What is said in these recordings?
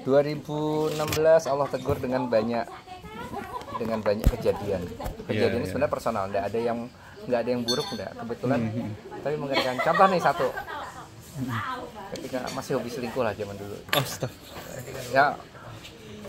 2016 Allah tegur dengan banyak kejadian. Kejadian ini sebenarnya personal, nggak ada yang buruk, nggak kebetulan. Tapi mengerikan. Contoh nih satu. Ketika masih hobi selingkuh lah zaman dulu. Ya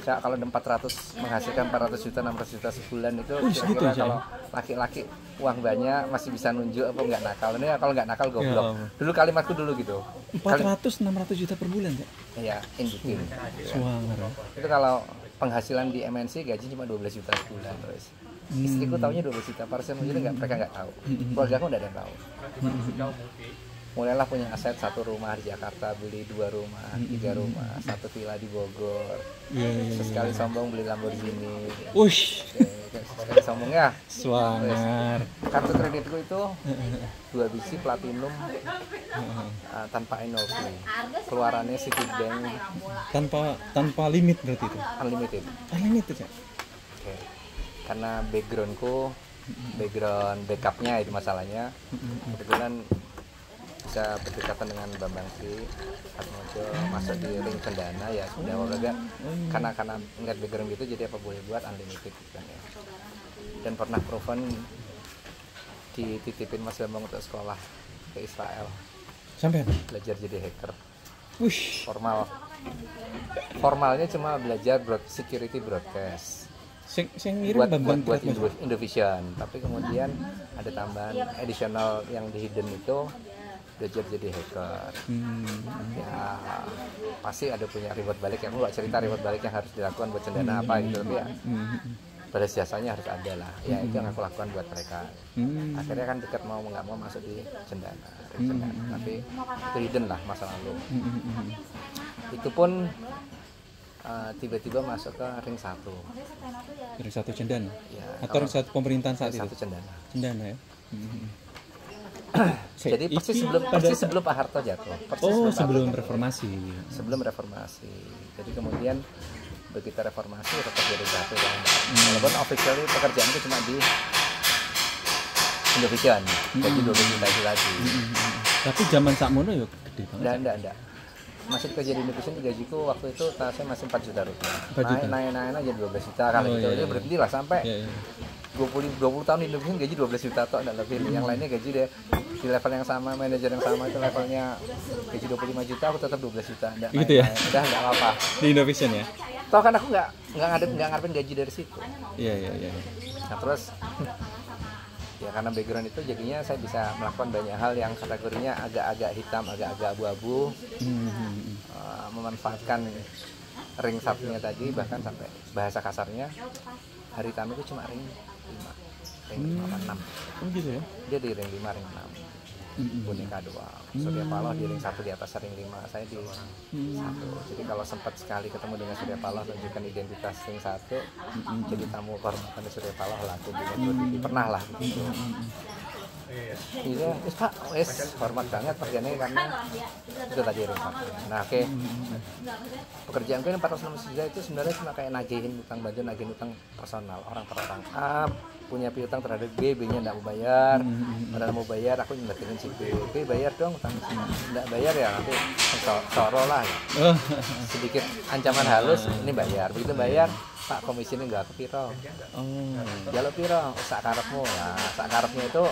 kalau 400 menghasilkan 400 juta 600 juta sebulan itu kira-kira kalau laki-laki uang banyak masih bisa nunjuk apa nggak nakal. Ini kalau nggak nakal goblok. Dulu kalimatku dulu gitu. 400-600 juta per bulan ya? Iya, in between. Suara. Itu kalau penghasilan di MNC gaji cuma 12 juta sebulan terus. Istriku taunya 12 juta, para semuanya mereka nggak tahu. Keluarga aku nggak ada yang tahu. Mulailah punya aset 1 rumah di Jakarta, beli 2 rumah, 3 rumah, 1 villa di Bogor. Sekali sombong beli Lamborghini. Sekali sombong ya. Suangar. Kartu kreditku itu 2 biji platinum tanpa NOP. Keluarannya Citibank tanpa limit berarti itu. Unlimited. Unlimited ya. Oke. Karena background backupnya itu masalahnya. Kebetulan bisa berdekatan dengan Bambang Sri Atmojo, masuk di ring cendana ya sudah olahraga karena ngeliat background gitu jadi apa boleh buat unlimited gitu kan ya. Dan pernah proven dititipin Mas Bambang untuk sekolah ke Israel sampai belajar jadi hacker. Formalnya cuma belajar security broadcast buat Indovision, tapi kemudian ada tambahan additional yang di hidden itu belajar jadi hacker. Ya pasti ada punya reward balik, yang aku nggak cerita reward balik yang harus dilakukan buat cendana apa gitu, tapi ya balas jasanya harus ada lah. Ya itu yang aku lakukan buat mereka. Akhirnya kan dekat mau nggak mau masuk di cendana, tapi itu hidden lah masa lalu. Itu pun tiba-tiba masuk ke ring 1. Ring 1 cendana? Ya, atau ring 1 pemerintahan saat itu? Ring 1 cendana. Cendana ya? Jadi persis sebelum Pak Harto jatuh. Sebelum reformasi. Sebelum reformasi. Jadi kemudian begitu reformasi tetap jadi satu kan. Walaupun officially pekerjaan itu cuma di Indovision. Jadi 20 juta itu lagi. Tapi zaman sakmono ya gede banget. Enggak. Masih kerja di Indovision gajiku waktu itu saya masih 4 juta rupiah. Naik jadi 12 juta kali itu. Jadi berhenti lah sampai 20 tahun di Indovision gaji 12 juta atau enggak lebih. Yang lainnya gaji deh di level yang sama, manajer yang sama itu levelnya gaji 25 juta, aku tetap 12 juta. Enggak gitu naik, ya? Udah enggak apa-apa. Di Indovision ya? Toh kan aku enggak ngarepin gaji dari situ. Iya. Nah terus ya karena background itu jadinya saya bisa melakukan banyak hal yang kategorinya agak-agak hitam, agak-agak abu-abu. Memanfaatkan ring 1-nya tadi, bahkan sampai bahasa kasarnya hari tamu itu cuma ring 5 apa 6. Gitu ya? Dia di ring 5, ring 6 boneka doang. Surya Paloh di ring 1 di atas ring 5, saya di 1. Jadi kalau sempat sekali ketemu dengan Surya Paloh tunjukkan identitas ring 1, jadi tamu kehormatan Surya Paloh lah aku pernah lah gitu. Iya, Pak, hormat banget pekerjaannya karena itu tadi ring 1. Nah, oke. Pekerjaanku ini 460 juta itu sebenarnya cuma kayak nagihin utang personal orang per orang. A punya piutang terhadap B-nya enggak mau bayar. Padahal mau bayar, aku nyebatin si B bayar dong utang enggak bayar ya nanti soro lah. Sedikit ancaman halus, ini bayar. Begitu bayar, Pak komisinya enggak kepiro. Jaluk piro, sak karepmu. Nah, sak karepnya itu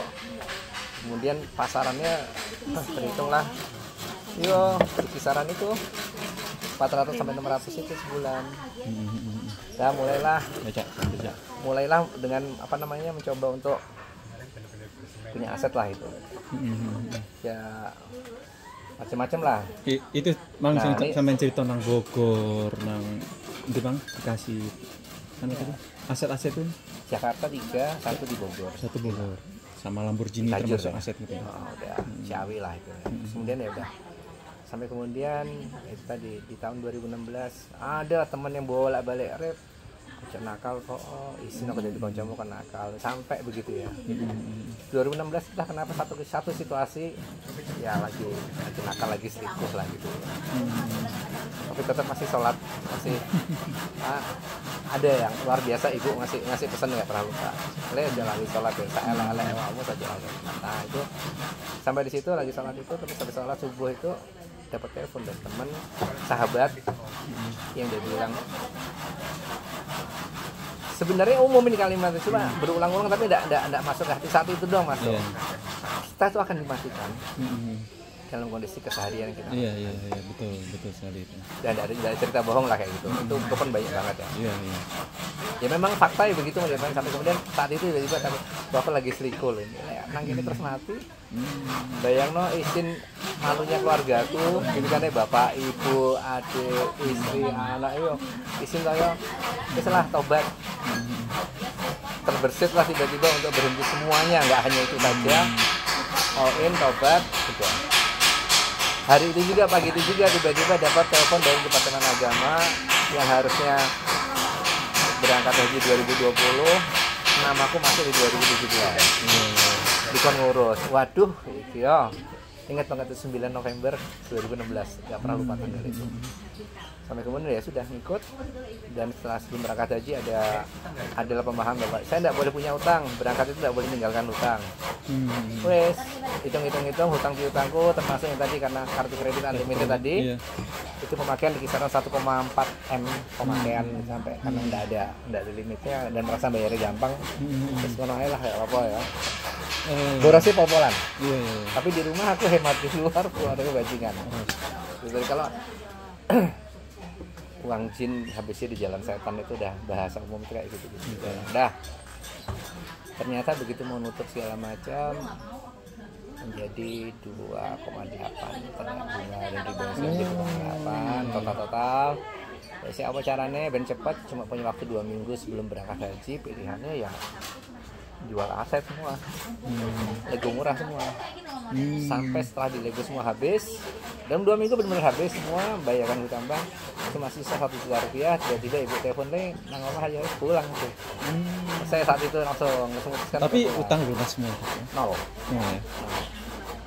kemudian pasarannya terhitung lah. Yo, kisaran itu 400 sampai 600 itu sebulan. Nah, mulailah dengan mencoba untuk punya aset lah itu. Ya macam-macam lah. Itu Mang sampean cerita nang Bogor, nang ndi Bang Bekasi. Kan itu aset-aset itu Jakarta 3, 1 di Bogor. 1 Bogor. Sama Lamborghini termasuk aset gitu. Udah Ciawi lah itu. Kemudian ya udah. Sampai kemudian itu tadi di tahun 2016 ada teman yang bolak-balik rep nakal kok isin aku jadi kancamu kan nakal sampai begitu ya. 2016 entah kenapa satu situasi ya lagi nakal lagi selingkuh lah gitu. Tapi tetap masih sholat, masih ada yang luar biasa, ibu ngasih pesan nggak pernah lupa. Le jalani sholat ya, saya kamu saja lagi. Nah itu sampai di situ lagi sholat itu, terus habis sholat subuh itu dapat telepon dari teman sahabat yang dia bilang, sebenarnya umum ini kalimatnya, cuma berulang-ulang tapi tidak masuk ke hati, saat itu doang masuk. Kita itu akan dimatikan dalam kondisi keseharian kita. Iya, betul sekali itu. Dan ada cerita bohong lah kayak gitu. Itu kan banyak banget ya. Iya. Ya memang fakta ya begitu, sampai kemudian saat itu tiba-tiba takut bapak lagi selingkuh ini. Nang ini terus mati. Bayang no izin malunya keluargaku, gitu kan ya, bapak, ibu, adik, istri, anak itu izin saya, setelah tobat. Terbersit lah tiba-tiba untuk berhenti semuanya, nggak hanya itu saja. All in, tobat, gitu. Hari itu juga, pagi itu juga tiba-tiba dapat telepon dari Departemen Agama yang harusnya berangkat haji 2020, namaku masuk di 2017. Dikon ngurus. Waduh, itu ya. Ingat banget itu 9 November 2016, nggak pernah lupa tanggal itu. Sampai kemudian ya sudah ngikut, dan setelah sebelum berangkat haji adalah pemahaman Bapak, saya tidak boleh punya utang, berangkat itu tidak boleh meninggalkan utang. Wes, hitung hutang piutangku termasuk yang tadi karena kartu kredit unlimited tadi, itu pemakaian di kisaran 1,4 M pemakaian sampai, karena tidak ada limitnya dan merasa bayarnya gampang. Terus ngono ae lah ya apa ya. Borosnya popolan. Iya. Tapi di rumah aku hemat, di luar keluarga bajingan. Jadi kalau uang jin habisnya di jalan setan itu udah bahasa umum kayak gitu. Dah. Ternyata begitu mau nutup segala macam menjadi 2,8 bunga dan riba jadi 2,8 total. Terus apa caranya ben cepat, cuma punya waktu 2 minggu sebelum berangkat haji, pilihannya ya jual aset semua, lego murah semua, sampai setelah dilego semua habis, dalam 2 minggu benar-benar habis semua, bayarkan hutang bank, cuma sisa 1 juta rupiah. Tiba-tiba ibu telepon nih, nang omah aja pulang tuh. Saya saat itu langsung memutuskan. Tapi utang lunas semua. Nol.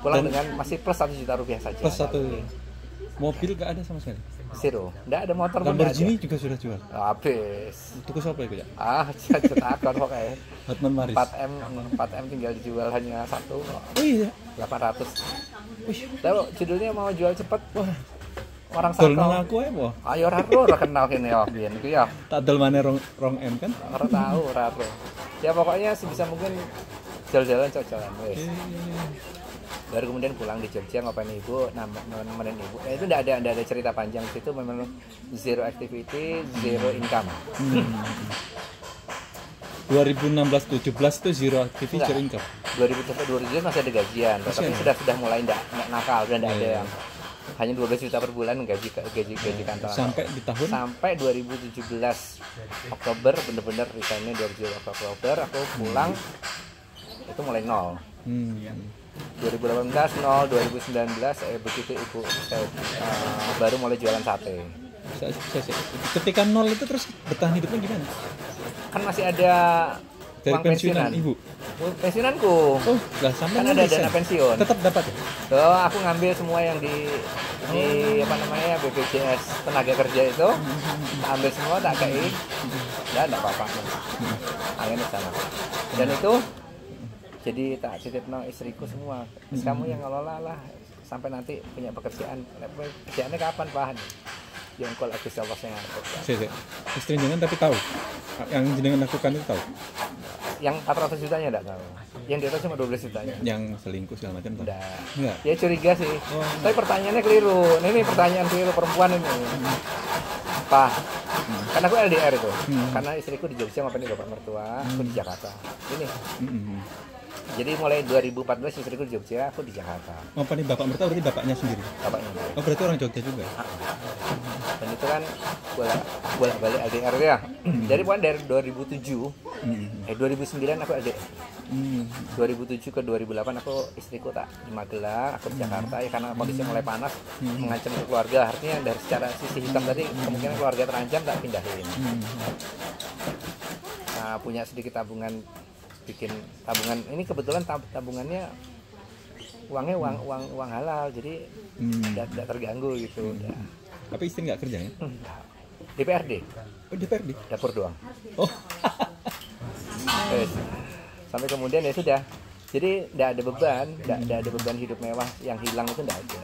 Pulang dengan masih plus 1 juta rupiah saja. Plus 1. Mobil gak ada sama sekali. Zero. Nggak ada motor pun. Lamborghini juga sudah jual. Habis. Tuku siapa itu ya? Cetakon kok kayak. Hotman Maris. 4M tinggal dijual hanya 1. Oh iya. 800. Tahu judulnya mau jual cepat. Wah. Orang sakau. Dol aku ya, Boh. Ayo ora kenal kene ya, biyen iku ya. Tak dol maneh rong M kan? Ora tahu, ora. Ya pokoknya sebisa mungkin jalan-jalan cocok wis. Baru kemudian pulang di Jogja ngapain ibu, nemenin ibu. Itu enggak ada cerita panjang di situ, memang zero activity, zero income. 2016-17 itu zero activity, zero income. 2017 masih ada gajian, tapi sudah mulai enggak nakal, udah enggak ada yang hanya 12 juta per bulan gaji kantor. Sampai di tahun? Sampai 2017 Oktober, bener-bener resignnya 2017 Oktober, aku pulang itu mulai nol. 2018 nol, 2019 begitu ibu baru mulai jualan sate. Ketika nol itu terus bertahan hidupnya gimana? Kan masih ada dari pensiunan ibu. Pensiunanku. Oh, lah sampai kan ada dana pensiun. Tetap dapat ya? Oh, aku ngambil semua yang di apa namanya BPJS tenaga kerja itu, tak ambil semua, tak kei. Enggak apa-apa. Akhirnya sana. Dan itu jadi tak titipno istriku semua. Terus kamu yang ngelola lah sampai nanti punya pekerjaan. Pekerjaannya kapan, Pak? Yang kalau aku Allah yang ngatur. Istri jenengan tapi tahu yang jenengan lakukan itu tahu. Yang 400 jutanya enggak tahu. Yang di atas cuma 12 jutanya. Yang selingkuh segala macam tahu. Enggak. Ya curiga sih. Tapi pertanyaannya keliru. Ini pertanyaan keliru perempuan ini. Pak. Karena aku LDR itu. Karena istriku di Jogja ngapain di bapak mertua, aku di Jakarta. Ini. Jadi mulai 2014 istriku di Jogja, aku di Jakarta. Oh, nih bapak mertua berarti bapaknya sendiri? Bapaknya. Oh, berarti orang Jogja juga? Dan itu kan bolak-balik LDR ya. Dari 2007, 2009 aku LDR. 2007 ke 2008 aku istriku tak di Magelang, aku di Jakarta. Ya karena kondisi mulai panas, mengancam keluarga. Artinya dari secara sisi hitam tadi, kemungkinan keluarga terancam, tak pindahin. Nah, punya sedikit tabungan, bikin tabungan ini kebetulan tabungannya uangnya uang halal, jadi tidak terganggu gitu. Tapi istri nggak kerja ya? DPRD. Oh, DPRD? Dapur doang. Oh. Sampai kemudian ya sudah, Jadi tidak ada beban, tidak ada beban hidup mewah yang hilang itu tidak ada.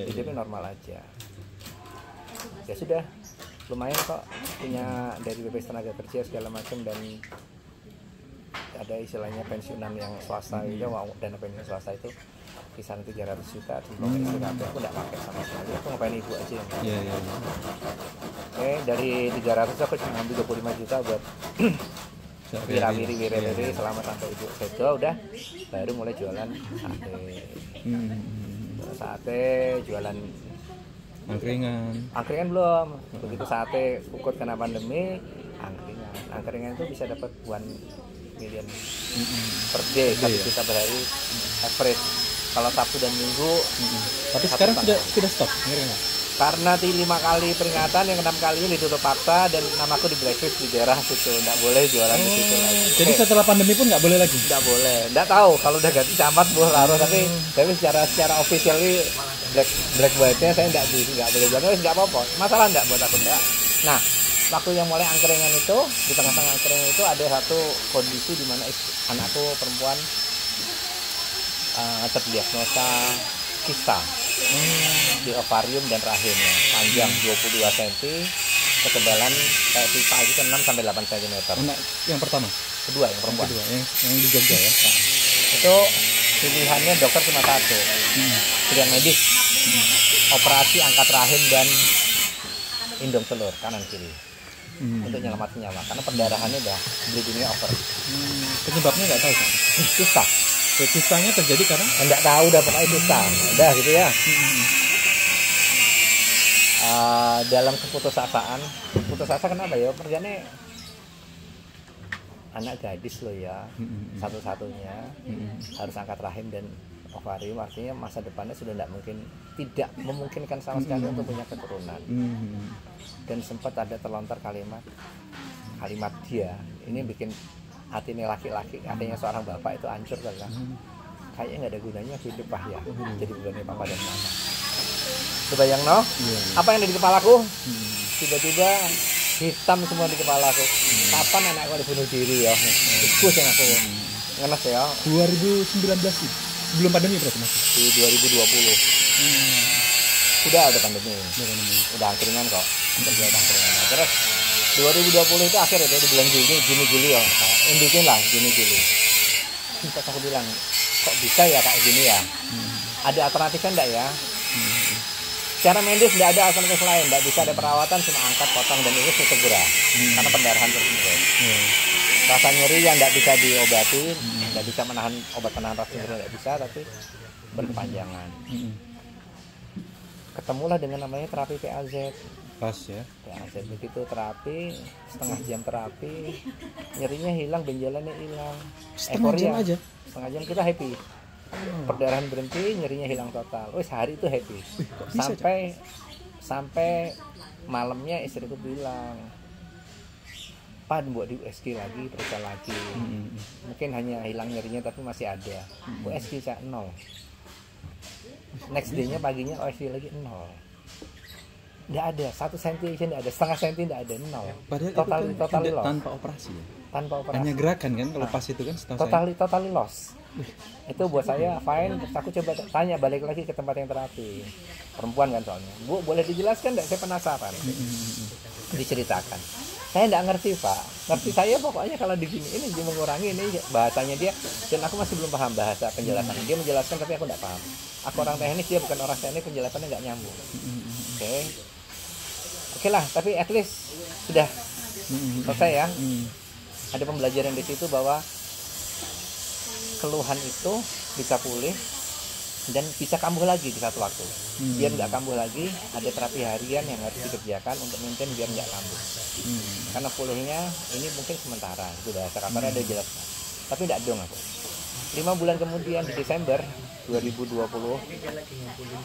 Hidupnya normal aja. Ya sudah, lumayan kok punya dari BPJS tenaga kerja segala macam, dan ada istilahnya pensiunan yang swasta itu, dana pensiun swasta itu kisaran 300 juta. Sebelum istri aku tidak pakai sama sekali, aku ngapain ibu aja yang Oke, dari 300 aku cuma ambil 25 juta buat wiri selama sampai ibu sedo, udah baru mulai jualan sate, jualan angkringan belum. Begitu sate ukut kena pandemi, angkringan itu bisa dapat 1 million per day, 1 juta per hari average kalau Sabtu dan Minggu. Tapi sekarang sudah stop angkringan karena 5 kali peringatan, yang 6 kalinya ditutup paksa dan namaku di blacklist di daerah situ, nggak boleh jualan di situ lagi. Jadi setelah pandemi pun nggak boleh lagi? Nggak boleh, nggak tahu kalau udah ganti camat boleh taruh, tapi secara officially black white-nya saya nggak boleh jualan, nggak apa-apa, masalah nggak buat aku nggak. Nah, waktu yang mulai angkringan itu, di tengah-tengah angkringan itu ada satu kondisi di mana anakku perempuan terdiagnosa kista di ovarium dan rahimnya, panjang 22 cm, ketebalan kayak pipa gitu 6 sampai 8 cm. Anak yang pertama? Kedua, yang perempuan. Yang di Jogja ya. Nah, itu pilihannya dokter cuma satu, pilihan medis, operasi angkat rahim dan indung telur kanan kiri untuk nyelamatin nyawa, karena perdarahannya udah bleedingnya over. Penyebabnya nggak tahu kan? Kista. Kistanya terjadi karena? Nggak tahu, udah pokoknya kista, udah gitu ya. Dalam putus asa kenapa ya? Kerjanya anak gadis loh ya, satu-satunya harus angkat rahim dan ovarium, artinya masa depannya sudah tidak memungkinkan sama sekali untuk punya keturunan. Dan sempat ada terlontar kalimat dia, ini bikin hati ini laki-laki, artinya seorang bapak itu hancur kan, kayaknya nggak ada gunanya hidup ya, jadi bebannya papa dan mama. Kebayang no? Apa yang ada di kepalaku? Tiba-tiba hitam semua di kepalaku. Kapan anakku dibunuh diri ya? Itu yang aku ngenes ya. 2019 sih, belum pandemi berarti mas? Di 2020. Udah ada pandemi. Udah angkringan kok. Angkringan. Terus 2020 itu akhir itu di bulan Juni ya. Bikin lah Juni. Terus aku bilang, kok bisa ya kayak gini ya? Ada alternatifnya enggak ya? Secara medis tidak ada alternatif lain, tidak bisa ada perawatan, cuma angkat, potong dan ini segera karena pendarahan terus. Rasa nyeri yang tidak bisa diobati, tidak bisa menahan obat penahan rasa nyeri, tidak bisa, tapi berkepanjangan. Ketemulah dengan namanya terapi PAZ. Pas ya. PAZ begitu terapi, setengah jam terapi, nyerinya hilang, benjolannya hilang. Setengah jam aja. Setengah jam kita happy. Perdarahan berhenti, nyerinya hilang total. Sehari itu happy. Sampai malamnya istriku bilang, "Pan buat di USG lagi, periksa lagi. Mungkin hanya hilang nyerinya tapi masih ada. USG 0. Next day-nya paginya USG lagi 0. Nggak ada, 1 cm aja nggak ada, setengah cm nggak ada, 0. Padahal total loss. Tanpa operasi ya? Tanpa operasi. Hanya gerakan kan, kalau pas itu kan totally loss. Itu buat saya fine. Terus aku coba tanya balik lagi ke tempat yang terapi, perempuan kan soalnya, Bu boleh dijelaskan nggak, saya penasaran. Diceritakan, saya nggak ngerti Pak, ngerti saya pokoknya kalau digini ini dia mengurangi ini bahasanya dia, dan aku masih belum paham bahasa penjelasan dia menjelaskan, tapi aku nggak paham. Aku orang teknis, dia bukan orang teknis, penjelasannya nggak nyambung. Oke lah, tapi at least sudah selesai ya. Ada pembelajaran di situ bahwa keluhan itu bisa pulih dan bisa kambuh lagi di satu waktu. Biar nggak kambuh lagi, ada terapi harian yang harus dikerjakan untuk maintain biar nggak kambuh. Karena pulihnya ini mungkin sementara, itu bahasa kasarnya ada jelas. Tapi nggak dong aku. 5 bulan kemudian di Desember 2020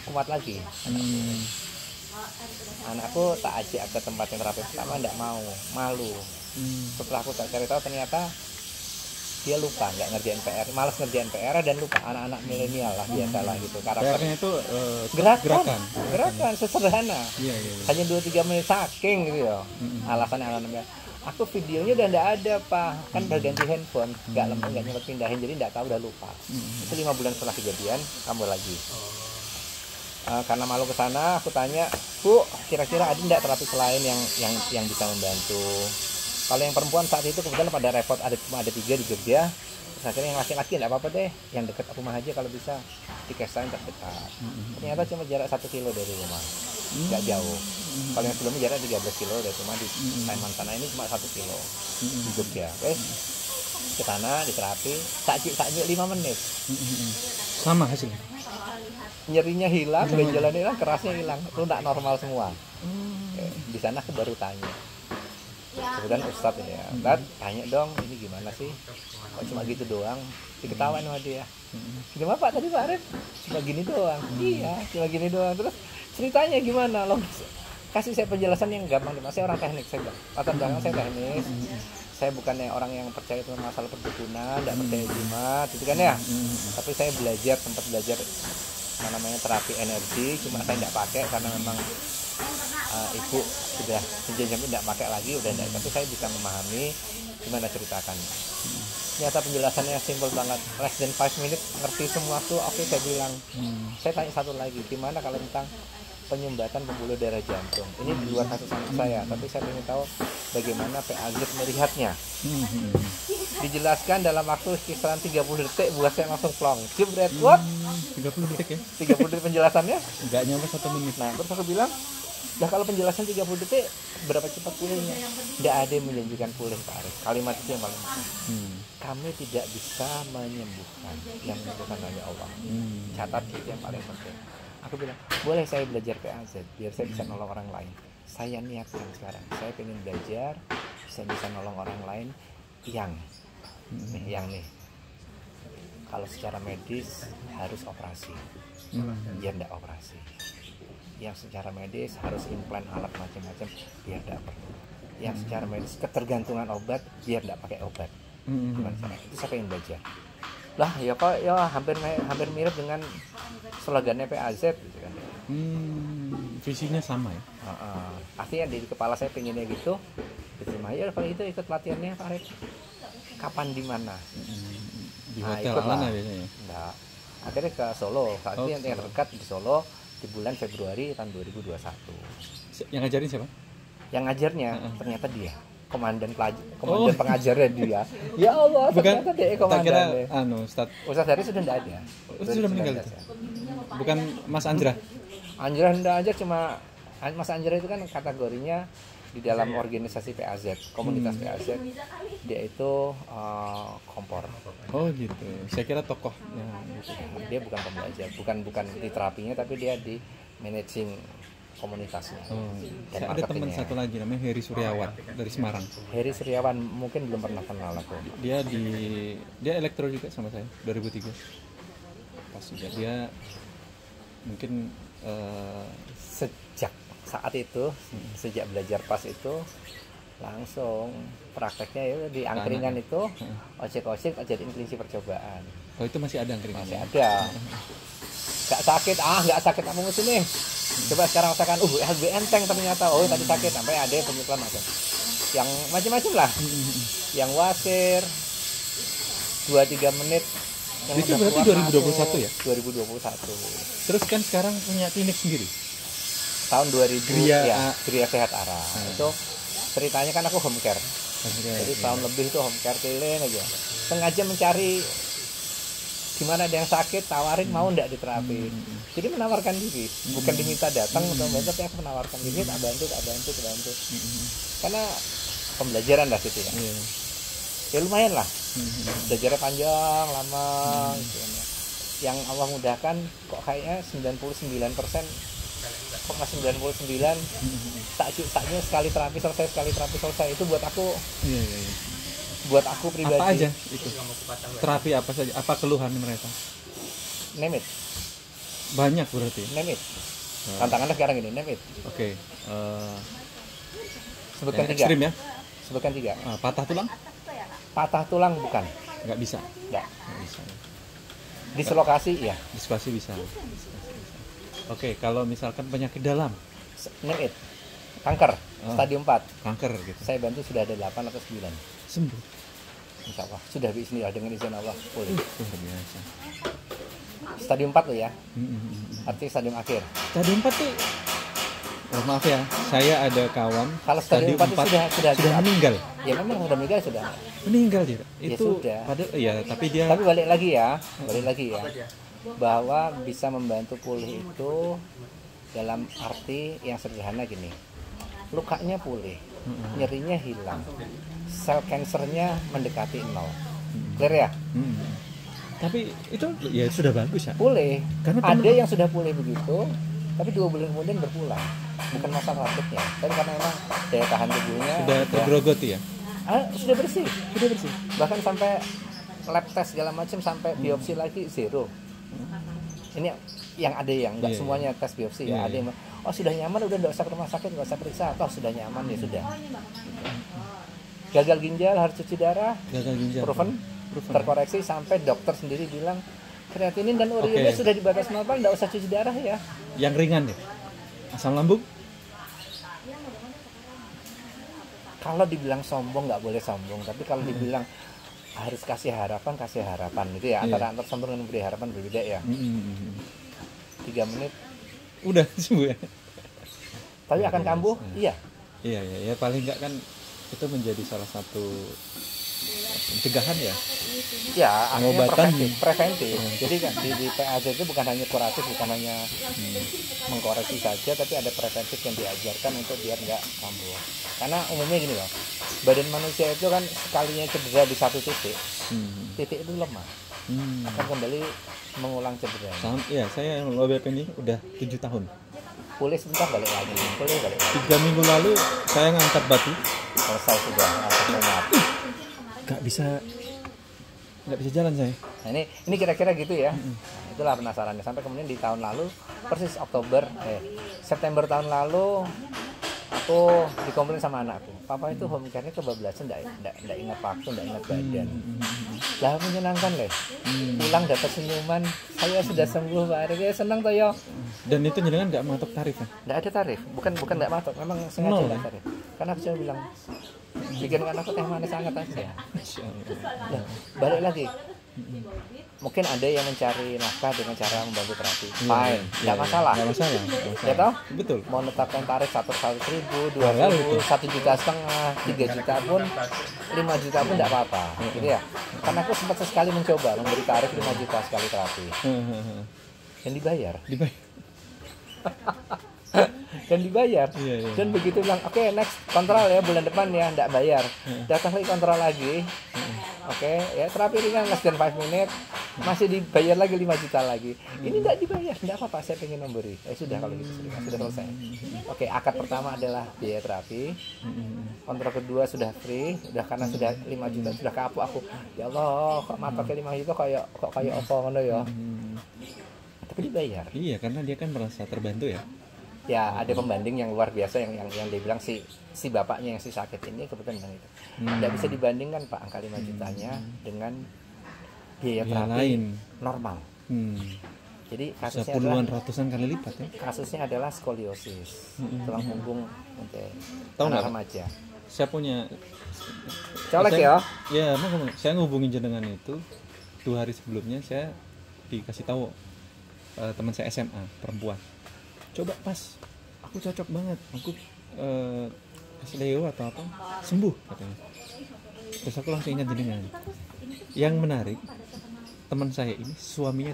kumat lagi. Anakku tak ajak ke tempat yang terapi pertama, nggak mau, malu. Setelah aku tak cari tahu, ternyata dia lupa, nggak ngerjain PR, malas ngerjain PR dan lupa. Anak-anak milenial lah, biasalah gitu. PR-nya itu gerakan sesederhana. Hanya 2-3 menit saking gitu ya. Alasannya anak-anaknya, Aku videonya udah nggak ada Pak, kan udah ganti handphone, nggak lempeng, nggak nyempet pindahin, jadi nggak tahu, udah lupa. Itu 5 bulan setelah kejadian kambuh lagi. Karena malu ke sana, aku tanya, Bu, kira-kira ada nggak terapi selain yang bisa membantu? Kalau yang perempuan saat itu kebetulan pada repot, cuma ada 3 di Jogja. Terus akhirnya yang laki-laki nggak apa-apa deh, yang dekat rumah aja kalau bisa dikesain terdekat. Ternyata cuma jarak 1 kilo dari rumah, nggak jauh. Kalau yang sebelumnya jarak 13 kilo dari rumah di Taiman sana, ini cuma 1 kilo di Jogja. Oke, ke sana diterapi, sakit 5 menit. Sama hasilnya. Nyerinya hilang, benjolannya hilang, kerasnya hilang, itu nggak normal semua. Oke, di sana aku baru tanya. Kemudian Ustadz ini ya, Ustadz tanya dong, ini gimana sih? Kok cuma gitu doang? Diketawain sama dia. Gimana Pak tadi Pak Arif? Cuma gini doang. Iya, cuma gini doang. Terus ceritanya gimana? Lo kasih saya penjelasan yang gampang. Saya orang teknik, saya latar belakang saya teknis. Saya bukannya orang yang percaya itu masalah perdukunan, tidak percaya jimat, itu kan ya. Tapi saya sempat belajar namanya terapi energi, cuma saya tidak pakai karena memang ibu sudah sejam tidak pakai lagi, udah tidak. Tapi saya bisa memahami gimana ceritakan. Ternyata penjelasannya simpel banget, less than 5 minutes ngerti semua tuh. Oke, saya bilang, saya tanya satu lagi, gimana kalau tentang penyumbatan pembuluh darah jantung? Ini di luar kasus anak saya, tapi saya ingin tahu bagaimana PAZ melihatnya. Dijelaskan dalam waktu kisaran 30 detik, buat saya langsung plong. Jebret, what? 30 detik ya? 30 detik penjelasannya? Nggak nyampe 1 menit. Nah, terus aku bilang, nah kalau penjelasan 30 detik, berapa cepat pulihnya? Tidak ada yang menjanjikan pulih Pak Arif. Kalimat itu yang paling penting. Kami tidak bisa menyembuhkan, yang menyembuhkan hanya Allah. Catat itu yang paling penting. Aku bilang, boleh saya belajar PAZ biar saya bisa nolong orang lain. Saya niatkan sekarang, saya ingin belajar, saya bisa nolong orang lain yang nih, kalau secara medis harus operasi, biar tidak operasi. Yang secara medis harus implan alat macam-macam, biar tidak perlu. Yang secara medis ketergantungan obat, biar tidak pakai obat. Itu saya ingin belajar. Lah ya kok ya hampir mirip dengan slogannya PAZ gitu kan. Visinya sama ya. Artinya di kepala saya pengennya gitu. Diterima ya kalau itu ikut pelatihannya Pak Arif. Kapan di mana? Di hotel mana biasanya? Enggak. Akhirnya ke Solo. Saat itu yang terdekat di Solo di bulan Februari tahun 2021. Yang ngajarin siapa? Yang ngajarnya ternyata dia. Komandan pengajarnya dia. Ya Allah, bukan, ternyata dia komandannya. Ustadz Hari sudah tidak ada. Sudah meninggal. Bukan Mas Anjra. Anjra tidak aja, cuma Mas Anjra itu kan kategorinya di dalam organisasi PAZ, komunitas PAZ. Dia itu kompor. Oh gitu. Saya kira tokoh. Dia bukan pembelajar, bukan di terapinya, tapi dia di managing komunitasnya. Saya ada teman satu lagi namanya Heri Suryawan dari Semarang. Heri Suryawan mungkin belum pernah kenal aku. Dia elektro juga sama saya 2003. Pas juga dia mungkin sejak saat itu, sejak belajar pas itu langsung prakteknya ya di angkringan itu ojek jadiin kelinci percobaan. Oh itu masih ada angkringan? Masih ada. Nggak sakit apa musuh nih. Coba sekarang rasakan, lebih enteng ternyata. Oh tadi sakit, sampai ada penyusulan macam, yang macam-macam lah, yang wasir 2-3 menit. Yang itu berarti 2021 ya? 2021. Terus kan sekarang punya klinik sendiri. Tahun 2000 ya, Gria Sehat Ara. Itu ceritanya kan aku home care. Jadi tahun lebih itu home care keliling aja. Sengaja mencari gimana ada yang sakit, tawarin mau ndak diterapi. Jadi menawarkan diri, bukan diminta datang atau bantu, tapi aku menawarkan diri, tak bantu. Karena pembelajaran lah gitu ya. Ya lumayan lah. Belajarnya panjang, lama gitu ya. Yang Allah mudahkan kok kayaknya 99% taknya sekali terapi selesai itu buat aku. Buat aku pribadi. Apa aja itu? Terapi apa saja? Apa keluhan mereka? Name it. Banyak berarti. Name it. Tantangannya sekarang ini, name it. Oke. Sebutkan 3. Ekstrim ya? Sebutkan 3. Patah tulang? Patah tulang bukan. Nggak bisa. Nggak bisa. Dislokasi ya. Dislokasi bisa. Oke, kalau misalkan penyakit dalam, name it. kanker stadium 4. Kanker gitu. Saya bantu sudah ada 8 atau 9. Sembuh. Insya Allah sudah bismillah dengan izin Allah pulih. Luar biasa. Stadium 4 loh ya. Artinya stadium akhir. Stadium 4 tuh maaf ya, saya ada kawan Kalau stadium 4 itu sudah meninggal. Ya memang sudah meninggal sudah. Meninggal dia. Ya Itu sudah. padahal ya, tapi dia Tapi balik lagi ya, bahwa bisa membantu pulih itu dalam arti yang sederhana gini. Lukanya pulih, nyerinya hilang, sel kansernya mendekati 0. Clear ya? Tapi itu ya sudah bagus ya. Pulih. Karena ada yang sudah pulih begitu, tapi 2 bulan kemudian berpulang. Bukan masalah sakitnya, tapi karena memang daya tahan tubuhnya sudah tergrogoti ya. Sudah bersih. Bahkan sampai lab test segala macam sampai biopsi lagi 0. Ini yang ada yang nggak semuanya tes biopsi ya. Ada yang sudah nyaman, udah nggak usah ke rumah sakit, nggak usah periksa, atau sudah nyaman ya sudah. Gagal ginjal harus cuci darah. Gagal ginjal. Proven. Terkoreksi sampai dokter sendiri bilang kreatinin dan urea sudah di batas normal, nggak usah cuci darah ya. Yang ringan ya. Asam lambung. Kalau dibilang sombong nggak boleh sombong, tapi kalau dibilang harus kasih harapan itu ya. Antara sombong dan memberi harapan berbeda ya. 3 menit udah sembuh ya. Tapi akan kambuh? Iya. Iya, paling nggak kan itu menjadi salah satu pencegahan ya. Ya, artinya pengobatan preventif. Jadi kan di PAZ itu bukan hanya kuratif, bukan hanya mengkoreksi saja, tapi ada preventif yang diajarkan untuk biar nggak kambuh. Karena umumnya gini loh, badan manusia itu kan sekalinya cedera di satu titik, titik itu lemah, akan kembali mengulang cedera. Iya, saya yang low BP ini udah 7 tahun. Pulih sebentar balik lagi. 3 minggu lalu saya ngangkat batu. Selesai sudah, nggak bisa jalan saya. Nah, ini kira-kira gitu ya. Itulah penasarannya. Sampai kemudian di tahun lalu, persis September tahun lalu, aku dikomplain sama anakku. Papa itu home care-nya kebablasan, enggak ingat waktu, enggak ingat badan. Lah menyenangkan leh. Pulang dapat senyuman, saya sudah sembuh Pak Arif. Ya senang toh yo. Dan itu jenengan enggak matok tarif kan? Enggak ada tarif, bukan enggak matok, memang sengaja enggak tarif. Karena aku cuma bilang bikinkan aku teh manis sangat aja. Nah, balik lagi. Mungkin ada yang mencari nafkah dengan cara membantu terapi. Fine, enggak masalah. Enggak masalah. Ya toh? Betul. Mau menetapkan tarif 100.000, 2.000, 1,5 juta, 3 juta pun, 5 juta pun enggak apa-apa. Gitu ya. Karena aku sempat sekali mencoba memberi tarif 5 juta sekali terapi. Dan dibayar. Dan dibayar. Dan begitu bilang, oke, next kontrol ya bulan depan ya, enggak bayar. Datang lagi kontrol lagi. Oke, ya terapi ringan less than 5 menit, masih dibayar lagi 5 juta lagi. Ini enggak dibayar, enggak apa-apa, saya pengen memberi. Sudah kalau gitu sudah selesai. Oke, akad pertama adalah biaya terapi. Kontrol kedua sudah free, udah karena sudah 5 juta sudah kapok aku. Ya Allah, kok matoknya 5 juta kayak apa ngono ya. Tapi dibayar. Iya, karena dia kan merasa terbantu ya. Ya ada pembanding yang luar biasa yang dia bilang si bapaknya yang si sakit ini kebetulan bilang itu tidak bisa dibandingkan Pak angka 5 jutanya dengan biaya terapi lain normal. Jadi kasusnya puluhan ratusan kali lipat ya. Kasusnya adalah skoliosis, tulang punggung untuk anak remaja. Saya punya colek ya. Ya, saya ngubungin jenengan itu 2 hari sebelumnya saya dikasih tahu teman saya SMA perempuan. Coba pas, aku cocok banget, aku kesleo atau apa, sembuh katanya. Terus aku langsung ingat jenengan. Yang menarik, teman saya ini suaminya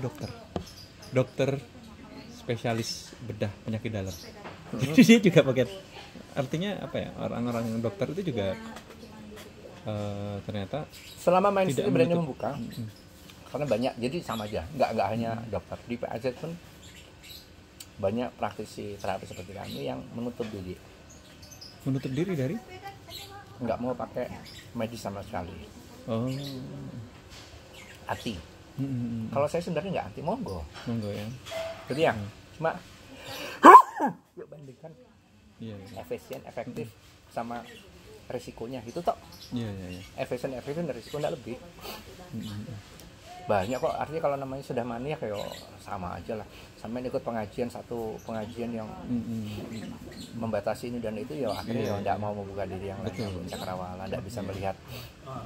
dokter spesialis bedah penyakit dalam. Jadi dia juga pakai, artinya apa ya, orang-orang yang dokter itu juga ternyata selama main sendiri berani membuka, karena banyak, jadi sama aja, nggak hanya dokter di PAZ pun. Banyak praktisi terapi seperti kami yang menutup diri dari nggak mau pakai medis sama sekali. Anti. Kalau saya sebenarnya nggak anti, monggo ya. Jadi ya cuma yuk bandingkan efisien, efektif sama risikonya itu toh. Efisien risiko nggak lebih. banyak kok, artinya kalau namanya sudah maniak ya sama aja lah. Sampai ikut pengajian, satu pengajian yang membatasi ini dan itu ya akhirnya ya nggak mau membuka diri yang lain, Betul. cakrawala, nggak bisa melihat.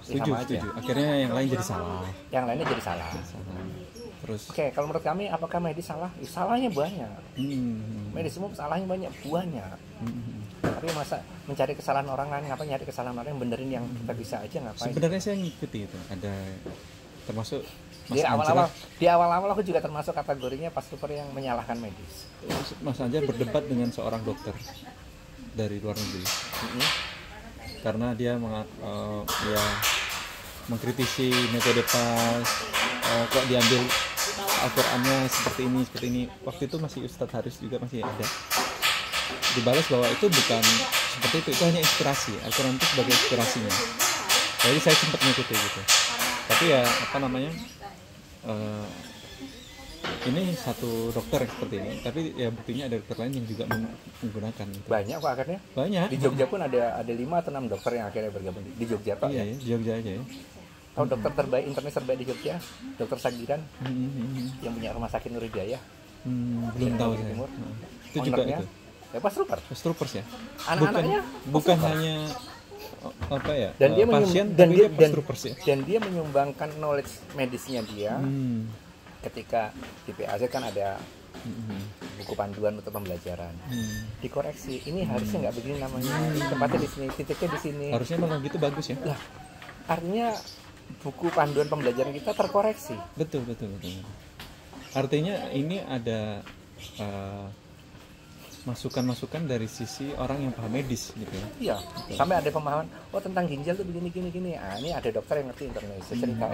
Setuju, Sama aja. setuju. Akhirnya yang lain jadi salah. Yang lainnya jadi salah. Terus Oke, kalau menurut kami apakah medis salah? Ya, salahnya banyak. Medis semua salahnya banyak. Tapi masa mencari kesalahan orang lain, ngapain nyari kesalahan orang yang benerin yang kita bisa aja ngapain? sebenarnya saya ngikuti itu. Ada termasuk Di awal-awal aku juga termasuk kategorinya pas super yang menyalahkan medis. Mas Anjar berdebat dengan seorang dokter dari luar negeri karena dia ya mengkritisi metode PAS, kok diambil Al-Qur'annya seperti ini. Waktu itu masih Ustadz Haris juga masih ada. Dibalas bahwa itu bukan seperti itu hanya inspirasi. Al-Qur'an itu sebagai inspirasinya. Jadi saya sempat mengikuti gitu. Tapi ya apa namanya? Ini satu dokter yang seperti ini, tapi ya buktinya ada dokter lain yang juga menggunakan itu. Banyak kok akhirnya. Banyak. Di Jogja pun ada 5 atau 6 dokter yang akhirnya bergabung di Jogja Pak. Iya, ya, Jogja aja ya. Tahu dokter terbaik, internis terbaik di Jogja, Dokter Sagiran yang punya rumah sakit Nur Hidayah. Belum tahu saya. Timur. Itu juga Ownernya, itu. Ya Pas Rupert. Troopers ya. Anak-anaknya bukan hanya apa ya? Dan dia pasien, dan tapi dia dia troopers ya. dan dia menyumbangkan knowledge medisnya dia. Ketika di PAZ kan ada buku panduan untuk pembelajaran, dikoreksi. Ini harusnya nggak begini namanya. Tempatnya di sini, titiknya di sini. Harusnya memang gitu bagus ya. Lah, artinya buku panduan pembelajaran kita terkoreksi. Betul. Artinya ini ada masukan-masukan dari sisi orang yang paham medis gitu ya. Iya, sampai ada pemahaman, oh tentang ginjal tuh begini. Ah, ini ada dokter yang ngerti Indonesia cerita,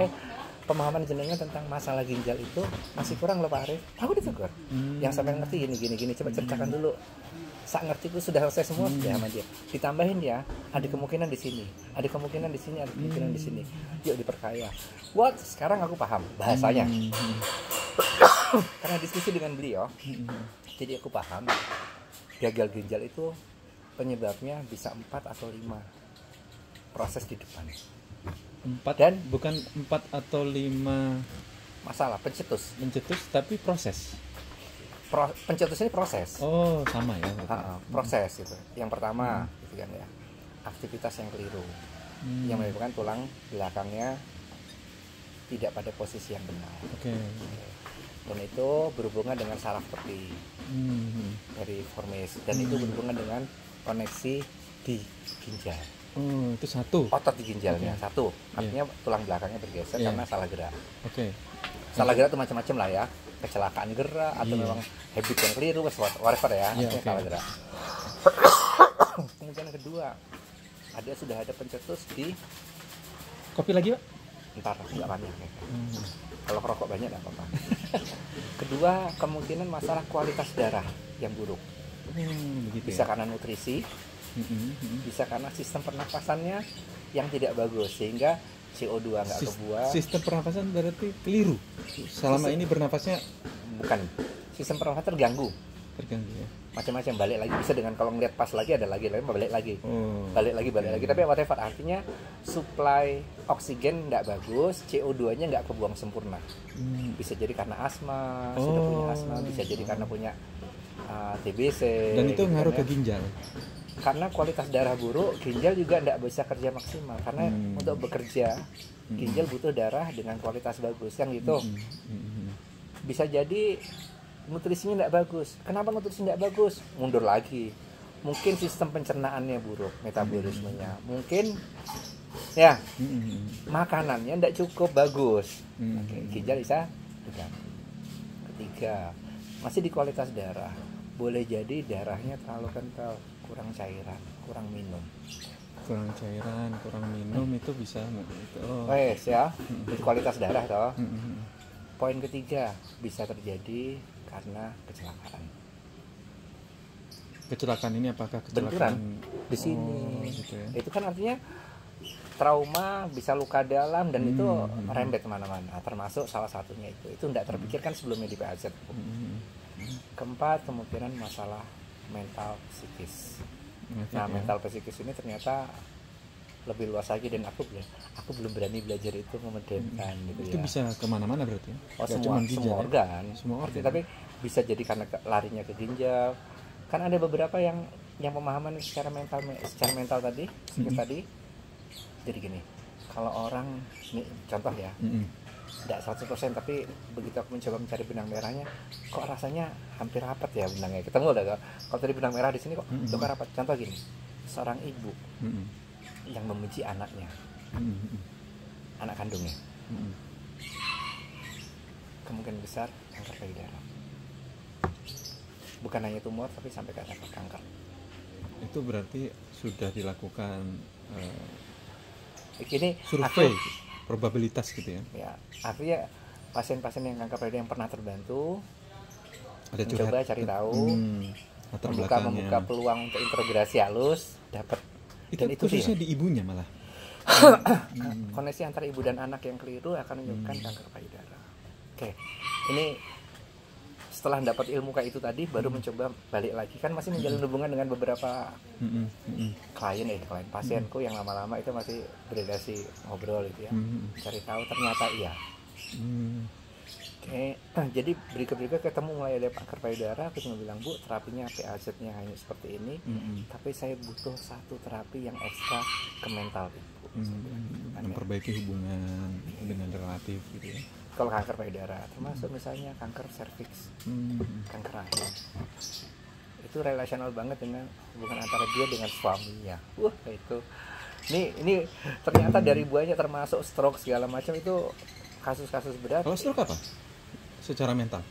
pemahaman jenengan tentang masalah ginjal itu masih kurang loh Pak Arif. Aku ditegur. Yang sampai ngerti gini, coba ceritakan dulu. Sak ngerti itu sudah selesai semua ya sama dia. Ditambahin ya, ada kemungkinan di sini, ada kemungkinan di sini, ada kemungkinan di sini. Yuk diperkaya. What? Sekarang aku paham bahasanya. Karena diskusi dengan beliau, jadi aku paham. Gagal ginjal itu penyebabnya bisa 4 atau 5 proses di depan. 4 Dan bukan 4 atau 5 masalah pencetus, tapi proses. Pencetus ini proses. Oh, sama ya. Proses itu. Yang pertama, gitu kan ya. Aktivitas yang keliru. Yang menyebabkan tulang belakangnya tidak pada posisi yang benar. Oke. Dan itu berhubungan dengan saraf peti dari formis, dan itu berhubungan dengan koneksi di ginjal. Oh, itu satu. Otot di ginjalnya satu. Artinya tulang belakangnya bergeser karena salah gerak. Oke. Salah gerak itu macam-macam lah ya. Kecelakaan gerak atau memang habit yang keliru, whatever ya. Artinya salah gerak. Kemudian yang kedua, sudah ada pencetus di Kopi lagi, Pak? Ntar nggak banyak ya. Kalau rokok banyak nggak apa-apa. Kedua, kemungkinan masalah kualitas darah yang buruk. Begitu Bisa ya? karena nutrisi, bisa karena sistem pernapasannya yang tidak bagus sehingga CO2 nggak kebuang. Sistem pernapasan berarti keliru. Selama ini bernapasnya Bukan, sistem pernapasan terganggu. ya. Macam-macam, balik lagi, bisa dengan kalau ngeliat pas lagi ada lagi balik lagi. Balik lagi, tapi whatever, artinya suplai oksigen nggak bagus, CO2-nya nggak kebuang sempurna. Bisa jadi karena asma, sudah punya asma, bisa jadi karena punya TBC. Dan itu gitu ngaruh kan ke ginjal. Karena kualitas darah buruk, ginjal juga nggak bisa kerja maksimal. Karena untuk bekerja, ginjal butuh darah dengan kualitas bagus, kan gitu. Bisa jadi nutrisinya nggak bagus. Kenapa nutrisi nggak bagus? Mundur lagi. Mungkin sistem pencernaannya buruk, metabolismenya. Mungkin ya makanannya nggak cukup bagus. Ginjal bisa juga. Ketiga, masih di kualitas darah. Boleh jadi darahnya terlalu kental, kurang cairan, kurang minum. Kurang cairan, kurang minum itu bisa. Wes ya, itu kualitas darah toh. Poin ketiga, bisa terjadi karena kecelakaan. Kecelakaan ini apakah Benturan kecelakaan di sini? Gitu ya. Itu kan artinya trauma, bisa luka dalam, dan itu rembet kemana-mana. Termasuk salah satunya itu tidak terpikirkan sebelumnya di PAZ. Keempat, kemungkinan masalah mental psikis. Nah, mental psikis ini ternyata lebih luas lagi, dan aku belum berani belajar itu memedemkan gitu Itu ya. bisa kemana-mana berarti ya? Oh, Nggak semua cuman ginjal, semua ya? organ. Semua organ. Tapi bisa jadi karena larinya ke ginjal. Kan ada beberapa yang pemahaman secara mental tadi, psikis tadi. Jadi gini, kalau orang ini contoh ya, tidak 100%, tapi begitu aku mencoba mencari benang merahnya, kok rasanya hampir rapat ya benangnya. Ketemu udah kalau tadi benang merah di sini kok rapat. Contoh gini, seorang ibu yang membenci anaknya, anak kandungnya, kemungkinan besar kanker payudara. Bukan hanya tumor, tapi sampai ke kanker. Itu berarti sudah dilakukan Ini survei probabilitas gitu ya? Ya, artinya pasien-pasien yang kanker payudara yang pernah terbantu, Ada mencoba cari tahu, latar membuka belakangnya. peluang untuk integrasi halus, dapat. Itu Dan itu khususnya dia. di ibunya malah. Koneksi antara ibu dan anak yang keliru akan menyebabkan kanker payudara. Oke, ini setelah dapat ilmu kayak itu tadi, baru mencoba balik lagi, kan masih menjalin hubungan dengan beberapa klien pasienku yang lama-lama itu masih berrelasi ngobrol gitu ya, cari tahu ternyata iya. Oke, jadi berikut ketemu mulai ada kanker payudara, aku cuma bilang, Bu, terapinya PAZ-nya hanya seperti ini, tapi saya butuh satu terapi yang ekstra ke mental ibu. Memperbaiki hubungan dengan relatif gitu ya. Kalau kanker payudara, termasuk misalnya kanker serviks, kanker rahim, itu relasional banget dengan hubungan antara dia dengan suaminya. Itu, ini ternyata dari buahnya, termasuk stroke segala macam, itu kasus-kasus berat. Kalau stroke apa? Secara mental?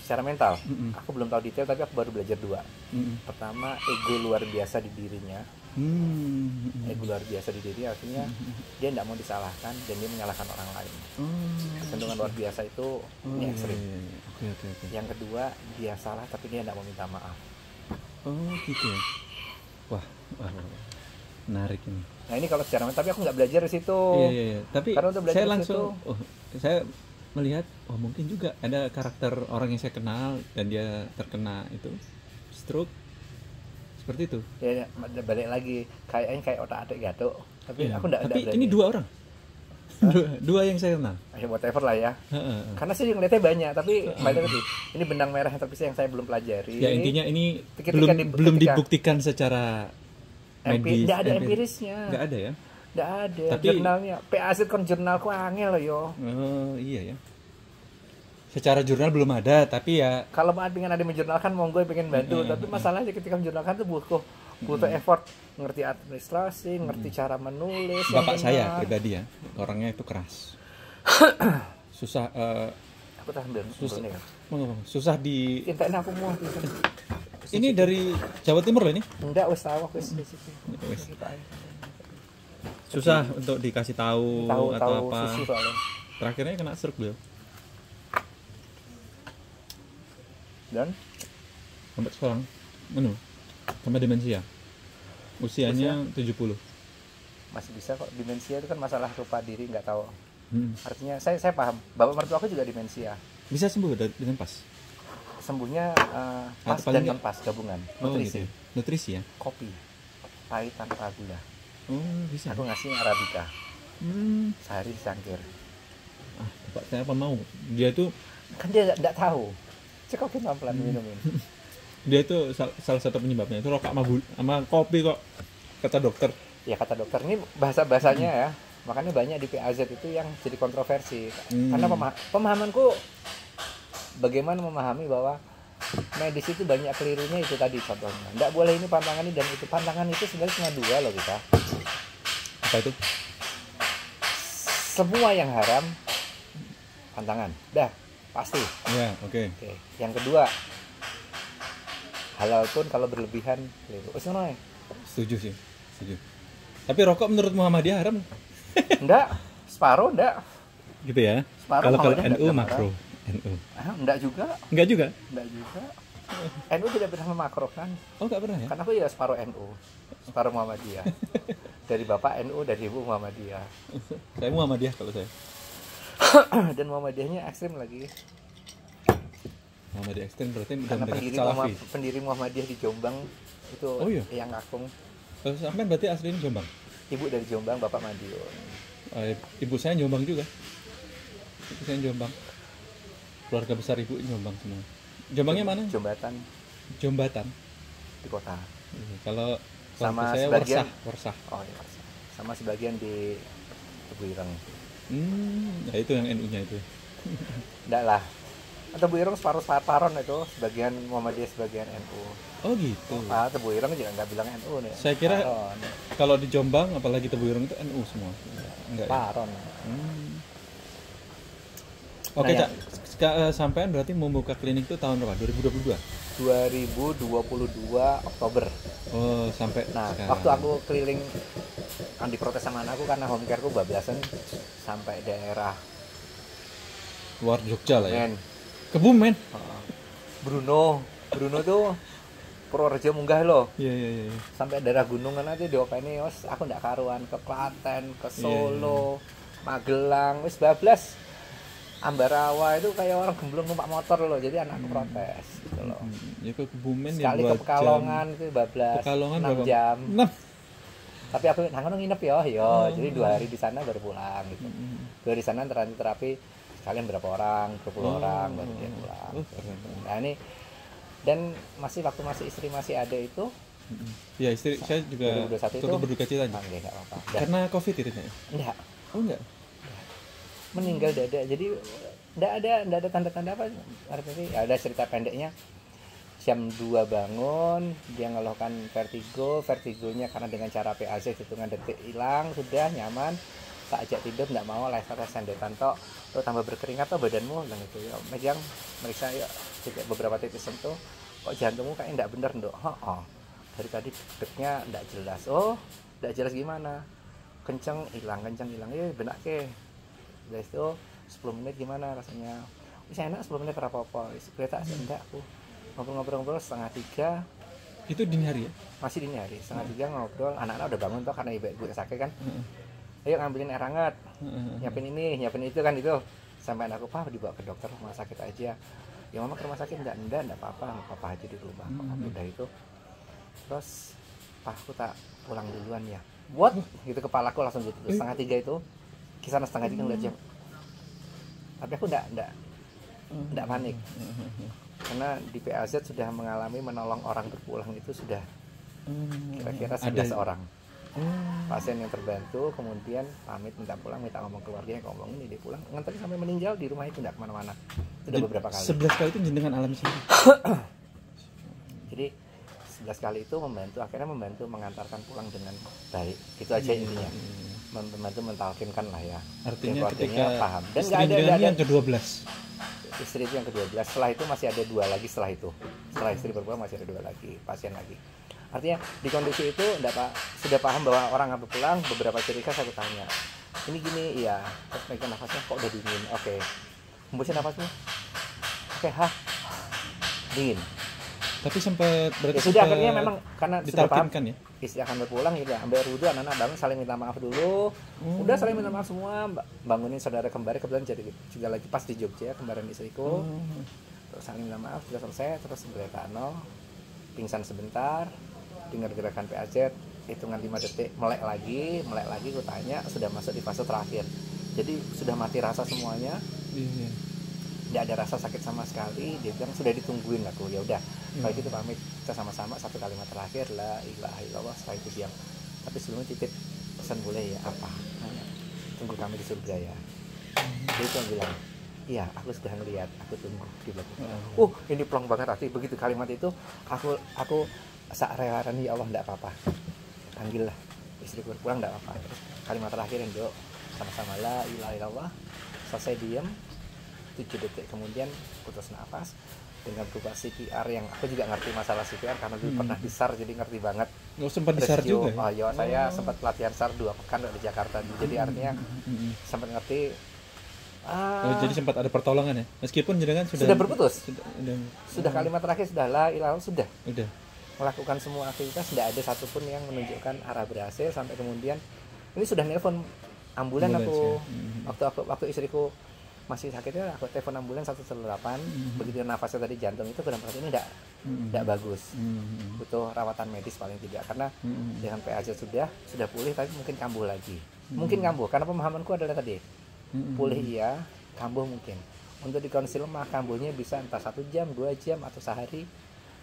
Secara mental, aku belum tahu detail, tapi aku baru belajar 2. Pertama, ego luar biasa di dirinya. Ego luar biasa di diri artinya dia tidak mau disalahkan dan dia menyalahkan orang lain. Kecenderungan luar biasa itu ini ekstrim. Okay. Yang kedua, dia salah tapi dia tidak mau minta maaf. Oh gitu ya. Wah, menarik ini. Nah ini kalau secara mental, tapi aku nggak belajar di situ. Iya. Tapi saya langsung, saya melihat, mungkin juga ada karakter orang yang saya kenal dan dia terkena itu stroke. Seperti itu. Ya, balik lagi kayak otak-atik gatuk. Tapi aku enggak Tapi ini 2 orang. dua yang saya kenal. Ya whatever lah ya. Karena sih ngeliatnya banyak, tapi balik lagi. Ini benang merah yang terpisah yang saya belum pelajari. Ya intinya ini ketika belum dibuktikan secara medis. Enggak ada empirisnya. Enggak ada ya? Enggak ada. Tapi jurnalnya PAZ kon jurnalku angel loh yo. Oh iya ya. Secara jurnal belum ada, tapi ya kalau pengen ada menjurnalkan monggo pengen bantu, tapi masalahnya ketika menjurnalkan tuh butuh effort, ngerti administrasi, ngerti cara menulis. Bapak saya pribadi ya, orangnya itu keras. Susah aku tahan susah di intain aku mau. Ini dari Jawa Timur loh ini? Enggak, wis tahu wis. Susah untuk dikasih tahu atau apa. Terakhirnya kena stroke beliau. Dan sampai sekarang sama demensia, usianya 70. Masih bisa kok. Demensia itu kan masalah lupa diri, nggak tahu. Artinya saya paham, bapak mertua aku juga demensia. Bisa sembuh dengan pas? Sembuhnya pas dan non pas gabungan. Nutrisi. Gitu. Nutrisi ya? Kopi pahit tanpa gula. Bisa. Aku ngasih arabica sehari secangkir. Bapak saya apa mau, dia tuh kan dia nggak tahu, cekokin pelan-pelan minumin. Dia itu salah satu penyebabnya itu rokok sama kopi kok, kata dokter. Ya kata dokter, ini bahasa-bahasanya ya, makanya banyak di PAZ itu yang jadi kontroversi. Karena pemahamanku bagaimana memahami bahwa medis itu banyak kelirunya, itu tadi contohnya nggak boleh ini pantangan ini dan itu. Pantangan itu sebenarnya cuma 2 loh kita. Apa itu? Semua yang haram pantangan, dah pasti. Ya, oke. Yang kedua, halal pun kalau berlebihan keliru. Setuju sih, setuju. Tapi rokok menurut Muhammadiyah haram? Enggak, separuh enggak. Gitu ya. Separuh Kalau NU makruh. NU. Enggak juga. Enggak juga. NU tidak pernah memakruhkan. Oh, enggak pernah ya? Karena aku ya separuh NU, separuh Muhammadiyah. Dari bapak NU, dari ibu Muhammadiyah. Saya Muhammadiyah kalau saya. Dan Muhammadiyahnya ekstrim lagi. Muhammadiyah ekstrim berarti karena pendiri Muhammadiyah di Jombang itu yang ngakung. Sampai berarti aslinya Jombang? Ibu dari Jombang, bapak Madiun. Ibu saya Jombang juga. Ibu saya Jombang. Keluarga besar ibu Jombang semua. Jombangnya mana? Jombatan Jombatan. di kota. Kalau Sama saya sebagian Warsah. Oh iya, sama sebagian di Tebu Ireng. Nah itu yang NU-nya itu. Enggak lah. Tebu Ireng separuh-separuh itu, sebagian Muhammadiyah, sebagian NU. Oh gitu. Tebu Ireng juga nggak bilang NU nih. Saya kira Paron. kalau di Jombang apalagi Tebu Ireng itu NU semua. Enggak ya? Paron. Oke, Nah, Cak. Sampean berarti membuka klinik itu tahun berapa? 2022? 2022 Oktober. Oh, sampai Nah, sekarang. waktu aku keliling kan diprotes sama anakku karena home care ku bablasan sampai daerah Luar Jogja lah ya. Men. Kebumen. Bruno tuh Purworejo munggah loh. Iya. Sampai daerah gunungan aja diopeni wis aku ndak karuan ke Klaten, ke Solo, Magelang, wis bablas. Ambarawa itu kayak orang gemblung numpak motor loh, jadi anakku protes gitu loh. Ya ke Kebumen Sekali ya ke Pekalongan itu bablas Pekalongan 6 berapa? jam. 6. Tapi aku nanggung nginep jadi 2 hari di sana baru pulang gitu. 2 hari di sana terapi sekalian berapa orang, 20 orang baru dia pulang. Nah ini dan waktu istri masih ada itu. Ya istri saya juga 2021 turut itu berduka cita. Enggak apa-apa. Karena COVID itu ya? Enggak. Oh enggak. Meninggal dada. Jadi enggak ada tanda-tanda apa. Artinya ada cerita pendeknya. Jam 2 bangun, dia ngeluhkan vertigonya karena dengan cara PAZ hitungan detik hilang, sudah nyaman. Tak ajak tidur enggak mau, leser sendetan tok. Tuh tambah berkeringat tuh badanmu bilang gitu. Ya, megang meriksa ya beberapa titik sentuh. Kok jantungmu kayak enggak bener, Nduk. Dari tadi deknya enggak jelas. Enggak jelas gimana? Kenceng hilang. Benak ke. Dari itu 10 menit gimana rasanya? Bisa enak 10 menit apa-apa. Kereta enggak aku. Ngobrol-ngobrol setengah 3. Itu dini hari ya? Masih dini hari, setengah 3 ngobrol. Anak-anak udah bangun tuh karena ibu sakit kan. Ayo ngambilin air hangat. Nyiapin ini, nyiapin itu kan itu. Sampai anakku, "Pak, dibawa ke dokter rumah sakit aja." Ya mama ke rumah sakit enggak apa-apa aja di rumah. Udah itu. Terus, "Pak, aku tak pulang duluan ya." What? Gitu kepalaku langsung gitu. Setengah 3 itu. Kisaran setengah 3 ngeliat jam. Tapi aku enggak panik. Karena di PAZ sudah mengalami menolong orang berpulang itu sudah kira-kira 11 orang. Pasien yang terbantu, kemudian pamit minta pulang, minta ngomong keluarganya, ngomong ini dia pulang, nganterin sampai meninggal di rumah itu enggak kemana-mana. Itu udah beberapa kali. 11 kali itu jenengan alami sendiri. Jadi 11 kali itu akhirnya membantu mengantarkan pulang dengan baik. Itu aja intinya. Membantu mentalkinkan lah ya. Artinya ketika paham. Dan istri jenengan yang ke-12. Istri itu yang ke-12. Setelah itu masih ada 2 lagi setelah itu. Setelah istri berpulang masih ada 2 lagi pasien lagi. Artinya di kondisi itu sudah paham bahwa orang habis pulang, beberapa ciri khas aku tanya. Ini gini, iya. Terus pegang nafasnya kok udah dingin. Oke. Hembusin nafasmu. Oke, dingin. Tapi sempat berarti Ya sudah akhirnya memang karena sudah paham ditalkinkan ya. istri akan berpulang ya ambil wudhu, anak-anak bangun saling minta maaf dulu. Udah saling minta maaf semua, bangunin saudara kembar, kebetulan jadi juga lagi pas di Jogja kembaran istriku. Terus saling minta maaf, sudah selesai, terus Greta pingsan sebentar, dengar gerakan PAZ, hitungan 5 detik, melek lagi, aku tanya sudah masuk di fase terakhir. Jadi sudah mati rasa semuanya. Iya. Tidak ada rasa sakit sama sekali. Dia bilang sudah ditungguin aku. Ya udah, kalau gitu pamit, kita sama-sama satu kalimat terakhir, la ilaha illallah. Setelah itu diam. Tapi sebelumnya titip pesan boleh ya, apa? Tunggu kami di surga ya. Dia itu yang bilang, iya aku sudah ngeliat, aku tunggu di belakang. Ini plong banget hati. Begitu kalimat itu aku sak rewaran, ya Allah, enggak apa-apa, panggillah istriku berpulang, enggak apa-apa. Terus kalimat terakhir yang doa sama-sama, la ilaha illallah. Selesai diam 7 detik, kemudian putus nafas dengan berupa CPR yang aku juga ngerti masalah CPR karena dulu pernah di SAR, jadi ngerti banget. Nggak sempat di SAR juga ya? Saya sempat pelatihan SAR 2 pekan di Jakarta, jadi artinya sempat ngerti. Jadi sempat ada pertolongan ya, meskipun jenengan sudah berputus, sudah kalimat terakhir sudah la ilaha, sudah melakukan semua aktivitas, tidak ada satupun yang menunjukkan arah berhasil sampai kemudian ini sudah nelpon ambulan aku. Waktu istriku masih sakitnya aku telepon ambulan 118. Begitu nafasnya tadi jantung itu kenapa ini tidak bagus, butuh rawatan medis paling tidak, karena dengan PAZ sudah pulih tapi mungkin kambuh lagi, mungkin kambuh karena pemahamanku adalah tadi pulih iya, kambuh mungkin. Untuk di konsil mah kambuhnya bisa entah 1 jam, 2 jam atau sehari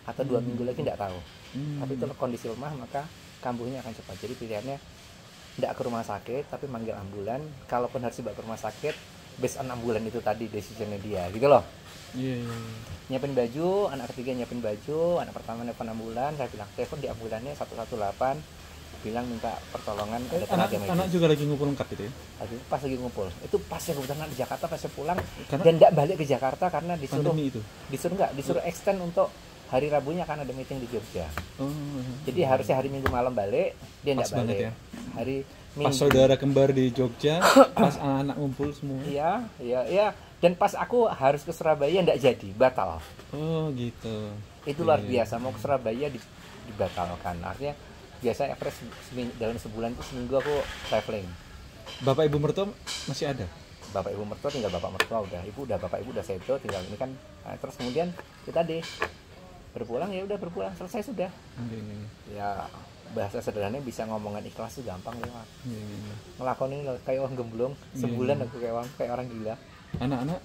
atau 2 minggu lagi tidak tahu. Tapi itu kondisi lemah maka kambuhnya akan cepat. Jadi pilihannya tidak ke rumah sakit tapi manggil ambulan. Kalaupun harus dibawa ke rumah sakit, based on ambulan itu tadi decisionnya dia gitu loh. Nyiapin baju, anak ketiga nyiapin baju, anak pertama nelfon ambulan, saya bilang telepon di ambulannya 118, bilang minta pertolongan ada tenaga medis. Anak juga lagi ngumpul lengkap gitu ya? Lagi ngumpul. Itu pas yang kebetulan di Jakarta, pas saya pulang Karena dan tidak balik ke Jakarta karena disuruh extend untuk hari Rabunya akan ada meeting di Jogja. Jadi harusnya hari Minggu malam balik, dia tidak balik. Ya. Hari Minggu. Pas saudara kembar di Jogja, pas anak-anak ngumpul semua. Iya. Dan pas aku harus ke Surabaya tidak jadi, batal. Oh gitu. Itu luar biasa, mau ke Surabaya dibatalkan. Artinya biasa average dalam sebulan itu seminggu aku traveling. Bapak ibu mertua masih ada? Bapak ibu mertua tinggal bapak mertua udah, bapak ibu udah settle, tinggal ini kan. Nah, terus kemudian kita berpulang selesai sudah. Ya bahasa sederhananya bisa ngomongan ikhlas tuh gampang lewat. Ngelakonin kayak orang gemblong sebulan aku kayak orang gila. Anak-anak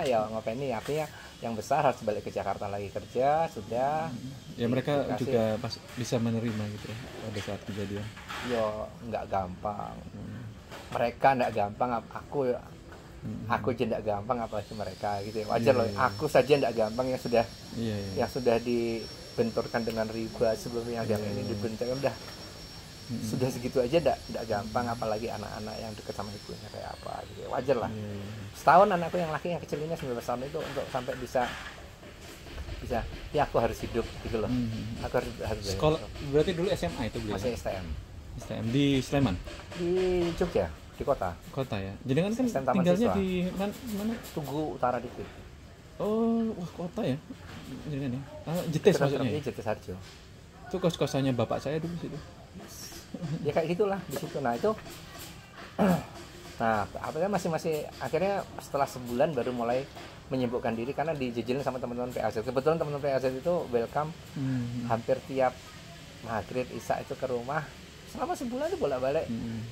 ya ngapain nih, artinya yang besar harus balik ke Jakarta lagi kerja sudah. Ya mereka juga pas bisa menerima gitu ya pada saat kejadian. Yo nggak gampang. Mereka nggak gampang, aku aja nggak gampang apalagi mereka gitu ya. Wajar loh, aku saja nggak gampang yang sudah dibenturkan dengan riba sebelumnya yang ini dibenturkan udah sudah segitu aja nggak gampang, apalagi anak-anak yang dekat sama ibunya kayak apa gitu ya. Wajar lah. Setahun anakku yang laki yang kecil ini 19 tahun itu untuk sampai bisa ya aku harus hidup gitu loh. Aku harus sekolah berarti dulu SMA itu beliau? Masih STM di Sleman? Di Jogja, di kota ya. Jadi kan tinggalnya di mana? Tugu Utara dikit. Oh, wah kota ya. Jadi Jetis maksudnya. Iya, Jetis Harjo. Itu kos-kosannya bapak saya dulu situ. Ya kayak gitulah di situ. Nah itu apalagi masih akhirnya setelah sebulan baru mulai menyibukkan diri karena dijejelin sama teman-teman PAZ. Kebetulan teman-teman PAZ itu welcome hampir tiap maghrib isya itu ke rumah. Selama sebulan itu bolak-balik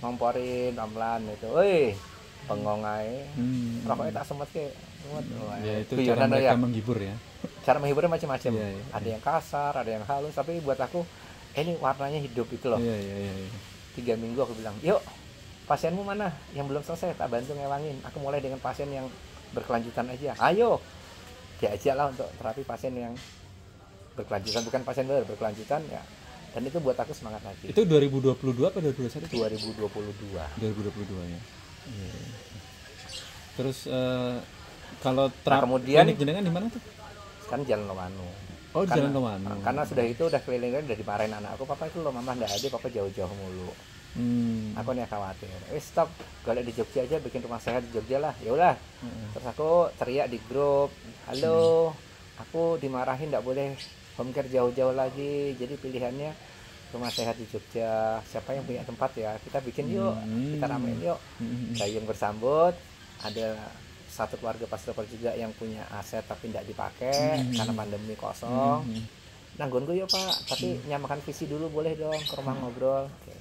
ngomporin pelan itu, woi pengongai, rokoknya tak semut ke. Ya itu cara mereka menghibur ya. Cara menghiburnya macam-macam. Ada yang kasar, ada yang halus, tapi buat aku ini warnanya hidup itu loh. 3 minggu aku bilang, yuk pasienmu mana yang belum selesai, tak bantu ngewangin. Aku mulai dengan pasien yang berkelanjutan aja. Ayo diajak lah untuk terapi pasien yang berkelanjutan, bukan pasien baru, berkelanjutan ya. Dan itu buat aku semangat lagi. Itu 2022 apa 2021? 2022 ya. Terus kalau kemudian klinik jenengan di mana tuh? Kan Jalan Lowano. Oh, Jalan Lowano. Karena sudah keliling-keliling udah dimarahin anak aku, papa itu loh mama nggak ada, papa jauh-jauh mulu. Aku nih khawatir. Stop, kalau di Jogja aja bikin rumah sehat di Jogja lah. Ya udah. Terus aku teriak di grup, halo, aku dimarahin nggak boleh home care jauh-jauh lagi. Jadi pilihannya rumah sehat di Jogja. Siapa yang punya tempat ya? Kita bikin yuk, kita ramein yuk. Gayung bersambut. Ada satu keluarga pastor juga yang punya aset tapi tidak dipakai karena pandemi kosong. Nanggon gue ya Pak, tapi nyamakan visi dulu boleh dong, ke rumah ngobrol. Oke.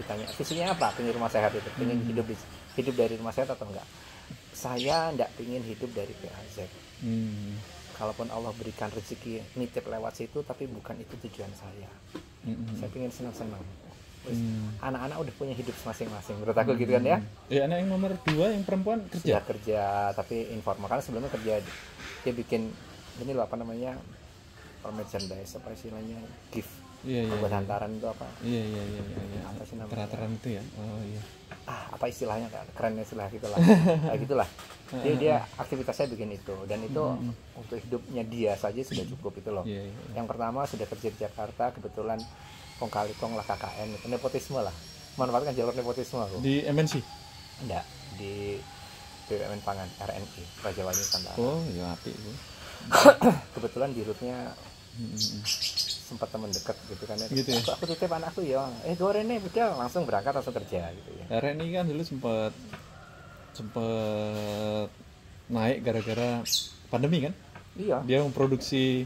Ditanya visinya apa? Pengen rumah sehat itu, pengen hidup dari rumah sehat atau enggak? Saya enggak pengen hidup dari PAZ. Kalaupun Allah berikan rezeki nitip lewat situ, tapi bukan itu tujuan saya. Saya pengen senang-senang. Anak-anak udah punya hidup masing-masing, menurut aku gitu kan ya. Anak yang nomor 2 yang perempuan kerja tapi informal, karena sebelumnya kerja dia bikin ini loh apa namanya merchandise, apa istilahnya gift buat hantaran itu apa? Apa sih namanya? Peraturan itu ya. Oh iya. Apa istilahnya, keren istilah gitulah. Kayak gitulah. Dia aktivitasnya bikin itu, dan itu untuk hidupnya dia saja sudah cukup itu loh. Yang pertama sudah kerja di Jakarta, kebetulan kong kali kong lah KKN, itu nepotisme lah, manfaatkan jalur nepotisme aku. Di MNC? Enggak, di BUMN Pangan RNI Raja Wali Nusantara. Oh ya api itu. Kebetulan di rootnya sempat teman dekat gitu kan ya. Gitu ya? Aku titip anakku ya, goreng nih udah langsung berangkat langsung kerja gitu ya. RNI kan dulu sempat naik gara-gara pandemi kan? Iya. Dia memproduksi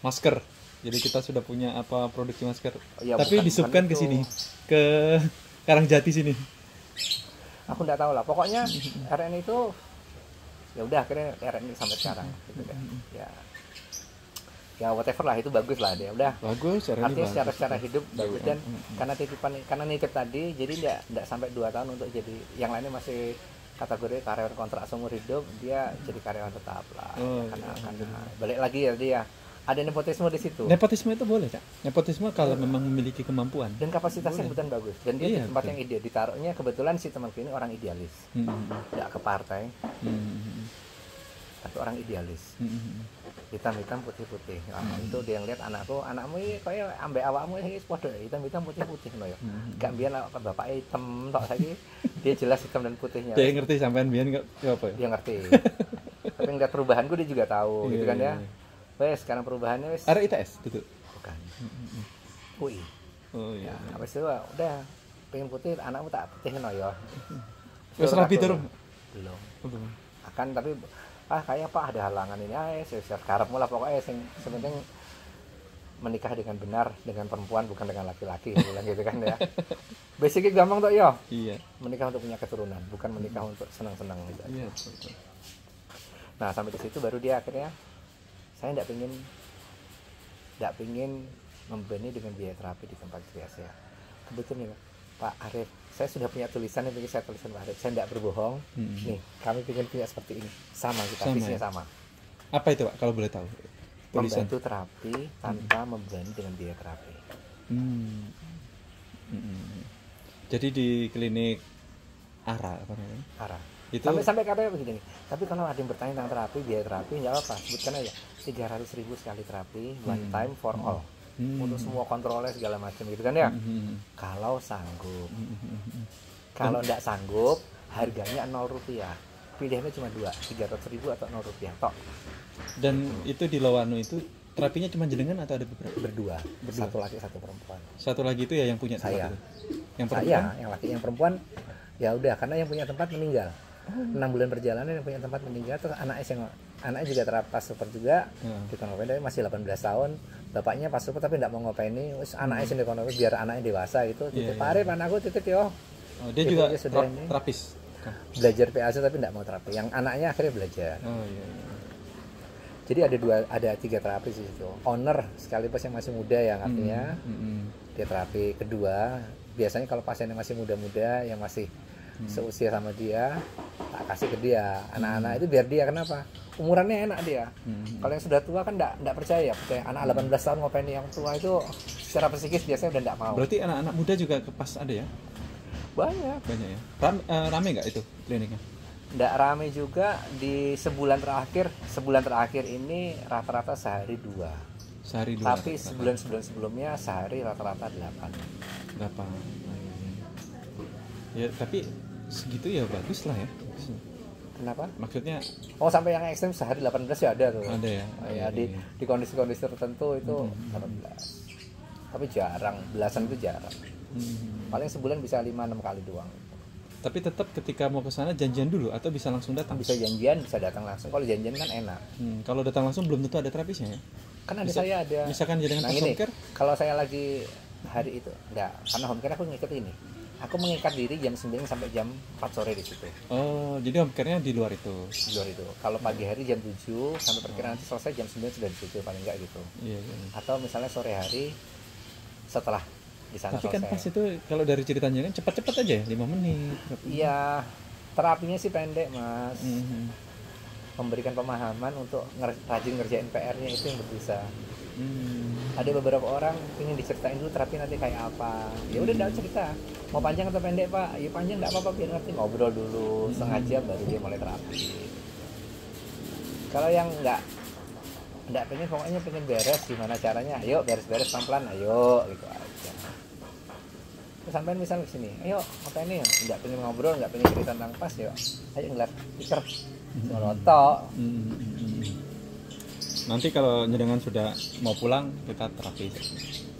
masker. Jadi kita sudah punya apa produksi masker. Ya, tapi bukan disubkan ke itu. sini, ke Karangjati sini. Aku nggak tahu lah. Pokoknya RN itu ya udah akhirnya RN ini sampai sekarang gitu kan. Ya whatever lah, itu bagus lah dia. Udah. Bagus, Artinya bagus. secara hidup bagus, dan karena titipan, karena nitip tadi, jadi nggak sampai 2 tahun untuk jadi, yang lainnya masih kategori karyawan kontrak seumur hidup, dia jadi karyawan tetap lah. Karena balik lagi ya dia ada nepotisme di situ. Nepotisme itu boleh, Cak. Nepotisme kalau memang memiliki kemampuan. Dan kapasitasnya kebetulan bagus. Dan dia Iya, di tempat betul. yang ideal. Ditaruhnya kebetulan si temanku ini orang idealis. Nggak ke partai, tapi orang idealis. Hitam-hitam putih-putih. Nah, itu dia ngeliat anakmu ini kayak ambek awakmu ini podo hitam-hitam putih-putih no ya. Gak biyen bapak hitam tok saiki. Dia jelas hitam dan putihnya. Dia ngerti sampean biyen enggak apa ya? Dia ngerti. Tapi ngeliat perubahanku dia juga tahu gitu kan ya. Wes sekarang perubahannya wes. Ada ITS itu. Bukan. UI. Oh iya. Ya, habis itu udah pengen putih, anakmu tak putih no ya. Wes rapi turun. Belum. Akan tapi kayak Pak ada halangan ini, karepmu lah pokoknya sepenting menikah dengan benar dengan perempuan bukan dengan laki-laki, bilang gitu kan ya. Basicnya gampang tuh ya. Iya. Menikah untuk punya keturunan, bukan menikah untuk senang-senang gitu. Iya. Nah sampai di situ baru dia akhirnya, saya tidak pingin membebani dengan biaya terapi di tempat kerja saya. Kebetulan ya Pak Arif, saya sudah punya tulisan yang ingin saya tuliskan Pak Arif. Saya tidak berbohong. Nih, kami ingin punya seperti ini. Sama kita, visinya sama. Apa itu Pak, kalau boleh tahu? Tulisan. Membantu terapi tanpa membebani dengan biaya terapi. Jadi di klinik ARA apa namanya? ARA. Itu sampai katanya begini. Tapi kalau ada yang bertanya tentang terapi, biaya terapi, nggak apa-apa. Sebutkan aja 300.000 sekali terapi, one time for all. Untuk semua kontrolnya segala macam gitu kan ya. Kalau sanggup. Kalau nggak sanggup, harganya 0 rupiah. Pilihannya cuma 2, 300.000 atau 0 rupiah tok. Dan itu di Lowano itu terapinya cuma jenengan atau ada beberapa? Berdua. Satu laki satu perempuan. Satu lagi itu ya yang punya tempat Saya. itu? Yang perempuan? Saya, yang laki, yang perempuan ya udah, karena yang punya tempat meninggal. 6 bulan perjalanan yang punya tempat meninggal, terus anaknya juga pas super juga di Konope, tapi masih 18 tahun. Bapaknya pas super tapi tidak mau ngopaini, terus anaknya sini Konope biar anaknya dewasa gitu. Titip Arif, anakku titip yo. Dia gitu juga terapis. Belajar PAC tapi tidak mau terapi. Yang anaknya akhirnya belajar. Iya. Jadi ada 3 terapis di situ. Owner sekaligus yang masih muda ya, artinya dia terapi. Kedua, biasanya kalau pasien yang masih muda-muda yang masih seusia sama dia, tak kasih ke dia. Anak-anak itu biar dia, kenapa? Umurannya enak dia. Kalau yang sudah tua kan enggak percaya. Anak 18 tahun ngapain yang tua itu secara psikis biasanya udah enggak mau. Berarti anak-anak muda juga pas ada ya? Banyak ya. Rame nggak itu kliniknya? Nggak rame juga. Di sebulan terakhir ini rata-rata sehari 2. Sehari 2. Tapi sebulan sebelumnya sehari rata-rata 8. Ya tapi segitu ya bagus lah ya. Kenapa? Maksudnya sampai yang ekstrem sehari 18 ya ada tuh. Ada ya. Ya, di kondisi-kondisi tertentu itu 18. Tapi jarang, belasan itu jarang. Paling sebulan bisa 5-6 kali doang. Tapi tetap ketika mau ke sana janjian dulu atau bisa langsung datang? Bisa janjian, bisa datang langsung. Kalau janjian kan enak. Kalau datang langsung belum tentu ada terapisnya ya? Kan saya ada. Misalkan dengan home care? Kalau saya lagi hari itu, enggak. Karena home care aku ngikut ini. Aku mengikat diri jam 9 sampai jam 4 sore di situ. Oh, jadi home care-nya di luar itu? Di luar itu. Kalau pagi hari jam 7 sampai perkiraan nanti selesai jam 9 sudah di situ paling enggak gitu. Iya. Atau misalnya sore hari setelah di sana. Tapi kan pas itu kalau dari ceritanya kan cepat-cepat aja ya, 5 menit. Iya, terapinya sih pendek mas. Memberikan pemahaman untuk rajin ngerjain PR-nya itu yang berbisa. Ada beberapa orang ingin diceritain dulu terapi nanti kayak apa. Ya udah enggak cerita. Mau panjang atau pendek Pak? Ya panjang enggak apa-apa, biar ngerti. Ngobrol dulu setengah jam baru dia mulai terapi. Kalau yang enggak pengen, pokoknya pengen beres, gimana caranya? Ayo beres-beres pelan-pelan, ayo gitu aja. Terus sampai misal kesini, ayo apa ini? Enggak pengen ngobrol, enggak pengen cerita tentang pas, yuk ayo ngeliat pikir soloto. Nanti kalau nyedengan sudah mau pulang kita terapi.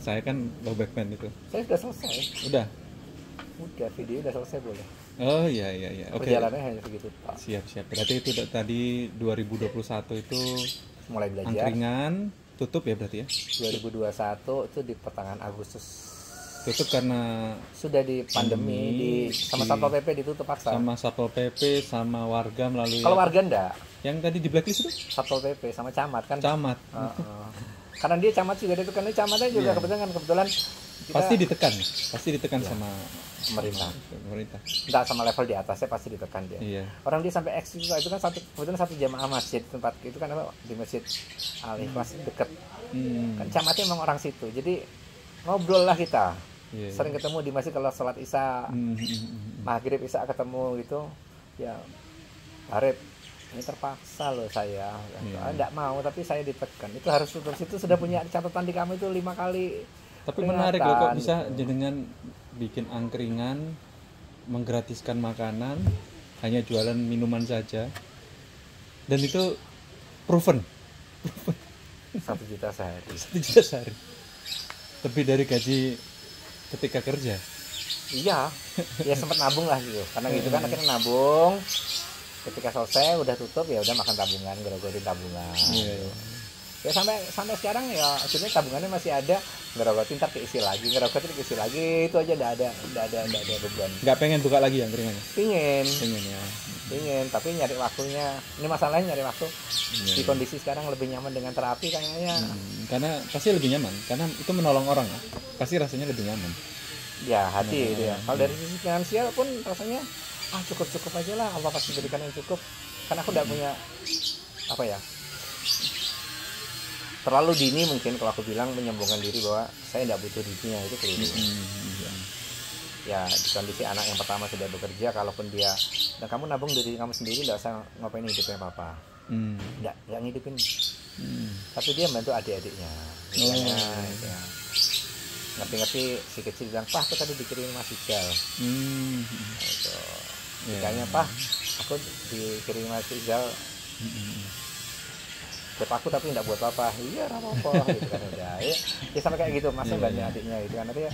Saya kan low back pain itu. Saya sudah selesai. Udah Video udah selesai boleh. Oh iya iya iya. Oke. Perjalanannya hanya segitu Pak. Siap. Berarti itu tadi 2021 itu Mulai belajar. angkringan tutup ya berarti ya? 2021 itu di pertengahan Agustus. Tutup karena Sudah di pandemi, sama Satpol PP ditutup paksa. sama Satpol PP sama warga melalui Kalau warga enggak, yang tadi di blacklist itu Satpol PP sama camat kan. camat. Karena dia camat juga, dia kan camatnya juga kebetulan kita Pasti ditekan sama pemerintah. Enggak, sama level di atasnya pasti ditekan dia. Iya. Orang dia sampai X juga, itu kan kebetulan satu jamaah masjid tempat itu kan apa, di Masjid Al-Ikhlas deket. Kan camatnya emang orang situ. Jadi ngobrol lah kita. Iya. Sering ketemu di masjid kalau sholat Isya, maghrib Isya ketemu gitu. Ya, Arif, ini terpaksa loh saya. Enggak mau, tapi saya ditekan. Itu harus tutup situ, sudah punya catatan di kamu itu 5 kali. Tapi menarik loh, kok bisa jenengan bikin angkringan, menggratiskan makanan, hanya jualan minuman saja, dan itu proven 1 juta sehari. 1 juta sehari, lebih dari gaji ketika kerja. Iya, ya sempat nabung lah gitu. Karena gitu kan akhirnya nabung. Ketika selesai udah tutup ya udah makan tabungan, gerogotin tabungan. Ya sampai sekarang ya akhirnya tabungannya masih ada, ngerogotin ntar keisi lagi, itu aja enggak ada beban. Nggak pengen buka lagi angkringannya? Pingin Ya. Pingin, tapi nyari waktunya. Ini masalahnya nyari waktu. Di kondisi sekarang lebih nyaman dengan terapi kayaknya. Karena pasti lebih nyaman, karena itu menolong orang ya. Pasti rasanya lebih nyaman. Ya hati itu ya. Kalau dari sisi finansial pun rasanya cukup aja lah, Allah pasti berikan yang cukup. Karena aku enggak punya apa ya, terlalu dini mungkin kalau aku bilang menyombongkan diri bahwa saya tidak butuh dunia, itu keliru. Ya di kondisi anak yang pertama sudah bekerja, kalaupun dia, nah kamu nabung dari kamu sendiri, tidak usah ngapain hidupnya papa. Nggak ngidupin, tapi dia bantu adik-adiknya. Misalnya, ya. Ngerti-ngerti si kecil bilang, Pak aku tadi dikirim Mas Ijal. Gitu. Dikanya, Pak aku dikirim Mas Ijal. Buat aku tapi enggak buat apa. Iya, apa-apa gitu kan udah. Ya sampai kayak gitu, masnya banyak adiknya gitu kan. Nanti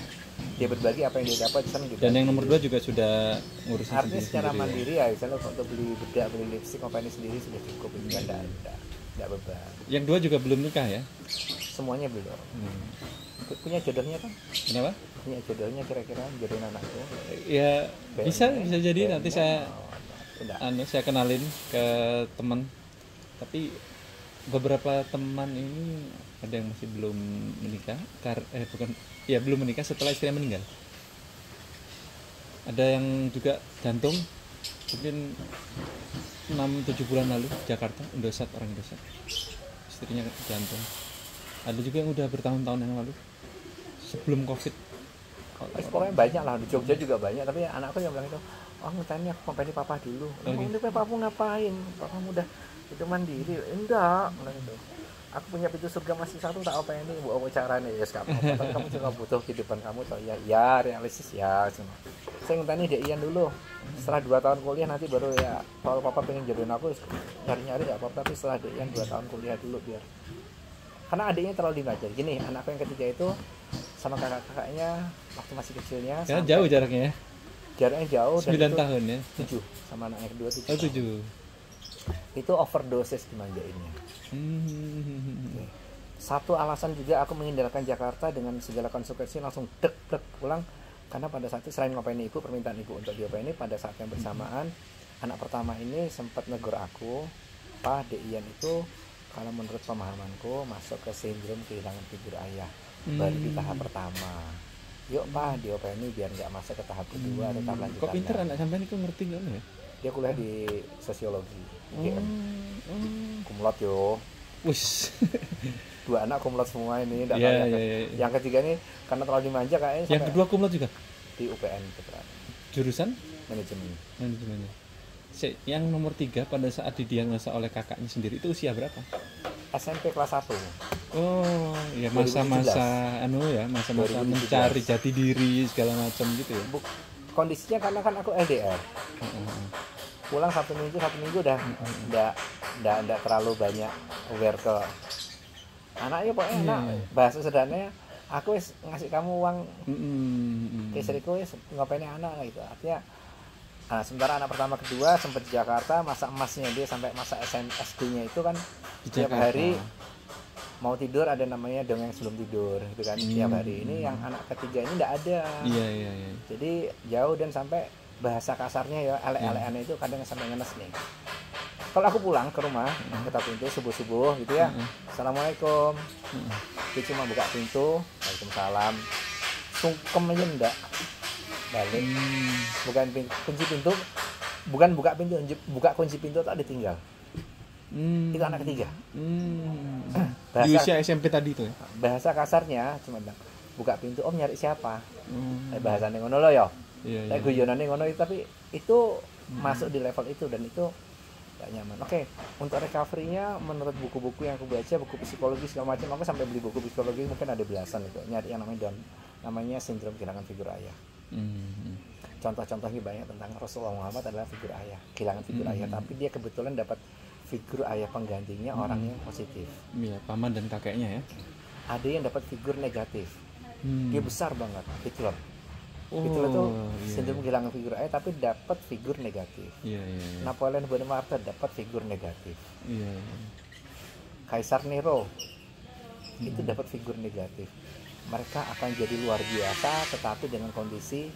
dia berbagi apa yang dia dapat di sana gitu. Dan yang nomor 2 juga sudah ngurusin artinya sendiri. Secara mandiri ya, misalnya untuk beli bedak, beli lipstik, apa ini sendiri sudah cukup, itu kan enggak beban. Yang 2 juga belum nikah ya? Semuanya belum. Punya jodohnya kan? Kenapa? Punya jodohnya kira-kira jodohin anakku. Ya bisa jadi nanti saya saya kenalin ke teman. Tapi beberapa teman ini ada yang masih belum menikah, belum menikah setelah istrinya meninggal. Ada yang juga jantung, mungkin 6-7 bulan lalu Jakarta, Indosat, orang Indosat, istrinya jantung. Ada juga yang udah bertahun-tahun yang lalu sebelum COVID. Pokoknya banyak lah, di Jogja juga banyak. Tapi anakku yang bilang itu, tanya aku kompeni papa dulu. Kompeni papamu ngapain? Papamu udah itu mandiri. Enggak, gitu. Aku punya pintu surga masih satu, tak apa ini buat caranya ya sekarang. Tapi kamu juga butuh kehidupan kamu toh ya realistis ya. Saya minta nih Ian dulu. Setelah 2 tahun kuliah nanti baru ya. Kalau papa pengen jodohin aku nyari-nyari ya apa, tapi setelah Ian 2 tahun kuliah dulu biar. Karena adiknya terlalu dibaca. Gini, anakku yang ketiga itu sama kakak-kakaknya waktu masih kecilnya. Ya, jauh jaraknya ya. Jaraknya jauh. 9 tahun ya. 7 sama anak yang kedua 7. Oh 7. Itu overdosis dimanjainnya. Satu alasan juga aku meninggalkan Jakarta dengan segala konsekuensi, langsung dek pulang. Karena pada saat itu selain ngapain ibu, permintaan ibu untuk diapain ini, pada saat yang bersamaan anak pertama ini sempat negur aku, Pak Ian itu kalau menurut pemahamanku masuk ke sindrom kehilangan figur ayah baru di tahap pertama. Yuk Pak diapain ini biar nggak masuk ke tahap kedua atau tahap lanjutan. Kok pinter anak sampean itu ngerti nggak ya? Dia kuliah di sosiologi. Kumlot yo. Wis. 2 anak kumlot semua ini. Yeah. Yang ketiga ini karena terlalu dimanja kayaknya. Yang kedua kumlot juga? Di UPN Keterangan. Jurusan? Manajemen. Yang nomor 3 pada saat didiagnosa oleh kakaknya sendiri itu usia berapa? SMP kelas 1. Oh, ya masa-masa masa-masa mencari jati diri segala macam gitu ya. Kondisinya karena kan aku LDR. Pulang satu minggu udah enggak terlalu banyak aware ke anaknya, pokoknya enak. Bahasa sederhananya, aku ngasih kamu uang ke istriku ngapain anak gitu. Artinya Nah, sementara anak pertama kedua sempat di Jakarta, masa emasnya dia sampai masa SD-nya itu kan Di tiap Jakarta. hari mau tidur ada namanya dongeng sebelum tidur gitu kan tiap hari. Ini yang anak ketiga ini enggak ada. Iya, iya, iya. Jadi jauh dan sampai bahasa kasarnya ya elek-elekannya itu kadang sampai ngenes nih. Kalau aku pulang ke rumah, ketok pintu subuh-subuh gitu ya. Assalamualaikum. Dia cuma buka pintu, waalaikumsalam. Sungkem aja enggak. Balik. Bukan kunci pintu, bukan buka pintu, buka kunci pintu tak ditinggal. Itu anak ketiga. Di usia SMP tadi itu ya? Bahasa kasarnya cuma bilang, buka pintu om nyari siapa? Bahasanya ngono lo ya. Iya, iya. Guyonannya ngono tapi itu masuk di level itu dan itu gak nyaman. Oke, untuk recovery-nya menurut buku-buku yang aku baca, buku psikologi segala macam, aku sampai beli buku psikologi mungkin ada belasan itu. Nyari yang namanya sindrom kehilangan figur ayah. Contoh-contohnya banyak tentang Rasulullah Muhammad adalah figur ayah, kehilangan figur ayah, tapi dia kebetulan dapat figur ayah penggantinya orang yang positif. Iya, paman dan kakeknya ya. Ada yang dapat figur negatif. Dia besar banget, Hitler. Oh, Hitler tuh iya, sindrom kehilangan figur ayah tapi dapat figur negatif. Iya, iya, iya. Napoleon Bonaparte dapat figur negatif. Iya, iya. Kaisar Nero itu dapat figur negatif. Mereka akan jadi luar biasa, tetapi dengan kondisi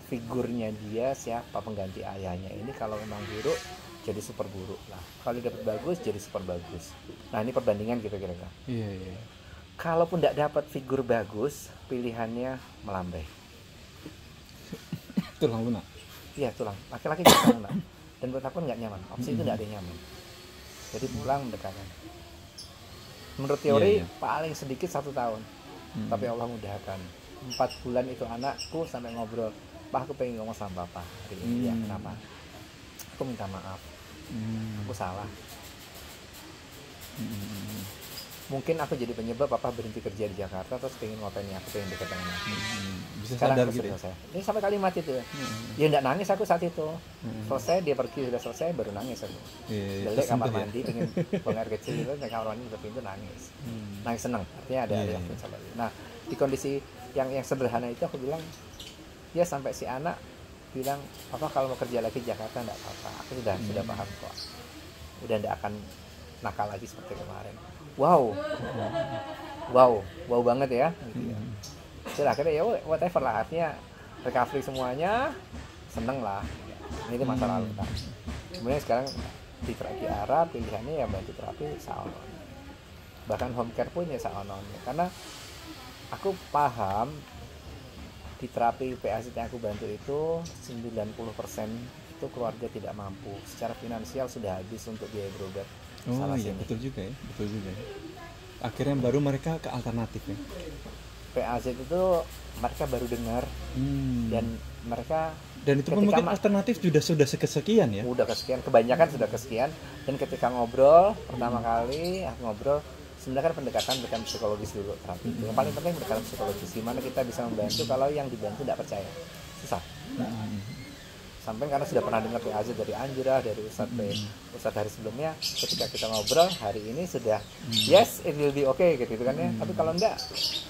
figurnya dia siapa pengganti ayahnya ini kalau memang buruk jadi super buruk lah. Kalau dapat bagus jadi super bagus. Nah ini perbandingan kira-kira. Iya, iya. Kalaupun tidak dapat figur bagus, pilihannya melambai. Tulang lunak. Iya tulang. Laki-laki juga tulang. Dan buat aku nggak nyaman. Opsi itu nggak ada yang nyaman. Jadi pulang mendekatkan. Menurut teori Iya, iya. paling sedikit 1 tahun. Tapi Allah mudahkan. 4 bulan itu anakku sampai ngobrol. Pak aku pengen ngomong sama bapak hari ini. Ya kenapa? Aku minta maaf. Aku salah. Mungkin aku jadi penyebab papa berhenti kerja di Jakarta terus pengen ngapain ya, aku pengen dekat dengan aku. Bisa Sekarang sadar aku gitu sudah ya? selesai. Ini sampai kalimat itu ya. Ya enggak nangis aku saat itu. Selesai dia pergi sudah selesai baru nangis aku. Iya, iya. Balik kamar Tersentuh ya? mandi pengen buang air kecil itu naik kamar mandi ke pintu nangis. Nangis senang. Artinya ada Iya, yang iya. sabar. Nah, di kondisi yang sederhana itu aku bilang ya sampai si anak bilang papa kalau mau kerja lagi di Jakarta enggak apa-apa. Aku sudah paham kok. Udah enggak akan nakal lagi seperti kemarin. Wow banget ya. Gitu ya. Terus akhirnya ya whatever lah, artinya recovery semuanya seneng lah. Ini masa lalu kan. Kemudian sekarang di terapi Arab pilihannya ya bantu terapi saonon. Bahkan home care pun ya saonon. Karena aku paham di terapi PACT yang aku bantu itu 90% itu keluarga tidak mampu. Secara finansial sudah habis untuk biaya berobat. Oh Salah iya, sini. betul juga ya. Akhirnya baru mereka ke alternatif ya. PAZ itu mereka baru dengar dan mereka Dan itu pun ketika mungkin alternatif sudah sekesekian ya. udah kesekian, kebanyakan sudah kesekian. Dan ketika ngobrol pertama kali aku ngobrol sebenarnya kan pendekatan psikologis dulu terapi. Yang paling penting pendekatan psikologis, gimana kita bisa membantu kalau yang dibantu tidak percaya, susah. Sampai karena sudah pernah dengar PAZ dari Anjurah, dari Ustadz hari sebelumnya, ketika kita ngobrol hari ini sudah yes it will be okay gitu kan ya. Tapi kalau enggak,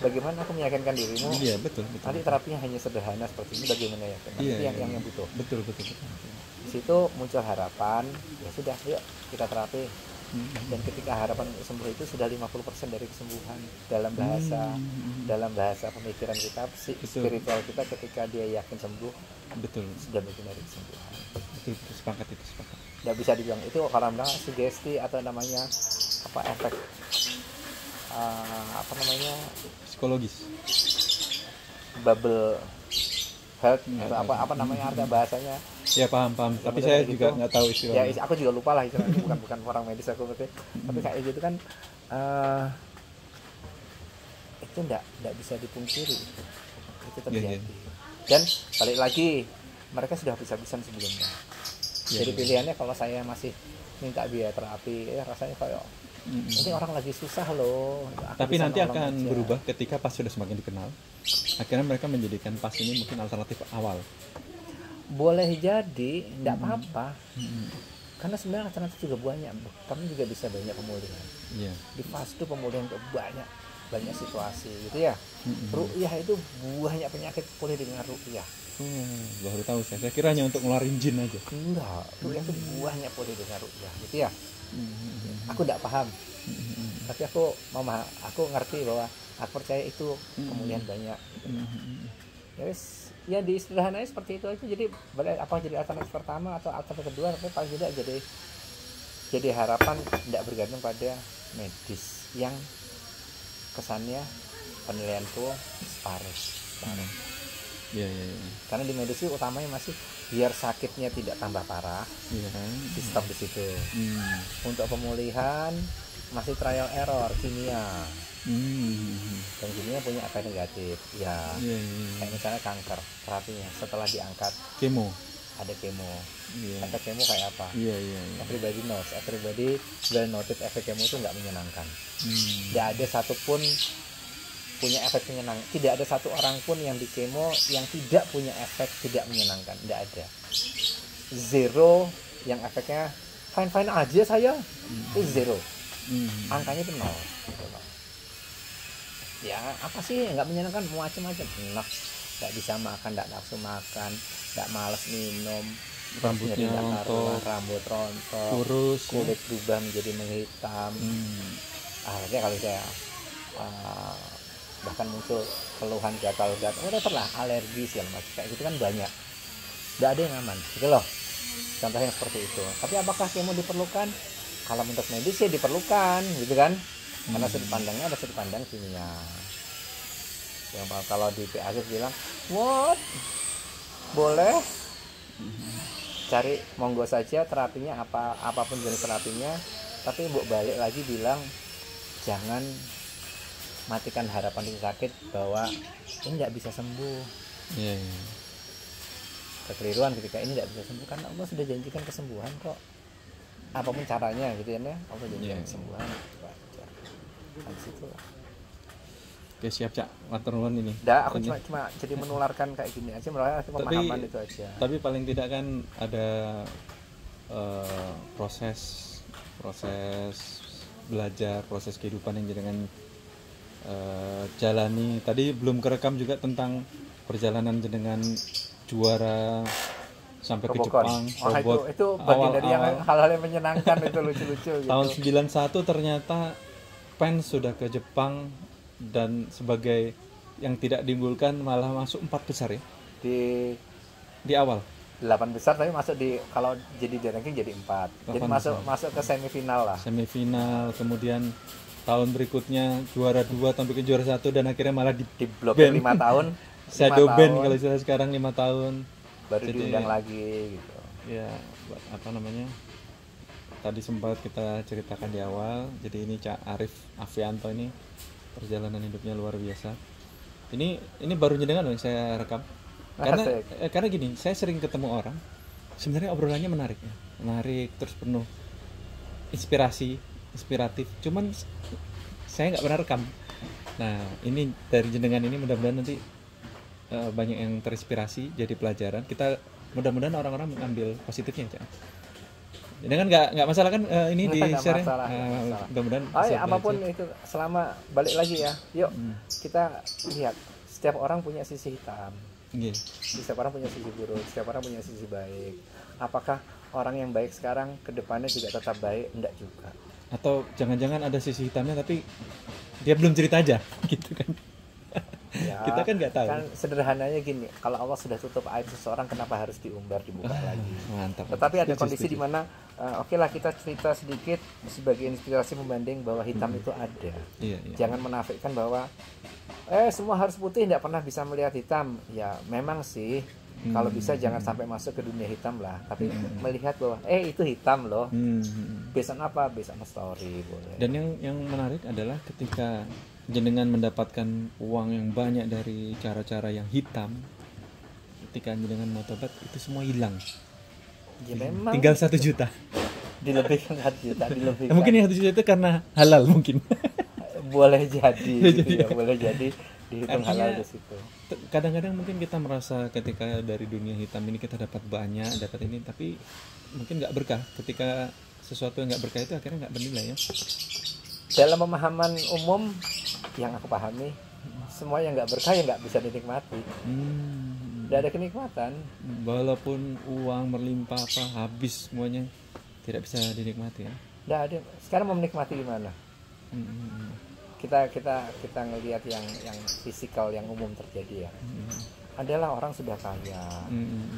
bagaimana aku meyakinkan dirimu? Iya, betul. Nanti terapinya hanya sederhana seperti ini, bagaimana ya? Iya, Itu yang butuh. Betul. Di situ muncul harapan, ya sudah, yuk kita terapi. Dan ketika harapan sembuh itu sudah 50% dari kesembuhan dalam bahasa pemikiran kita, spiritual kita, ketika dia yakin sembuh, Betul. sudah bagian dari kesembuhan. Betul, sepakat. Nggak bisa dibilang itu orang bilang sugesti atau namanya apa efek Psikologis. bubble health atau apa namanya arti bahasanya. Ya paham. Tapi saya juga nggak tahu istilahnya. Ya aku juga lupa lah istilahnya, bukan orang medis aku berarti. Tapi kayak gitu kan itu nggak bisa dipungkiri itu terjadi. Dan balik lagi mereka sudah habis-habisan sebelumnya. Jadi pilihannya kalau saya masih minta biaya terapi, rasanya kayak ini orang lagi susah loh. Tapi nanti akan berubah ketika pas sudah semakin dikenal. Akhirnya mereka menjadikan pas ini mungkin alternatif awal. Boleh jadi, tidak apa-apa. Karena sebenarnya alternatif juga banyak. Kamu juga bisa banyak pemulihan. Iya. Di fase itu pemulihan untuk banyak situasi gitu ya. Ruqyah itu banyak penyakit pulih dengan ruqyah. Baru tahu saya. Saya kira hanya untuk ngeluarin jin aja. Enggak, ru'yah itu buahnya boleh dengan ru'yah gitu ya. Aku tidak paham, tapi aku ngerti bahwa aku percaya itu kemuliaan banyak gitu. Ya wis, ya di sederhananya seperti itu aja. Jadi apa jadi alternatif pertama atau alternatif kedua, tapi paling tidak jadi harapan tidak bergantung pada medis yang kesannya penilaianku separuh. Iya. Karena di medis itu utamanya masih biar sakitnya tidak tambah parah. Iya kan? Di stop di situ. Untuk pemulihan masih trial error kimia. Dan kimia punya efek negatif. Ya. Kayak misalnya kanker, terapinya setelah diangkat Kemo. ada kemo. Iya. Efek kemo kayak apa? Iya. Everybody knows. Everybody well noted efek kemo itu nggak menyenangkan. Tidak ada satupun punya efek menyenangkan. Tidak ada satu orang pun yang di kemo yang tidak punya efek tidak menyenangkan. Tidak ada. Zero yang efeknya fine aja saya. Itu zero. Angkanya itu nol. Ya apa sih nggak menyenangkan, macam-macam. Nggak bisa makan, nggak nafsu makan, nggak malas minum, Rambutnya rontok, rambut rontok, kurus, kulit berubah menjadi menghitam. Akhirnya kalau saya bahkan muncul keluhan gatal-gatal, whatever lah, alergi segala macam kayak gitu kan banyak. Nggak ada yang aman, gitu loh. Contohnya seperti itu. Tapi apakah kemo diperlukan? Kalau menurut medis ya diperlukan, gitu kan? Karena sudut pandangnya ada sudut pandang kimia. Yang kalau di PAC bilang, what? Boleh? Cari monggo saja terapinya apapun jenis terapinya. Tapi mbok balik lagi bilang jangan matikan harapan yang sakit bahwa ini nggak bisa sembuh. Iya. Kekeliruan ketika ini nggak bisa sembuh karena Allah sudah janjikan kesembuhan kok. Apapun caranya gitu ya, Allah janjikan kesembuhan. Di situ. Oke, siap Cak. Matur nuwun ini. Aku cuma jadi menularkan kayak gini aja, menularkan pemahaman itu aja. Tapi paling tidak kan ada proses belajar, proses kehidupan yang jenengan jalani. Tadi belum kerekam juga tentang perjalanan jenengan juara sampai ke Jepang. Itu bagian dari yang hal-hal yang menyenangkan itu lucu-lucu gitu. Tahun 91 ternyata fans sudah ke Jepang dan sebagai yang tidak diunggulkan malah masuk 4 besar ya. Di awal 8 besar tapi masuk kalau jadi di ranking jadi 4. Jadi masuk ke semifinal lah. Semifinal, kemudian tahun berikutnya juara 2 sampai ke juara 1 dan akhirnya malah di blok 5 tahun. Shadow ban kalau istilah sekarang 5 tahun. Baru diundang lagi gitu. Ya, apa namanya? Tadi sempat kita ceritakan di awal. Jadi ini Cak Arif Afianto ini perjalanan hidupnya luar biasa. Ini baru jenengan yang saya rekam. Karena gini, saya sering ketemu orang. Sebenarnya obrolannya menarik terus penuh inspiratif. Cuman saya nggak pernah rekam. Nah, ini dari jenengan ini mudah-mudahan nanti banyak yang terinspirasi, jadi pelajaran. Kita mudah-mudahan orang-orang mengambil positifnya, Cak. Ini kan nggak masalah kan ini di share. Mudah-mudahan. Apapun itu selama balik lagi ya. Yuk kita lihat setiap orang punya sisi hitam. Setiap orang punya sisi buruk, setiap orang punya sisi baik. Apakah orang yang baik sekarang kedepannya juga tetap baik? Enggak juga. Atau jangan-jangan ada sisi hitamnya tapi dia belum cerita aja, gitu kan? Ya, kita kan nggak tahu. Kan sederhananya gini, kalau Allah sudah tutup aib seseorang, kenapa harus diumbar, dibuka lagi? Mantap. Tetapi ada kondisi di mana, oke lah kita cerita sedikit sebagai inspirasi membanding bahwa hitam itu ada. Iya. Jangan menafikan bahwa semua harus putih, tidak pernah bisa melihat hitam. Ya memang sih, kalau bisa jangan sampai masuk ke dunia hitam lah. Tapi melihat bahwa itu hitam loh. Based on apa? Based on story boleh. Dan yang menarik adalah ketika jenengan mendapatkan uang yang banyak dari cara-cara yang hitam, ketika jenengan mau tobat itu semua hilang. Ya, memang tinggal 1 juta. Dilebihkan 1 juta, dilebihkan. Mungkin yang 1 juta itu karena halal mungkin. Boleh jadi, gitu ya. Boleh jadi dihitung halal di situ. Kadang-kadang mungkin kita merasa ketika dari dunia hitam ini kita dapat banyak, dapat ini, tapi mungkin nggak berkah. Ketika sesuatu yang nggak berkah itu akhirnya nggak bernilai ya. Dalam pemahaman umum yang aku pahami, semua yang nggak berkah ya nggak bisa dinikmati. Tidak ada kenikmatan. Walaupun uang berlimpah apa habis semuanya tidak bisa dinikmati ya. Tidak ada. Sekarang mau menikmati gimana? Kita ngelihat yang fisikal yang umum terjadi ya. Adalah orang sudah kaya,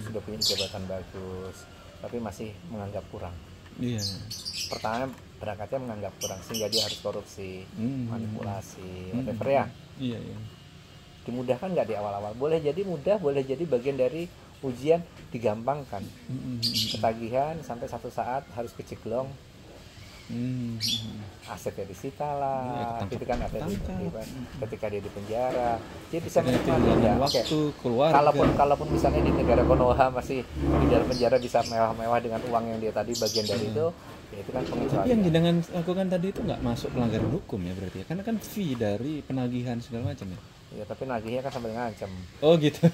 sudah punya jabatan bagus, tapi masih menganggap kurang. Iya. Pertama berangkatnya menganggap kurang sehingga dia harus korupsi, manipulasi, whatever ya. Iya, iya. Dimudahkan nggak di awal-awal? Boleh jadi mudah, boleh jadi bagian dari ujian digampangkan. Ketagihan sampai satu saat harus keceklong, asetnya disita lah, Iya, gitu kan, ada ketangkap. ketika dia di penjara, dia bisa Ternyata menikmati kehilangan ya. waktu, keluarga. Kalaupun misalnya di negara Konoha masih di dalam penjara bisa mewah-mewah dengan uang yang dia tadi bagian dari itu, ya itu kan Tapi pengecualian. yang jenengan lakukan tadi itu nggak masuk pelanggaran hukum ya berarti ya? Karena kan fee dari penagihan segala macam ya. Ya tapi nagihnya kan sambil ngancam. Oh gitu.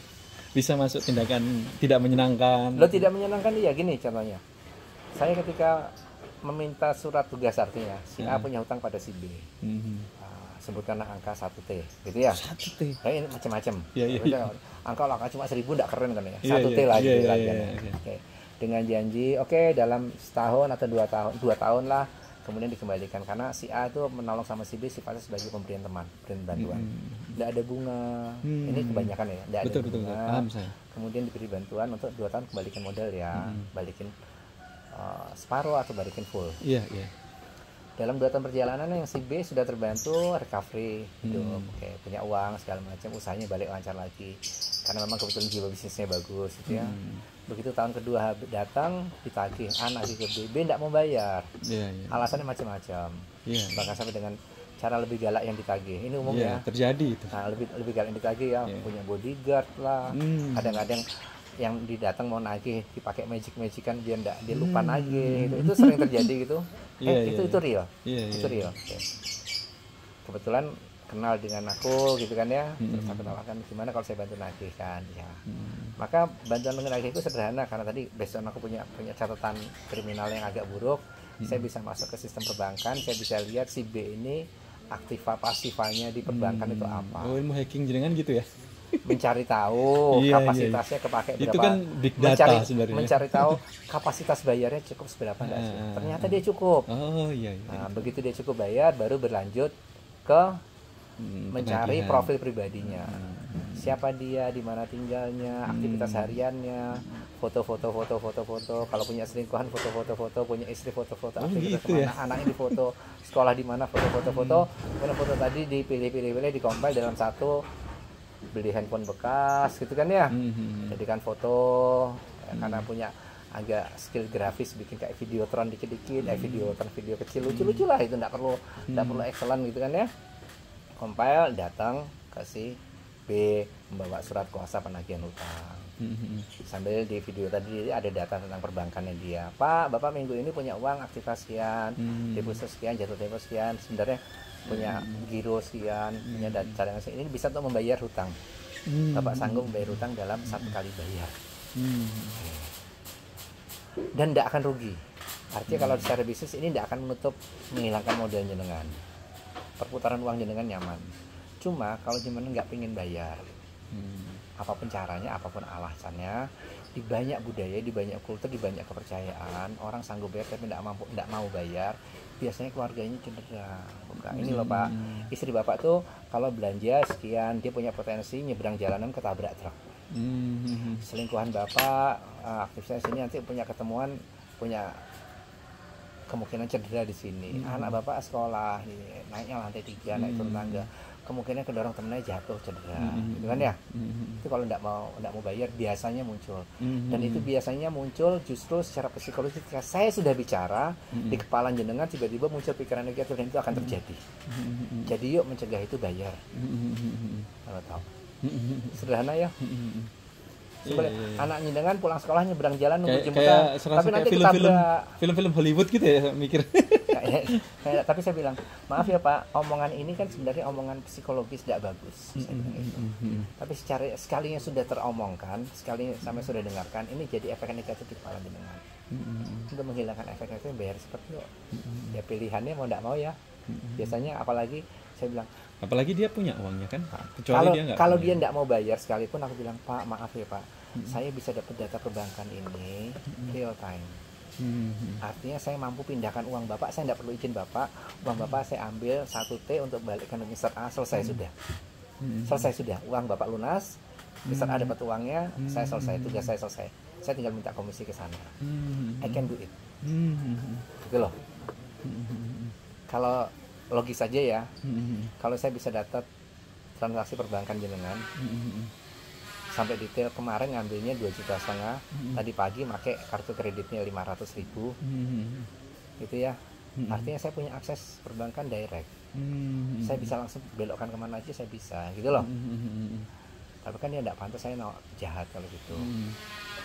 Bisa masuk tindakan tidak menyenangkan. Lo tidak menyenangkan dia gini contohnya. Saya ketika meminta surat tugas artinya si A punya hutang pada si B. Sebutkanlah angka 1T, gitu ya. 1T. Ini macam-macam. Iya, iya. Angka cuma 1.000 enggak keren kan ya. Iya, 1T iya, lagi iya, lagi. iya, iya. Oke. Dengan janji, oke, dalam setahun atau 2 tahun lah kemudian dikembalikan karena si A itu menolong sama si B sifatnya sebagai pemberian teman, pemberian bantuan. Tidak ada bunga. Ini kebanyakan ya, tidak ada Betul, bunga. betul. Paham saya. Kemudian diberi bantuan untuk 2 tahun kembalikan modal ya, balikin separuh atau balikin full. Iya, iya. Dalam 2 tahun perjalanan yang si B sudah terbantu recovery hidup, oke, punya uang segala macam, usahanya balik lancar lagi karena memang kebetulan jiwa bisnisnya bagus gitu ya. Begitu tahun kedua datang ditagih anak ke B, B tidak mau bayar. Iya, iya. Alasannya macam-macam. Iya. Bahkan sampai dengan cara lebih galak yang ditagih. Ini umum Iya, ya. terjadi itu. Nah, lebih galak yang ditagih ya, punya bodyguard lah. Kadang-kadang yang didatang mau nagih dipakai magic-magican biar enggak dia lupa nagih. Itu sering terjadi gitu. Iya, itu real. Iya, Itu iya. real. Oke. Kebetulan kenal dengan aku gitu kan ya. Terus aku tawarkan gimana kalau saya bantu nagih kan ya. Maka bantuan nagih itu sederhana karena tadi besok aku punya catatan kriminal yang agak buruk. Saya bisa masuk ke sistem perbankan, saya bisa lihat si B ini aktiva pasifanya di perbankan itu apa. Oh, ilmu hacking jenengan gitu ya. Mencari tahu Iya, kapasitasnya kepakai itu berapa. kan big data sebenarnya. Mencari tahu kapasitas bayarnya cukup seberapa enggak sih. Ternyata dia cukup. Oh iya, iya. Nah, begitu dia cukup bayar baru berlanjut ke mencari penagihan. profil pribadinya. Siapa dia, di mana tinggalnya, aktivitas hariannya, foto-foto, kalau punya selingkuhan foto-foto, punya istri foto-foto, aktivitas gitu kemana, ya? anaknya di foto, sekolah di mana foto-foto, kemudian foto tadi dipilih, dikompil dalam satu, beli handphone bekas gitu kan ya, jadikan foto ya, karena punya agak skill grafis bikin kayak videotron dikit-dikit, video kecil lucu-lucu lah, itu nggak perlu excellent gitu kan ya. Compile, datang kasih B, membawa surat kuasa penagihan hutang. Sambil di video tadi ada data tentang perbankannya dia. Pak, Bapak minggu ini punya uang aktivitas sekian, deposito sekian, jatuh tempo sekian, sebenarnya punya giro sekian, punya cadangan sekian. Ini bisa untuk membayar hutang. Bapak sanggup membayar hutang dalam 1 kali bayar. Dan tidak akan rugi. Artinya kalau secara bisnis ini tidak akan menghilangkan modal jenengan. Perputaran uang jenengan nyaman. Cuma kalau jenengan nggak pengen bayar, apapun caranya, apapun alasannya, di banyak budaya, di banyak kultur, di banyak kepercayaan, orang sanggup bayar tapi tidak mau bayar, biasanya keluarganya cedera. Ini loh Pak, istri Bapak tuh kalau belanja sekian, dia punya potensi nyebrang jalanan ketabrak truk. Selingkuhan Bapak, aktivitas sini nanti punya ketemuan, punya kemungkinan cedera di sini. Anak Bapak sekolah, naiknya lantai 3, naik turun tangga, kemungkinan kedorong temennya jatuh cedera, gitu kan ya. Itu kalau tidak mau bayar biasanya muncul. Dan itu biasanya muncul justru secara psikologis ketika saya sudah bicara di kepala jenengan tiba-tiba muncul pikiran negatif dan itu akan terjadi. Jadi yuk mencegah itu bayar. Kalau tahu. Sederhana ya. Anak jenengan pulang sekolah nyebrang jalan nunggu jemputan, tapi nanti film-film Hollywood gitu ya mikir. Tapi saya bilang, maaf ya Pak, omongan ini kan sebenarnya omongan psikologis tidak bagus. Saya bilang itu. Tapi sekalinya sudah teromongkan, sekali sampai sudah dengarkan, ini jadi efek negatif di kepala jenengan. Untuk menghilangkan efek negatif bayar seperti itu. Ya pilihannya mau tidak mau ya. Biasanya apalagi saya bilang, Apalagi dia punya uangnya kan. Kecuali Kalau dia nggak kalau punya. dia nggak mau bayar sekalipun, aku bilang, Pak maaf ya Pak, saya bisa dapat data perbankan ini real time. Artinya saya mampu pindahkan uang Bapak, saya nggak perlu izin Bapak, uang Bapak saya ambil 1T untuk balikkan ke Mister A, selesai sudah. Selesai sudah, uang Bapak lunas, Mister A dapat uangnya, saya selesai, tugas saya selesai. Saya tinggal minta komisi ke sana. I can do it. Gitu loh. Kalau logis saja ya, kalau saya bisa dapat transaksi perbankan jenengan sampai detail, kemarin ngambilnya 2,5 juta, tadi pagi pakai kartu kreditnya 500.000, gitu ya. Artinya saya punya akses perbankan direct, saya bisa langsung belokkan kemana aja saya bisa, gitu loh. Tapi kan dia tidak pantas, saya jahat kalau gitu.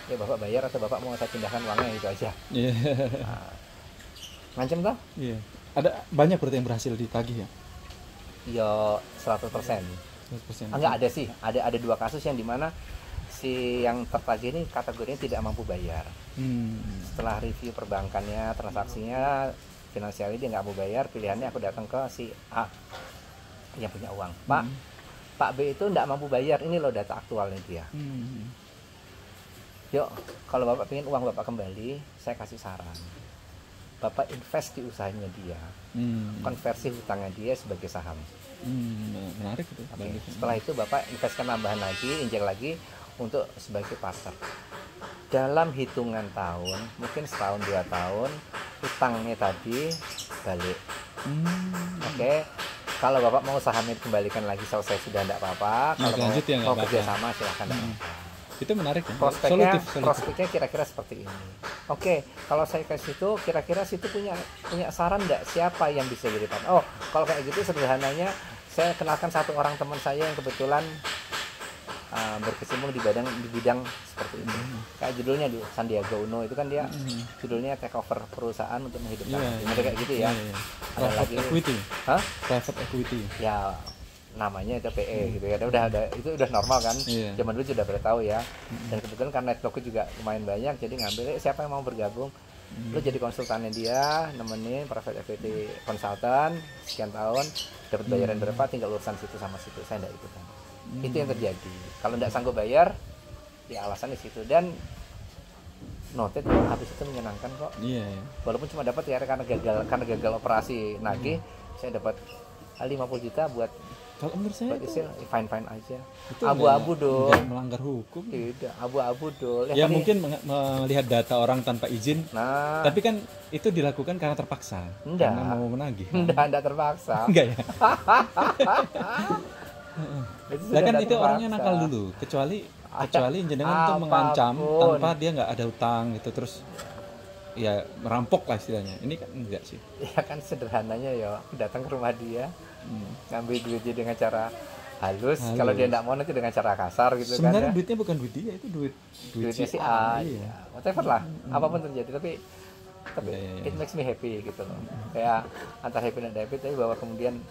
Ya Bapak bayar atau Bapak mau saya pindahkan uangnya, itu aja. Nah, ngancem toh? Iya. Ada banyak berarti yang berhasil ditagih ya? Ya 100%. 100%. Enggak ada sih, ada 2 kasus yang dimana si yang tertagih ini kategorinya tidak mampu bayar. Setelah review perbankannya, transaksinya, finansialnya dia nggak mau bayar, pilihannya aku datang ke si A yang punya uang. Pak B itu nggak mampu bayar, ini loh data aktualnya dia. Yuk, kalau Bapak pengen uang Bapak kembali, saya kasih saran. Bapak invest di usahanya dia, konversi hutangnya dia sebagai saham. Menarik itu. Okay. Setelah itu Bapak investkan tambahan lagi, injek lagi untuk sebagai partner. Dalam hitungan tahun, mungkin setahun 2 tahun, hutangnya tadi balik. Oke. Kalau Bapak mau sahamnya dikembalikan lagi, selesai sudah, tidak apa-apa. Kalau mau kerjasama silahkan. Itu menarik ya. Prospeknya kira-kira seperti ini. Oke, kalau saya ke situ, kira-kira situ punya saran enggak siapa yang bisa jadi partner? Oh, kalau kayak gitu sederhananya saya kenalkan satu orang teman saya yang kebetulan berkecimpung di bidang seperti itu. Kayak judulnya di Sandiaga Uno itu kan dia judulnya take over perusahaan untuk menghidupkan. Kayak gitu ya. Ada lagi equity. Hah? Private equity. Ya, namanya itu PE gitu ya. Itu udah normal kan. Zaman dulu sudah pada tahu ya. Dan kebetulan karena networknya juga lumayan banyak, jadi ngambil siapa yang mau bergabung. Lu jadi konsultannya dia, nemenin private equity konsultan sekian tahun, dapat bayaran berapa, tinggal urusan situ sama situ. Saya enggak ikutan. Itu yang terjadi. Kalau enggak sanggup bayar, ya alasan di situ. Dan noted habis itu menyenangkan kok. Walaupun cuma dapat ya karena gagal operasi nagih, saya dapat 50 juta buat. Kalau menurut saya itu fine aja. Abu-abu dong. Enggak melanggar hukum. Tidak, abu-abu dong. Ya mungkin melihat data orang tanpa izin. Nah, tapi kan itu dilakukan karena terpaksa. Enggak. Karena mau menagih. Enggak terpaksa. Enggak ya. Lah kan itu terpaksa. Orangnya nakal dulu. Kecuali jenengan tuh mengancam tanpa dia nggak ada utang gitu, terus ya merampok lah istilahnya. Ini kan enggak sih. Ya kan sederhananya ya datang ke rumah dia, ngambil duitnya dengan cara halus. Kalau dia enggak mau nanti dengan cara kasar gitu. Sebenarnya kan ya. Duitnya bukan duit dia, itu duitnya si A. Ya. Whatever lah, apapun terjadi, tapi it makes me happy gitu loh. Kayak antara happy dan happy, tapi bahwa kemudian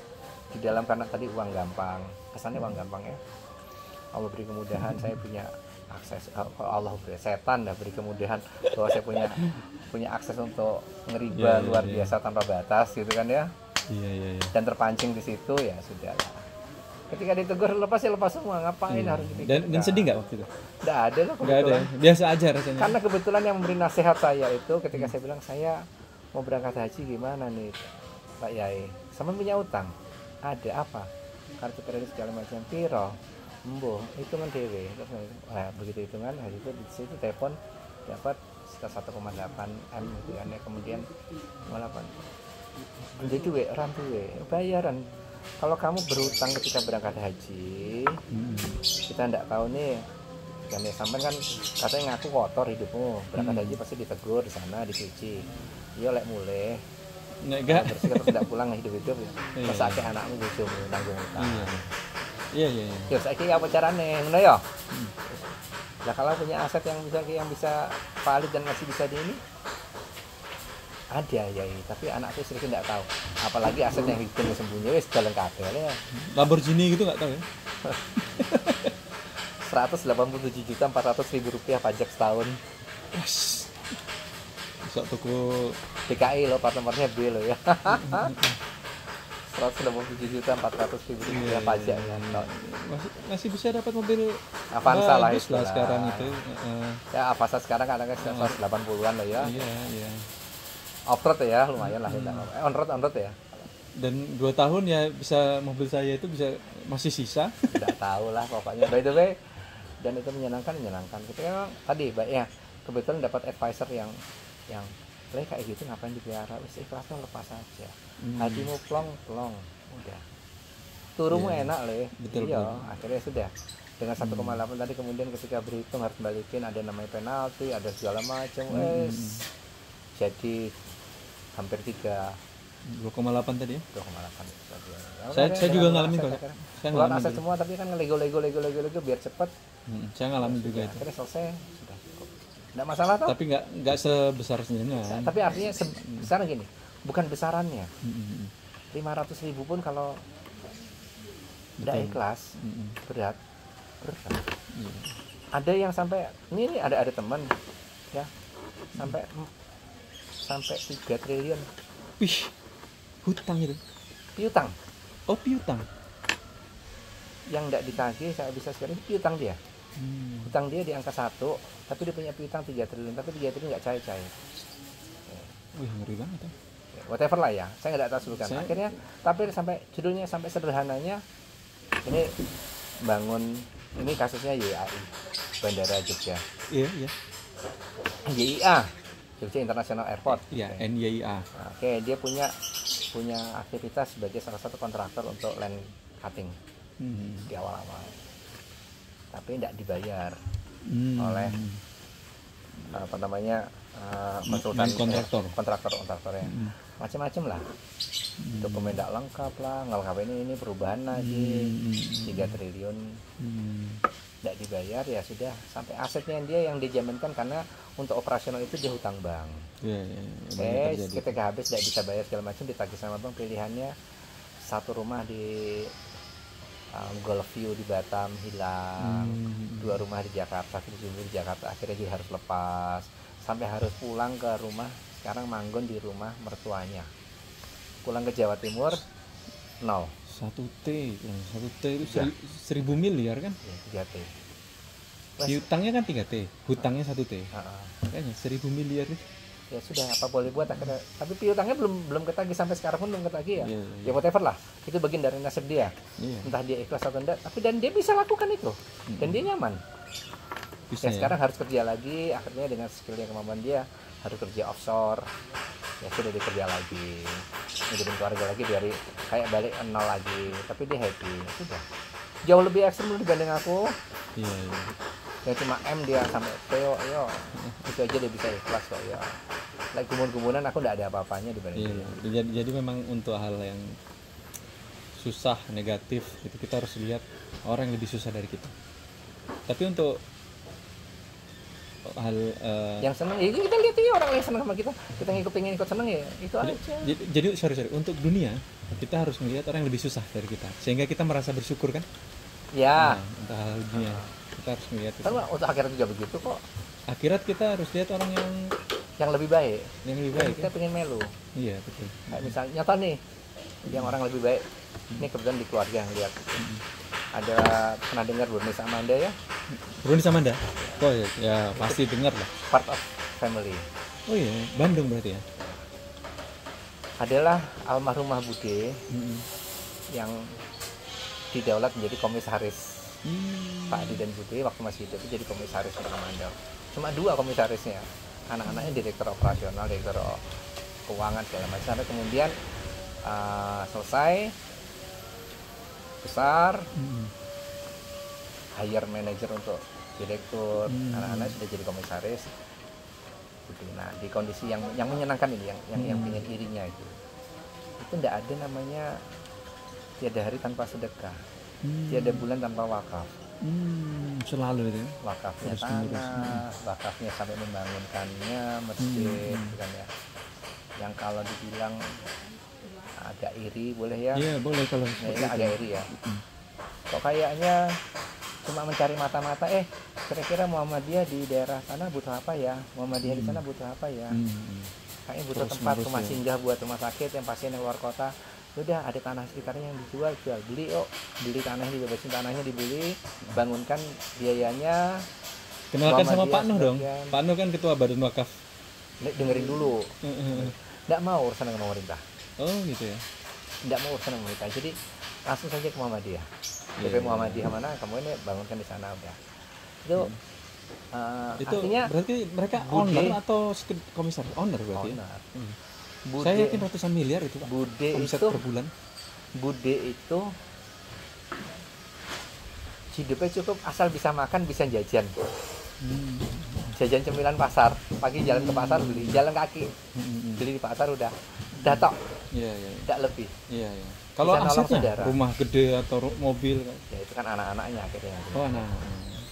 di dalam, karena tadi uang gampang, kesannya uang gampang ya. Allah beri kemudahan, saya punya akses. Allah beri, setan dah beri kemudahan bahwa saya punya akses untuk ngeriba luar biasa tanpa batas gitu kan ya. Iya. Dan terpancing di situ, ya sudah lah. Ketika ditegur lepas semua, ngapain harus dipikirkan. Dan sedih nggak waktu itu? Nggak ada lah kebetulan. Nggak ada, biasa aja rasanya. Karena kebetulan yang memberi nasihat saya itu ketika saya bilang saya mau berangkat haji, gimana nih Pak Yai, sama punya utang, ada apa, kartu kredit segala macam, piro, embo, hitungan dewe. Nah, begitu hitungan, hari itu di situ telepon dapat sekitar 1,8 M gitu kan ya. Kemudian 0,8 jadi duwe, orang duwe bayaran. Kalau kamu berutang ketika berangkat haji, kita enggak tahu nih, kan ya, sampai kan katanya ngaku kotor hidupmu, berangkat haji pasti ditegur di sana, dicuci. Iya lek mulai bersih terus tidak pulang hidup-hidup ya. Masa akeh anakmu bojomu nanggung utang. Iya. Ya saiki apa carane ngono ya? Lah kalau punya aset yang bisa valid dan masih bisa di ini, ada ya, tapi anakku sedikit tidak tahu. Apalagi aset yang hitung sembunyi wis jalan kabeh ya. Lamborghini gitu nggak tahu ya. 187.400.000 rupiah pajak setahun. Sok tuku DKI lo, plat nomornya B lo ya. 167.400.000 rupiah Iya, pajaknya. iya. Masih bisa dapat mobil Avanza lah bagus itu lah sekarang itu. Ya Avanza sekarang kadang 180-an lah ya. Iya, iya. Off-road ya lumayan lah ya. On-road ya. Dan 2 tahun ya bisa mobil saya itu bisa masih sisa. Tidak tahu lah pokoknya. By the way, dan itu menyenangkan. Kita memang tadi baik ya, kebetulan dapat advisor yang kayak gitu ngapain dipelihara, wis ikhlasnya lepas aja. Hatimu plong udah. Turumu enak le. Betul, Iya, betul. akhirnya sudah. Dengan 1,8 tadi kemudian ketika berhitung harus balikin ada namanya penalti, ada segala macam. Jadi hampir 2,8 tadi ya. 2,8 tadi. Saya juga ngalamin kok. Saya Keluar ngalamin aset dulu. semua tapi kan lego biar cepet. Saya ngalamin juga itu. Akhirnya selesai sudah cukup. Nggak masalah toh. Tapi nggak sebesar sebenarnya. Tapi artinya sekarang gini, bukan besarannya. 500.000 pun kalau tidak ikhlas, berat. Iya. Ada yang sampai ini ada teman ya sampai 3 triliun Wih, hutang itu. piutang Oh, piutang. yang tidak ditagih. Saya bisa sekarang piutang dia. Hutang dia di angka 1, tapi dia punya piutang 3 triliun, tapi 3 triliun nggak cair-cair. Wih, ngeri banget ya. Whatever lah ya, saya nggak tahu sebutkan. Akhirnya, tapi sampai judulnya sampai sederhananya, ini bangun, ini kasusnya YAI, Bandara Jogja. Iya, iya. YIA, Jogja International Airport. Iya, NYIA. Oke, dia punya aktivitas sebagai salah satu kontraktor untuk land cutting di awal-awal. Tapi tidak dibayar oleh apa namanya konsultan kontraktor ya. Macam-macam lah. Dokumen tidak lengkap lah, ngelengkap ini perubahan lagi 3 triliun tidak dibayar, ya sudah sampai asetnya yang dijaminkan karena untuk operasional itu dia hutang bank. Ketika habis tidak bisa bayar segala macam, ditagih sama bank, pilihannya satu rumah di Golf View di Batam hilang, 2 rumah di Jakarta, di Jakarta akhirnya dia harus lepas, sampai harus pulang ke rumah. Sekarang manggon di rumah mertuanya. Pulang ke Jawa Timur 0. 1T itu 1.000 miliar kan? Ya, 3T. Piutangnya kan 3T, hutangnya 1T. Kayaknya 1.000 miliar. Ya sudah, apa boleh buat akhirnya. Tapi piutangnya belum ketagih sampai sekarang pun belum ketagih ya. Yeah. Ya whatever lah. Itu bagian dari nasib dia. Entah dia ikhlas atau enggak, tapi dan dia bisa lakukan itu. Dan dia nyaman. Bisa, ya, sekarang harus kerja lagi, akhirnya dengan skill yang kemampuan dia harus kerja offshore. Ya sudah dia kerja lagi, ngidupin keluarga lagi dari kayak balik 0 lagi, tapi dia happy. Sudah jauh lebih ekstrim dibanding aku. Iya. Yang cuma M dia sampai PO, itu aja dia bisa ikhlas kok ya. Like gumun-gumunan aku nggak ada apa-apanya dibanding dia. Jadi memang untuk hal yang susah, negatif itu kita harus lihat orang yang lebih susah dari kita. Tapi untuk hal yang seneng ya kita lihat ya orang yang seneng sama kita pengen ikut seneng ya itu aja. Jadi sorry untuk dunia kita harus melihat orang yang lebih susah dari kita sehingga kita merasa bersyukur kan ya. Untuk hal dunia kita harus melihat itu. Karena untuk akhirat juga begitu kok. Akhirat kita harus lihat orang yang lebih baik kita pengen melu. Iya betul. Kayak misalnya nyata nih yang orang lebih baik ini kebetulan di keluarga yang lihat. Ada pernah dengar Bernice Amanda ya? Bernice Amanda? Oh ya pasti dengar lah. Part of Family. Oh iya, Bandung berarti ya? Adalah almarhumah Bude yang didaulat menjadi komisaris. Pak Adi dan Bude waktu masih hidup itu jadi komisaris untuk Amanda. Cuma 2 komisarisnya. Anak-anaknya direktur operasional, direktur keuangan segala macam. Sampai kemudian selesai besar, hire manager untuk direktur, anak-anak sudah jadi komisaris. Nah di kondisi yang menyenangkan ini, yang pengen irinya itu tidak ada namanya tiada hari tanpa sedekah, tiada bulan tanpa wakaf. Selalu itu. Wakafnya tanah, wakafnya sampai membangunkannya masjid, kan ya. Yang kalau dibilang agak iri boleh ya? Iya boleh kalau agak iri ya. Kok kayaknya cuma mencari mata-mata, kira-kira Muhammadiyah di daerah sana butuh apa ya? Muhammadiyah di sana butuh apa ya? Kayaknya butuh tempat rumah singgah buat rumah sakit yang pasien yang luar kota. udah ada tanah sekitarnya yang dijual, jual beli, beli tanahnya, dibebasin tanahnya, dibeli, bangunkan, biayanya. Kenalkan sama Pak Muhammadiyah Nuh dong. sebagian. Pak Nuh kan ketua Badan Wakaf. Dengerin dulu, Heeh. nggak mau urusan dengan pemerintah, Oh gitu ya. nggak mau urusan dengan pemerintah, jadi langsung saja ke Muhammadiyah. Iya, DP iya. Muhammadiyah mana, kamu ini bangunkan di sana udah. Itu Itu artinya berarti mereka Bude. owner atau komisaris? Owner berarti. Ya? owner. Hmm. Bude, Saya yakin ratusan miliar itu Pak. Bude Omset itu per bulan. Bude itu hidupnya cukup asal bisa makan, bisa jajan. Jajan cemilan pasar, pagi jalan ke pasar beli, jalan kaki beli di pasar udah tok, Iya, iya. tidak lebih. Iya, iya. Kalau Bisa nolong asetnya saudara. rumah gede atau mobil kan? Ya itu kan anak-anaknya akhirnya yang punya. Oh, nah.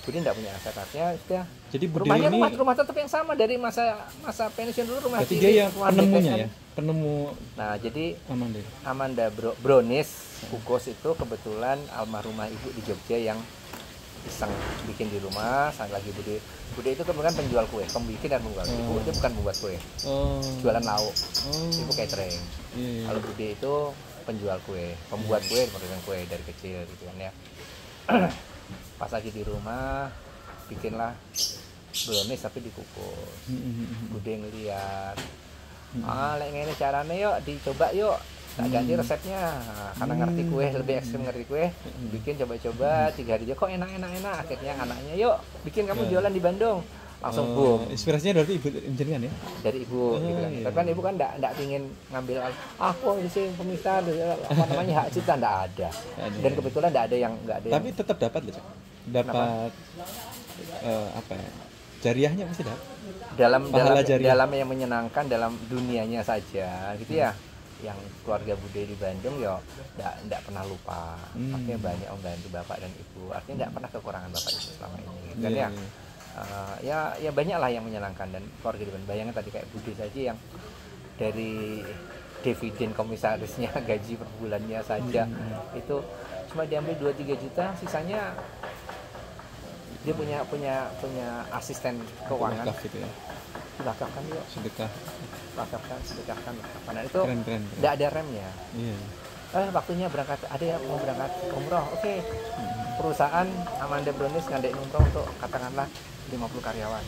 Bude tidak punya aset, artinya sudah Jadi Bude rumahnya ini rumah tetap yang sama dari masa pensiun dulu, rumah berarti cilik, dia yang rumah penemunya DPN. ya, penemu Nah jadi Amanda. Amanda Bronis Kukos itu kebetulan almarhumah ibu di Jogja yang iseng bikin di rumah saat lagi Bude itu kebetulan penjual kue, pembikin dan pembuat. Ibu itu bukan membuat kue, Oh. jualan lauk, Oh. ibu catering. Iya, iya. Kalau Bude itu penjual kue, pembuat kue, produsen kue dari kecil gitu kan ya. Pas lagi di rumah bikinlah brownies tapi dikukus. Bude ngeliat, lek ngene carane yuk dicoba yuk, tak ganti resepnya. Nah, karena ngerti kue, lebih ekstrim ngerti kue, bikin coba-coba 3 hari aja kok enak. Akhirnya anaknya yuk bikin kamu jualan di Bandung, langsung boom. Inspirasinya dari ibu jenengan ya? Dari ibu gitu kan. iya. Tapi kan ibu kan enggak pingin ngambil aku di sini pemirsa apa namanya hak cipta, enggak ada. Ada. Dan kebetulan enggak ada yang Tapi tetap dapat loh, Cak. Dapat apa ya? Jariahnya pasti dapat. Pahala jariah. dalam yang menyenangkan dalam dunianya saja gitu ya. Yang keluarga Bude di Bandung ya enggak pernah lupa. Artinya banyak membantu bapak dan ibu. Artinya enggak pernah kekurangan bapak ibu selama ini. Gitu kan Iya, ya. Ya banyak lah yang menyenangkan dan keluarga di Bandung. Bayangkan tadi kayak Bude saja yang dari dividen komisarisnya gaji per bulannya saja itu cuma diambil 2-3 juta, sisanya dia punya asisten keuangan. Wakaf gitu ya. Wakafkan yuk, Sedekah. sedekahkan. Nah itu Keren. tidak ada remnya. Iya. Waktunya berangkat, ada yang mau berangkat umroh, oke. Perusahaan Amanda Brownies ngadain umroh untuk katakanlah 50 karyawan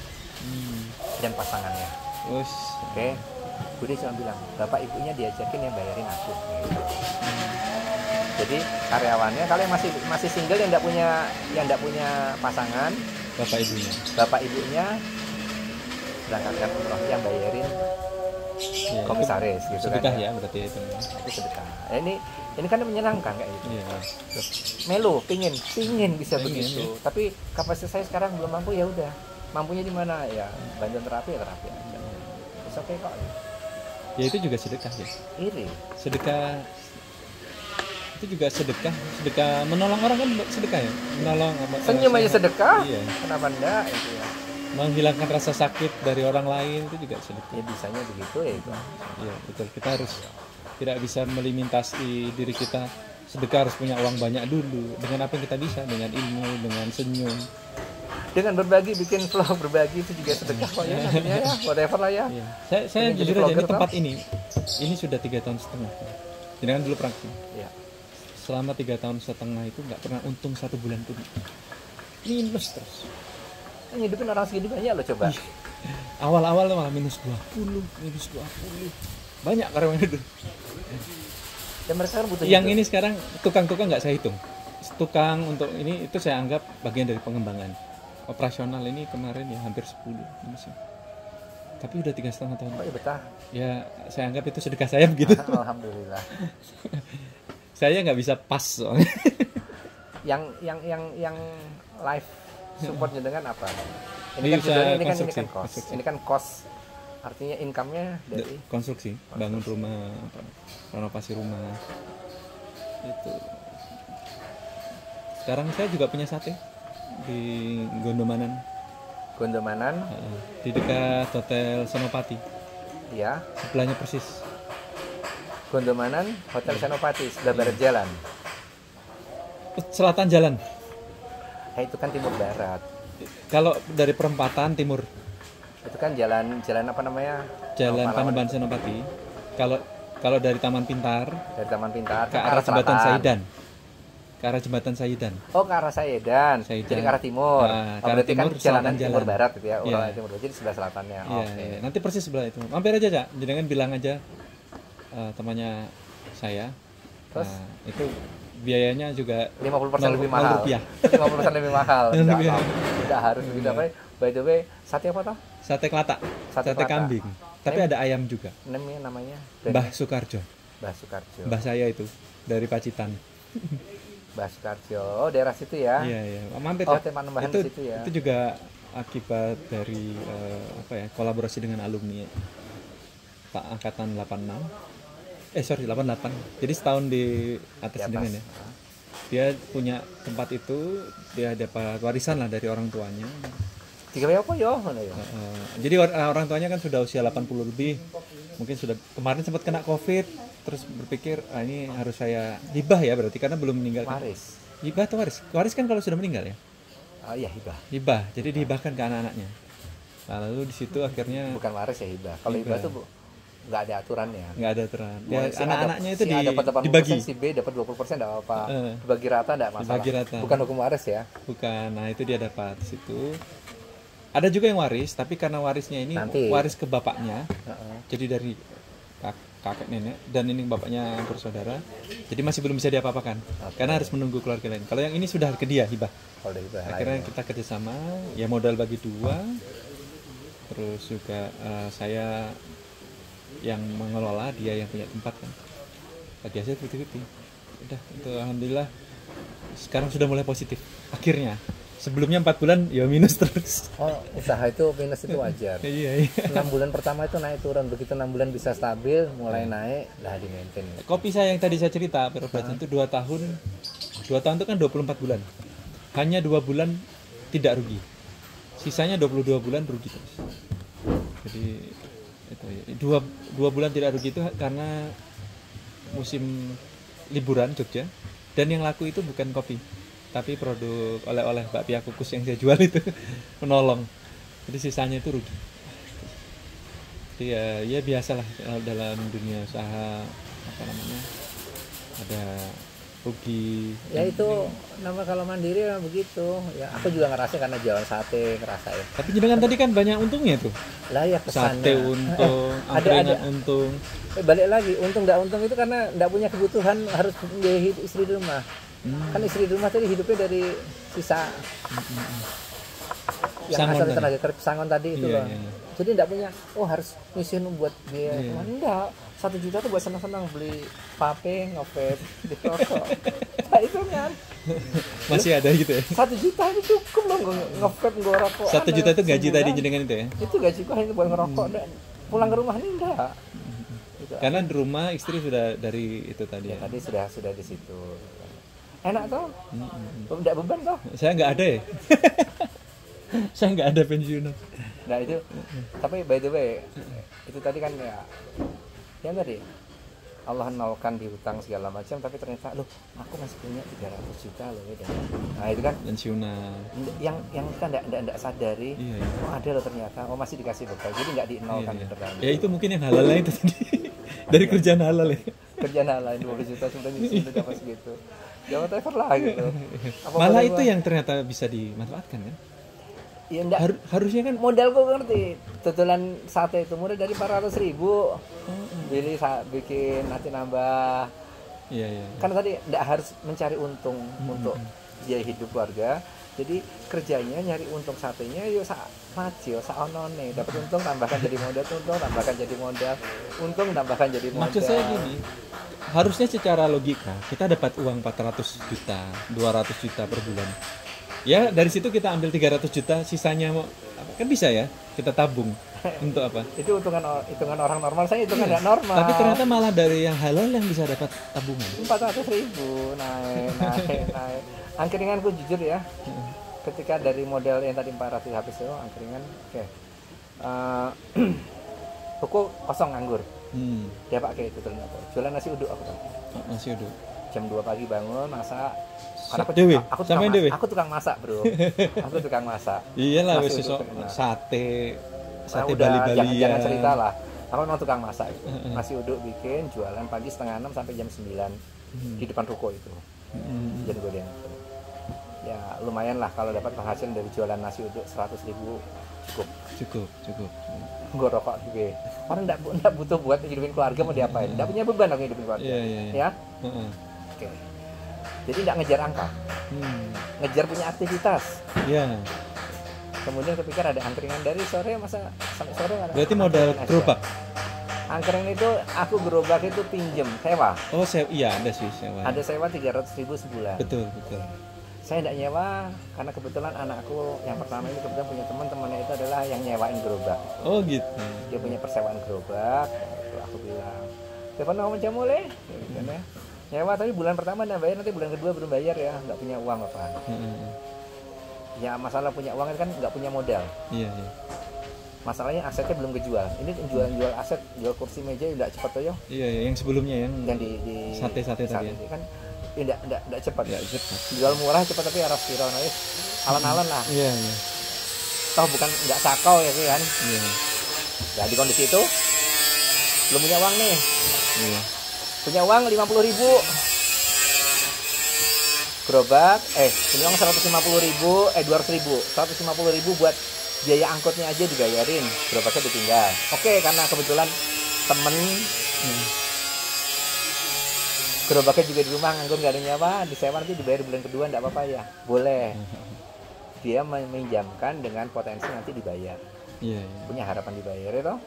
dan pasangannya. Terus Oke. Bude cuma bilang, bapak ibunya diajakin yang bayarin aku. Gitu. Jadi karyawannya kalau yang masih single yang enggak punya pasangan, bapak ibunya berangkatkan umroh, yang bayarin ya, komisaris gitu sedekah kan. ya berarti itu. Itu sedekah. Ini kan menyenangkan kayak gitu. Iya. Melo pingin bisa Pengen, begitu. ya. Tapi kapasitas saya sekarang belum mampu, ya udah. Mampunya di mana ya? Bantuan terapi aja. It's okay kok. Ya itu juga sedekah ya. Iri. Sedekah itu juga sedekah menolong orang kan sedekah ya, menolong Senyum aja sedekah. Iya. Kenapa enggak itu ya? Menghilangkan rasa sakit dari orang lain itu juga sedekah. Ya bisanya begitu ya itu. Iya betul, kita harus tidak bisa melimitasi diri kita. Sedekah harus punya uang banyak dulu. Dengan apa yang kita bisa, dengan ilmu, dengan senyum. Dengan berbagi, bikin vlog berbagi itu juga sedekah kok ya. Nantinya ya, whatever lah ya. Iya. Saya Pengen jadi jujur aja ini vlogger, tempat ini sudah 3 tahun setengah. Jangan dulu praktik. Iya. Selama 3 tahun setengah itu nggak pernah untung 1 bulan pun. Minus terus. Ngidupin orang segini banyak loh coba. Awal-awal malah minus 20. Banyak karyawan itu. Dan mereka kan butuh Yang hidup. ini sekarang tukang-tukang nggak saya hitung. Tukang untuk ini itu saya anggap bagian dari pengembangan. Operasional ini kemarin ya hampir 10 minusnya. Tapi udah 3,5 tahun. Oh iya betah. Ya saya anggap itu sedekah saya begitu. Alhamdulillah. Saya nggak bisa pas soalnya. yang live supportnya dengan apa? Ini Ini kan usaha judulnya ini konstruksi. kan cost. Konstruksi. Ini kan cost. Artinya income-nya dari Konstruksi, bangun rumah, renovasi rumah. Itu. Sekarang saya juga punya sate di Gondomanan, Gondomanan, di dekat Hotel Senopati, ya. sebelahnya persis. Gondomanan, Hotel Senopati, sebelah barat jalan. Selatan jalan. Itu kan timur barat. Kalau dari perempatan timur, Itu kan jalan apa namanya? Jalan Pahlawan. Panembahan Senopati. Kalau Kalau dari Taman Pintar Dari Taman Pintar ke arah Jembatan Saidan. Ke arah Jembatan Saidan. Oh, ke arah Saidan. Saidan. Jadi ke arah timur. Nah, Oh, berarti kan timur, jalanan selatan timur jalan. barat gitu ya. Iya. Timur barat. Jadi sebelah selatannya. Iya, Oke. iya. Nanti persis sebelah itu. Mampir aja, Cak. Jangan bilang aja temannya saya. Terus? Nah, itu biayanya juga 50% lebih 0 mahal. rupiah. 50% lebih mahal. Lebih Enggak, mahal. tidak harus begitu apa. By the way, sate apa toh? Sate Kelata, Sate sate Kelata. kambing. Tapi ada ayam juga. Namanya Mbah Soekarjo. Mbah Soekarjo. Mbah saya itu dari Pacitan. Mbah Soekarjo. Oh, daerah situ ya. Iya, iya. Mampir, Oh, Cak. Panembahan itu di situ ya. Itu juga akibat dari apa ya? Kolaborasi dengan alumni Pak angkatan 86. Sorry, 88. Jadi setahun di atas Di atas. dengan ya. Dia punya tempat itu, dia dapat warisan lah dari orang tuanya. Tiga apa yo? Mana ya? Jadi orang tuanya kan sudah usia 80 lebih. Mungkin sudah kemarin sempat kena Covid, terus berpikir ini harus saya hibah ya berarti karena belum meninggal. Waris. Hibah atau waris? Waris kan kalau sudah meninggal ya. Oh iya, hibah. Hibah, jadi dihibahkan ke anak-anaknya. Nah, lalu di situ akhirnya Bukan waris ya, hibah. Kalau hibah tuh nggak ada aturannya. nggak ada aturan. Mau Ya, si anak-anaknya itu si A dapat 80%, dibagi. si B dapat 20% enggak apa-apa. Dibagi rata enggak masalah. Dibagi rata. Bukan hukum waris ya. Bukan. Nah, itu dia dapat di situ. Ada juga yang waris, tapi karena warisnya ini Nanti. waris ke bapaknya. Heeh. Jadi dari kakek nenek dan ini bapaknya bersaudara. Jadi masih belum bisa diapa-apakan. Karena harus menunggu keluarga lain. Kalau yang ini sudah ke dia hibah. Kalau dari hibah. Akhirnya kita kerjasama, ya modal bagi dua. Terus juga saya yang mengelola, dia yang punya tempat kan. Tadi aja 50-50. Udah, itu alhamdulillah sekarang sudah mulai positif. Akhirnya. Sebelumnya 4 bulan ya minus terus. Oh, usaha itu minus itu wajar. Iya, iya. 6 bulan pertama itu naik turun, begitu 6 bulan bisa stabil, mulai naik, lah di maintain. Kopi saya yang tadi saya cerita, perobatan itu 2 tahun. 2 tahun itu kan 24 bulan. Hanya 2 bulan tidak rugi. Sisanya 22 bulan rugi terus. Jadi itu ya. 2 bulan tidak rugi itu karena musim liburan Jogja, dan yang laku itu bukan kopi tapi produk oleh-oleh bakpia kukus yang saya jual itu menolong, jadi sisanya itu rugi. Jadi ya biasalah dalam dunia usaha, apa namanya, ada rugi. Ya itu nama kalau mandiri memang begitu. Ya aku juga ngerasain karena jualan sate, ngerasain. Tapi jenengan tadi kan banyak untungnya tuh. Lah ya kesana. Sate untung, angkringan untung. Balik lagi, untung nggak untung itu karena nggak punya kebutuhan harus membiayai istri di rumah. Kan istri di rumah tadi hidupnya dari sisa yang Sangon asal tadi. tenaga kerja sangon tadi itu Iya, loh. iya. Jadi nggak punya, harus nyisihin buat dia. Iya. Enggak, 1 juta tuh buat senang-senang beli vape, nge-vape, di rokok. Nah itu kan Masih ada gitu ya. 1 juta itu cukup loh nge-vape, ngerokok. 1 juta itu gaji tadi jenengan itu ya. Itu gaji gua hanya buat ngerokok. Pulang ke rumah ini enggak. Gitu. Karena di rumah istri sudah dari itu tadi Ya, ya. tadi sudah di situ. Enak toh? Enggak beban toh? Saya nggak ada ya. Saya nggak ada pensiunan. Nah itu, tapi by the way, itu tadi kan ya, yang tadi Allah nolkan di hutang segala macam, tapi ternyata loh, aku masih punya 300 juta loh ya. Nah itu kan Pensiunan. yang kita enggak sadari, Iya, iya. oh ada loh ternyata, oh masih dikasih bekal, jadi nggak dinolkan Iya, iya. beneran. Ya itu mungkin yang halal itu tadi. Dari kerjaan halal ya. Kerjaan lain 20 juta sebenarnya sudah dapat segitu, ya whatever lah gitu. Apa Malah boleh itu gua- yang ternyata bisa dimanfaatkan kan. ya enggak, Harusnya kan modalku ngerti, tutulan sate itu mulai dari 400.000, bikin nanti nambah. iya iya. Karena tadi tidak harus mencari untung untuk biaya hidup keluarga, jadi kerjanya nyari untung satenya, yuk maju, onone dapat untung tambahkan jadi modal, untung tambahkan jadi modal, untung tambahkan jadi modal. Maksud saya gini, harusnya secara logika kita dapat uang 400 juta, 200 juta per bulan. Ya dari situ kita ambil 300 juta, sisanya mau kan bisa ya kita tabung untuk apa? Itu hitungan orang normal, saya hitungan nggak normal. Tapi ternyata malah dari yang halal yang bisa dapat tabungan. 400.000 naik. Angkringanku jujur ya, ketika dari model yang tadi 400 habis itu angkringan, oke. Toko kosong nganggur. Dia pakai itu ternyata. Jualan nasi uduk aku pakai. Masih udah. Jam 2 pagi bangun masak. Karena Dewi, aku samain Dewi. aku tukang masak, Bro. Aku tukang masak. Iyalah Nasi wis uduk iso enak. sate Nah, udah, Bali-Bali jangan cerita lah. Aku memang tukang masak itu. Nasi uduk bikin, jualan pagi setengah 6 sampai jam 9 di depan ruko itu. Jam Goden itu. Ya lumayan lah kalau dapat penghasilan dari jualan nasi uduk 100.000 cukup. Gue rokok juga. Orang enggak butuh buat hidupin keluarga, mau diapain? Enggak punya beban dong hidupin keluarga. Ya. Oke. Jadi enggak ngejar angka. Ngejar punya aktivitas. Iya. Kemudian kepikir ada angkringan dari sore, masa sampai sore ada. Berarti modal gerobak. Angkringan itu aku gerobak itu pinjem, sewa. Oh, iya ada sih sewa. Ada sewa 300.000 sebulan. Betul. Saya tidak nyewa karena kebetulan anakku yang pertama ini kebetulan punya teman-temannya itu adalah yang nyewain gerobak. Oh gitu. Dia punya persewaan gerobak. Itu aku bilang, "Kapan mau mulai?" Gitu ya. Nyewa tapi bulan pertama nggak bayar, nanti bulan kedua belum bayar ya, nggak punya uang apa. Ya masalah punya uang kan nggak punya modal. Iya. Masalahnya asetnya belum kejual. Ini jual aset, jual kursi meja udah cepat tuh yo. Iya, yang sebelumnya yang di sate tadi. Kan enggak cepat. Ya, cepat. Jual murah cepat tapi harus viral nih. Alon-alon lah. Iya. Toh bukan enggak sakau ya kan. Iya. Ya di kondisi itu belum punya uang nih. Iya. Punya uang 50.000. Gerobak, punya uang 150.000, 200.000. 150.000 buat biaya angkutnya aja dibayarin, gerobaknya ditinggal. Oke, karena kebetulan temen gerobaknya juga di rumah nganggur nggak ada nyawa, disewa nanti dibayar bulan kedua nggak apa-apa ya, boleh. Dia meminjamkan dengan potensi nanti dibayar. Iya. Punya harapan dibayar ya toh?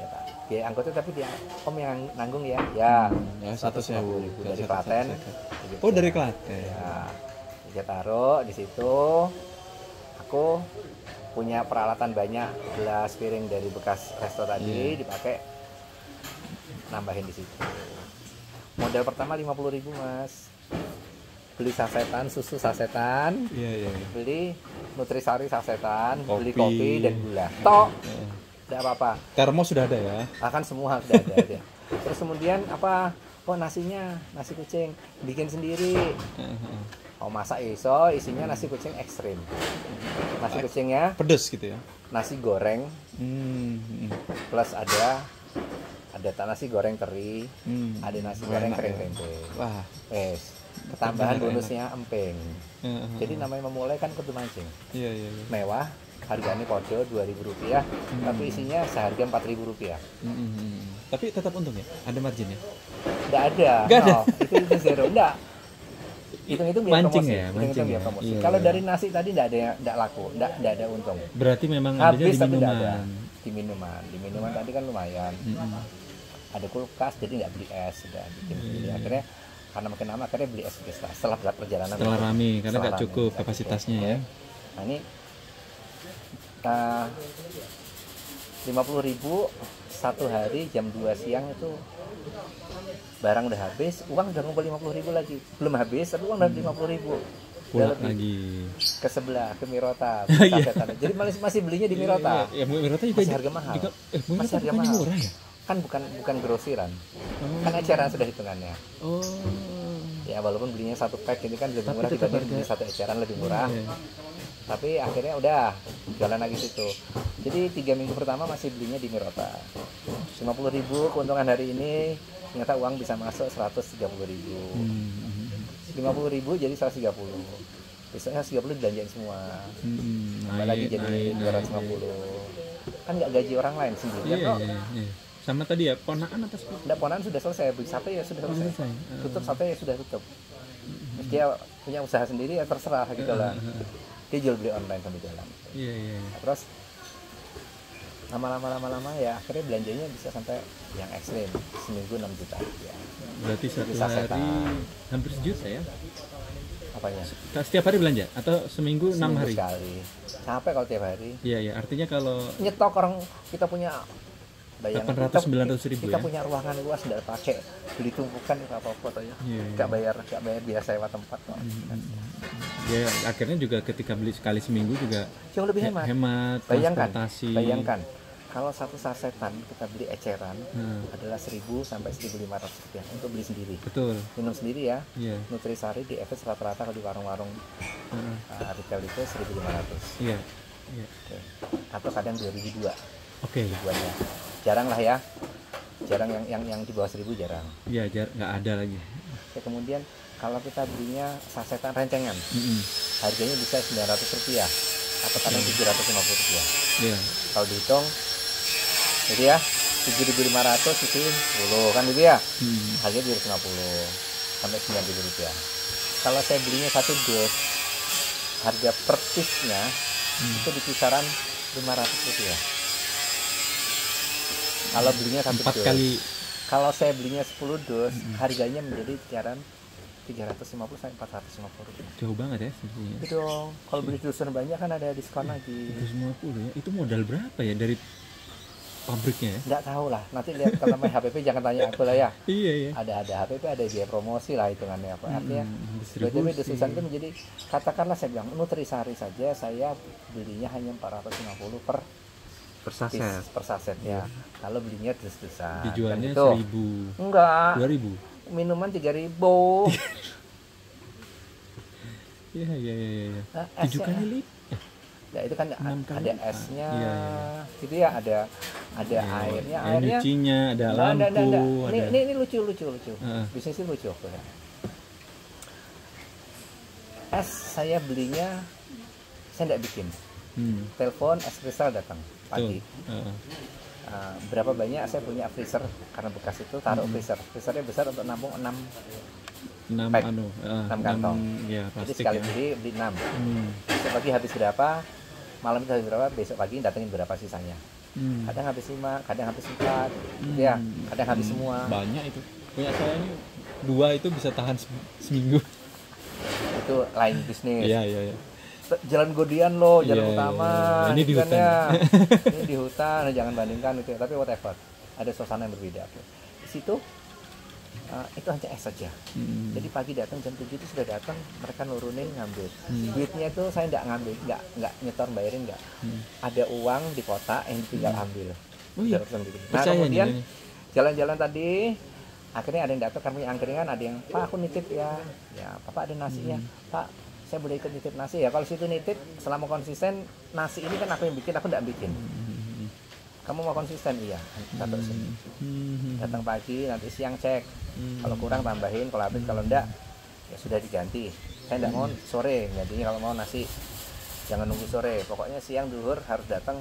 Ya Pak. Biaya angkutnya tapi dia Om yang nanggung ya. Ya. 150.000 dari Klaten. Oh dari Klaten. Ya. Dia taruh di situ. Aku punya peralatan banyak, gelas piring dari bekas resto tadi dipakai, nambahin di situ. Modal pertama 50.000 Mas. Beli sasetan, susu sasetan. Iya. Beli nutrisari sasetan, beli kopi dan gula. Tok. Tidak apa-apa. Termos sudah ada ya? Akan semua sudah ada. Terus kemudian apa? Oh nasinya, nasi kucing bikin sendiri. Oh masak iso, isinya nasi kucing ekstrim. Nasi kucingnya pedes gitu ya. Nasi goreng. Plus ada nasi goreng teri, ada nasi goreng kering tempe. Wah, tambahan bonusnya emping. Jadi namanya memulai kan kudu mancing. Iya. Mewah, harganya kode Rp2.000, tapi isinya seharga Rp4.000. Tapi tetap untung ya? Ada marginnya? Nggak ada. Nggak ada. No, itu zero. Nggak. Hitung-hitung biar mancing promosi. Ya, mancing ya. Promosi. Iya. Kalau dari nasi tadi nggak laku, nggak ada untung. Berarti memang habis adanya di tapi minuman. Di minuman tadi kan lumayan. Ada kulkas jadi nggak beli es, sudah bikin sendiri. Akhirnya karena makin lama akhirnya beli es setelah perjalanan. Setelah rame karena nggak cukup kapasitasnya ya. Nah ini 50.000 satu hari jam 2 siang itu barang udah habis, uang udah ngumpul 50.000 lagi. Belum habis tapi uang udah 50.000. Pulang lagi ke sebelah ke Mirota. Jadi masih belinya di Mirota. Ya, Mirota juga masih harga mahal. Masih harga mahal. Murah ya? Kan bukan grosiran. Kan eceran sudah hitungannya. Oh. Ya walaupun belinya satu pack ini kan lebih murah dibanding beli satu eceran lebih murah. Tapi akhirnya udah jalan lagi situ. Jadi 3 minggu pertama masih belinya di Mirota. 50.000 keuntungan hari ini, ternyata uang bisa masuk 130.000. 50.000 jadi 130. Besoknya 130 dibelanjain semua. Tambah lagi jadi 250. Kan nggak gaji orang lain sendiri. Iya. Sama tadi ya, ponakan atas ponakan sudah selesai, beli sate ya sudah selesai. Tutup sate ya sudah tutup. Dia punya usaha sendiri ya terserah gitu lah. Dia jual beli online sambil jalan. Iya. Terus lama-lama ya akhirnya belanjanya bisa sampai yang ekstrim, seminggu 6 juta ya. Berarti satu hari hampir sejuta ya? Apanya? Setiap hari belanja atau seminggu 6 hari? Sekali. Capek kalau tiap hari. Iya, artinya kalau nyetok orang kita punya bayangan 800-900 ribu kita ya? punya ruangan luas nggak pakai beli tumpukan apa-apa ya. Nggak bayar biasa sewa tempat kok. Ya akhirnya juga ketika beli sekali seminggu juga jauh lebih hemat. Bayangkan kalau satu sasetan kita beli eceran adalah 1.000 sampai 1.500 rupiah untuk beli sendiri. Betul. Minum sendiri ya. Nutrisari di FS rata-rata kalau di warung-warung retail itu 1.500. Iya. Atau kadang 2.002. Oke. Tujuannya. jarang lah ya, jarang yang di bawah 1.000 jarang. Iya, nggak ada lagi. Oke, kemudian kalau kita belinya sasetan rencengan, harganya bisa Rp900 atau kadang Rp750. Iya. Kalau dihitung, jadi ya 7.500 itu 10 kan gitu ya, harganya 250 sampai Rp9.000. Kalau saya belinya 1 dus, harga per piece-nya itu di kisaran Rp500. Kalau belinya 1 4 dus. kali. Kalau saya belinya 10 dus, harganya menjadi kisaran Rp350 sampai Rp450. Jauh banget ya sebenarnya. Itu dong. Kalau beli dusun banyak kan ada diskon lagi. 250 ya. Itu modal berapa ya dari pabriknya ya? Nggak tahu lah. Nanti lihat kalau main HPP jangan tanya aku lah ya. Iya ya. Ada HPP, ada biaya promosi lah hitungannya apa. Artinya BTW Distribusi. dusun itu menjadi, katakanlah saya bilang nutrisari saja saya belinya hanya Rp450 per Per piece, per saset ya. Kalau belinya dus-dusan. Dijualnya kan gitu. 1.000. Enggak. 2.000. Minuman 3.000. Iya iya iya. Nah, 7 kali lipat. Ya itu kan 6 kali ada lipat. esnya, Iya, gitu ya, ada airnya, Air nyucinya, ada lampu, Nggak. ada. Ini lucu. Bisnis ini lucu. Es saya belinya, saya nggak bikin. Telepon es kristal datang pagi. Berapa banyak saya punya freezer karena bekas itu taruh freezernya besar untuk nampung 6 pack, 6 kantong. Ya, Jadi plastik sekali ya. beli 6. Besok pagi habis berapa, malam itu habis berapa, besok pagi datengin berapa sisanya. Kadang habis 5, kadang habis 4, gitu ya. Kadang habis semua. Banyak itu. Punya saya ini 2 itu bisa tahan seminggu. Itu lain bisnis. Iya. Jalan Godian loh, jalan Iya, utama. iya. Ini di kan hutan. ya. Ini di hutan, jangan bandingkan itu. Tapi whatever, ada suasana yang berbeda. Di situ itu hanya es saja. Jadi pagi datang jam 7 itu sudah datang, mereka nurunin ngambil. Duitnya itu saya nggak nyetor bayarin nggak. Ada uang di kotak yang tinggal ambil. Oh iya. Nah Percaya kemudian nih. jalan-jalan tadi, akhirnya ada yang datang, kami angkringan, ada yang, Pak aku nitip ya, Bapak ada nasinya, Pak saya boleh ikut nitip nasi ya. Kalau situ nitip selama konsisten, nasi ini kan aku yang bikin, aku nggak bikin. Kamu mau konsisten? Iya, datang sini. Datang pagi, nanti siang cek. Kalau kurang tambahin, kalau habis, kalau enggak ya sudah diganti. Saya enggak mau sore, gantinya kalau mau nasi. Jangan nunggu sore, pokoknya siang duhur harus datang.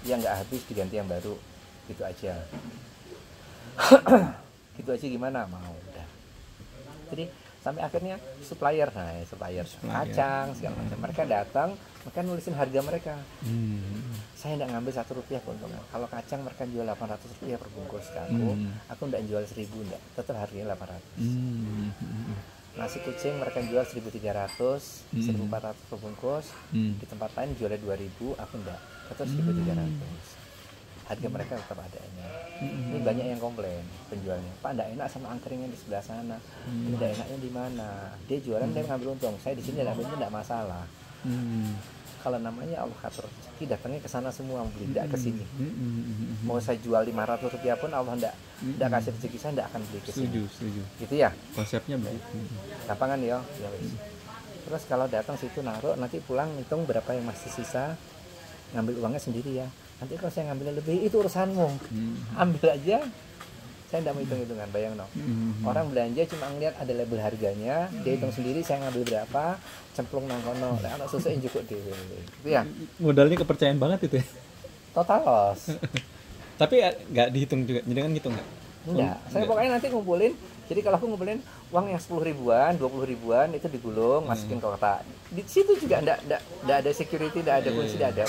Yang nggak habis diganti yang baru, gitu aja. Gitu aja gimana? Mau udah. Jadi sampai akhirnya supplier kacang segala macam, mereka datang, mereka nulisin harga mereka. Saya tidak ngambil Rp1 keuntungan. Kalau kacang mereka jual Rp800 per bungkus ke aku tidak jual 1.000, enggak, tetap harganya 800. Nasi kucing mereka jual 1.300, 1.400 per bungkus. Di tempat lain jualnya 2.000, aku enggak, tetap 1.300. Harga mereka tetap adanya. Ini banyak yang komplain penjualnya, Pak enggak enak sama angkringan di sebelah sana. Ini enggak enaknya di mana? Dia jualan, dia ngambil untung. Saya di sini ngambil untung enggak masalah. Kalau namanya Allah atur rezeki, datangnya ke sana semua, beli enggak ke sini. Mau saya jual Rp500 pun Allah enggak kasih rezeki, saya enggak akan beli ke sini. Setuju. Gitu ya? Konsepnya begitu. Gampang kan ya? Ya wis. Terus kalau datang situ naruh, nanti pulang hitung berapa yang masih sisa, ngambil uangnya sendiri ya. Nanti kalau saya ngambil lebih, itu urusanmu. Ambil aja. Saya tidak mau hitung-hitungan, bayang no. Orang belanja cuma ngeliat ada label harganya, dia hitung sendiri, saya ngambil berapa, cemplung nang kono, anak susu yang cukup dhewe. Itu ya. Modalnya kepercayaan banget itu ya. Total loss. Tapi nggak dihitung juga, jadi kan ngitung nggak? Enggak, saya pokoknya nanti ngumpulin. Jadi kalau aku ngumpulin uang yang 10 ribuan, 20 ribuan itu digulung, masukin ke kotak. Di situ juga enggak ada security, enggak ada kunci, enggak ada.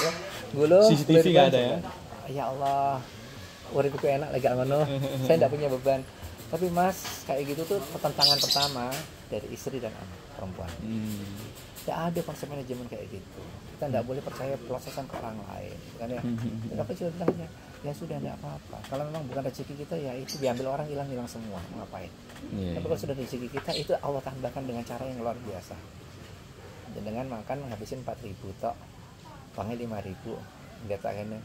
Gulung, CCTV nggak ada ya? Ya Allah, uripku enak lagi ngono. Saya enggak punya beban. Tapi Mas, kayak gitu tuh pertentangan pertama dari istri dan anak perempuan. Tidak ada konsep manajemen kayak gitu. Kita tidak boleh percaya prosesan ke orang lain, kan ya? Kenapa cuma bilangnya, ya sudah tidak apa-apa. Kalau memang bukan rezeki kita, ya itu diambil orang, hilang semua. Mau ngapain? Tapi kalau sudah rezeki kita, itu Allah tambahkan dengan cara yang luar biasa. Dan dengan makan menghabisin 4.000 tok, uangnya 5.000, enggak tak kena.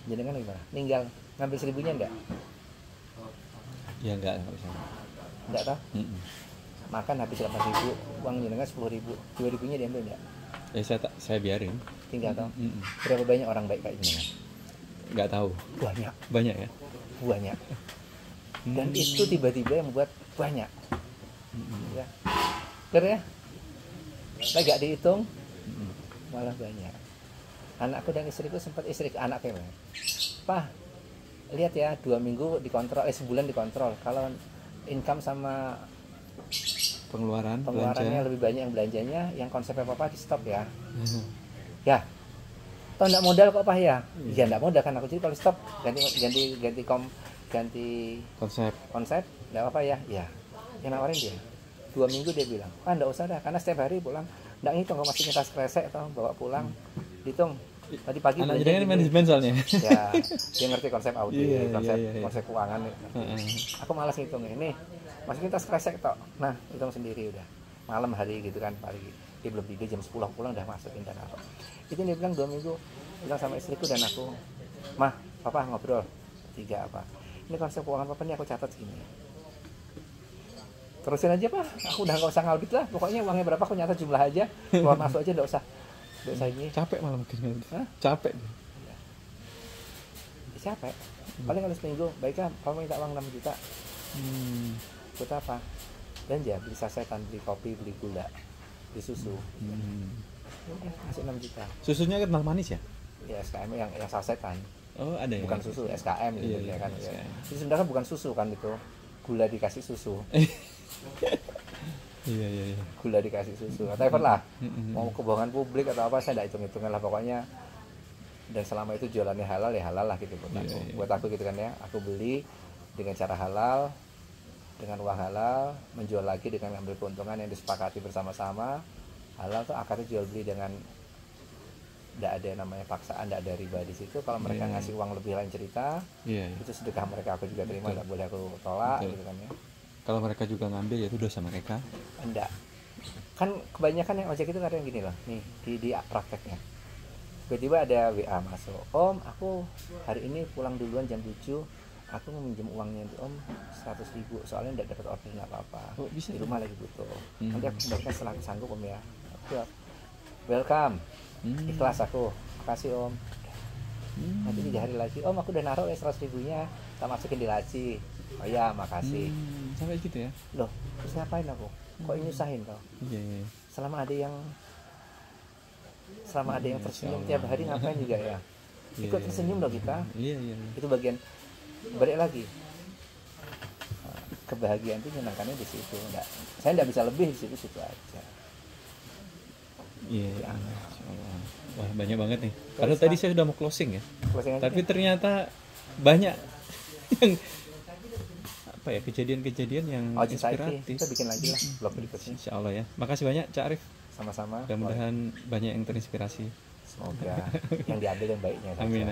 Jadi kan gimana? Ninggal ngambil 1.000-nya enggak? Ya enggak bisa. Enggak toh? Makan habis 8.000, uang jenengan 10.000, 2.000-nya diambil enggak? Ya saya biarin. Tinggal toh. Berapa banyak orang baik kayak jenengan? nggak tahu. Banyak, Banyak ya. banyak. Dan itu tiba-tiba yang membuat banyak. Ya. Karena lagi gak dihitung malah banyak. Anakku dan istriku sempat anaknya, Pak, lihat ya 2 minggu dikontrol, sebulan dikontrol. Kalau income sama Pengeluarannya pengeluarannya lebih banyak yang belanjanya, yang konsepnya papa di stop ya. Ya, toh nggak modal kok Pak ya? Ya nggak modal kan aku, jadi kalau stop ganti konsep nggak apa ya. Ya, yang nawarin dia 2 minggu dia bilang, nggak usah dah, karena setiap hari pulang nggak ngitung, kalau masih tas kresek atau bawa pulang, dihitung tadi pagi anak jadi kan manajemen soalnya. Ya, dia ngerti konsep audit, konsep keuangan. Aku malas ngitung ini, masukin tas kresek tok. Nah, hitung sendiri udah. Malam hari gitu kan, pagi. Dia belum tidur, jam 10 pulang udah masukin dan apa. Itu dia bilang 2 minggu, bilang sama istriku dan aku, Mah, Papa ngobrol 3 apa. Ini konsep keuangan Papa nih aku catat segini. Terusin aja Pak, aku udah nggak usah ngaudit lah. Pokoknya uangnya berapa aku nyatat jumlah aja, keluar masuk aja nggak usah ini. Capek malah mungkin. Capek. Ya, capek. Paling kalau seminggu, baiklah kamu minta uang 6 juta. Buat apa? Belanja, beli sasetan, beli kopi, beli gula, beli susu. Udah, kasih 6 juta. Susunya kental manis ya? Ya SKM yang sasetan. Oh ada ya. Bukan susu, SKM gitu ya kan. Ya. Itu sebenarnya bukan susu kan itu. Gula dikasih susu. Iya. Gula dikasih susu. Whatever lah. Mau kebohongan publik atau apa saya tidak hitung-hitungan lah pokoknya. Dan selama itu jualannya halal ya halal lah gitu buat aku. Buat aku gitu kan ya. Aku beli dengan cara halal, dengan uang halal, menjual lagi dengan ambil keuntungan yang disepakati bersama-sama. Halal tuh akarnya jual beli dengan tidak ada namanya paksaan, tidak ada riba di situ. Kalau mereka ngasih uang lebih lain cerita, itu sedekah mereka, aku juga terima, tidak boleh aku tolak. Gitu kan ya. Kalau mereka juga ngambil ya itu dosa mereka. Enggak, kan kebanyakan yang ojek itu kadang gini loh, nih di prakteknya. Tiba-tiba ada WA masuk, Om, aku hari ini pulang duluan jam 7, aku mau minjem uangnya Om 100.000, soalnya tidak dapat order apa-apa. Di rumah lagi butuh. Nanti aku kembalikan setelah aku sanggup Om ya. Welcome. Ikhlas aku, makasih Om. Nanti 3 hari lagi, Om aku udah naruh ya 100.000-nya, tak masukin di laci. Oh ya, makasih. Sampai gitu ya? Loh, terus ngapain aku? Kok nyusahin kau? Iya. Selama ada yang tersenyum tiap hari ngapain juga ya? Ikut tersenyum loh kita. Iya. Itu bagian, balik lagi. Kebahagiaan itu menyenangkannya di situ. Saya tidak bisa lebih di situ aja. Iya. Wah banyak banget nih. Kalau tadi saya sudah mau closing ya. Tapi ternyata banyak yang apa ya, kejadian-kejadian yang inspiratif. Kita bikin lagi lah vlog berikutnya. Insya Allah ya. Makasih banyak Cak Arif. Sama-sama. Mudah-mudahan banyak yang terinspirasi. Semoga yang diambil yang baiknya. Amin.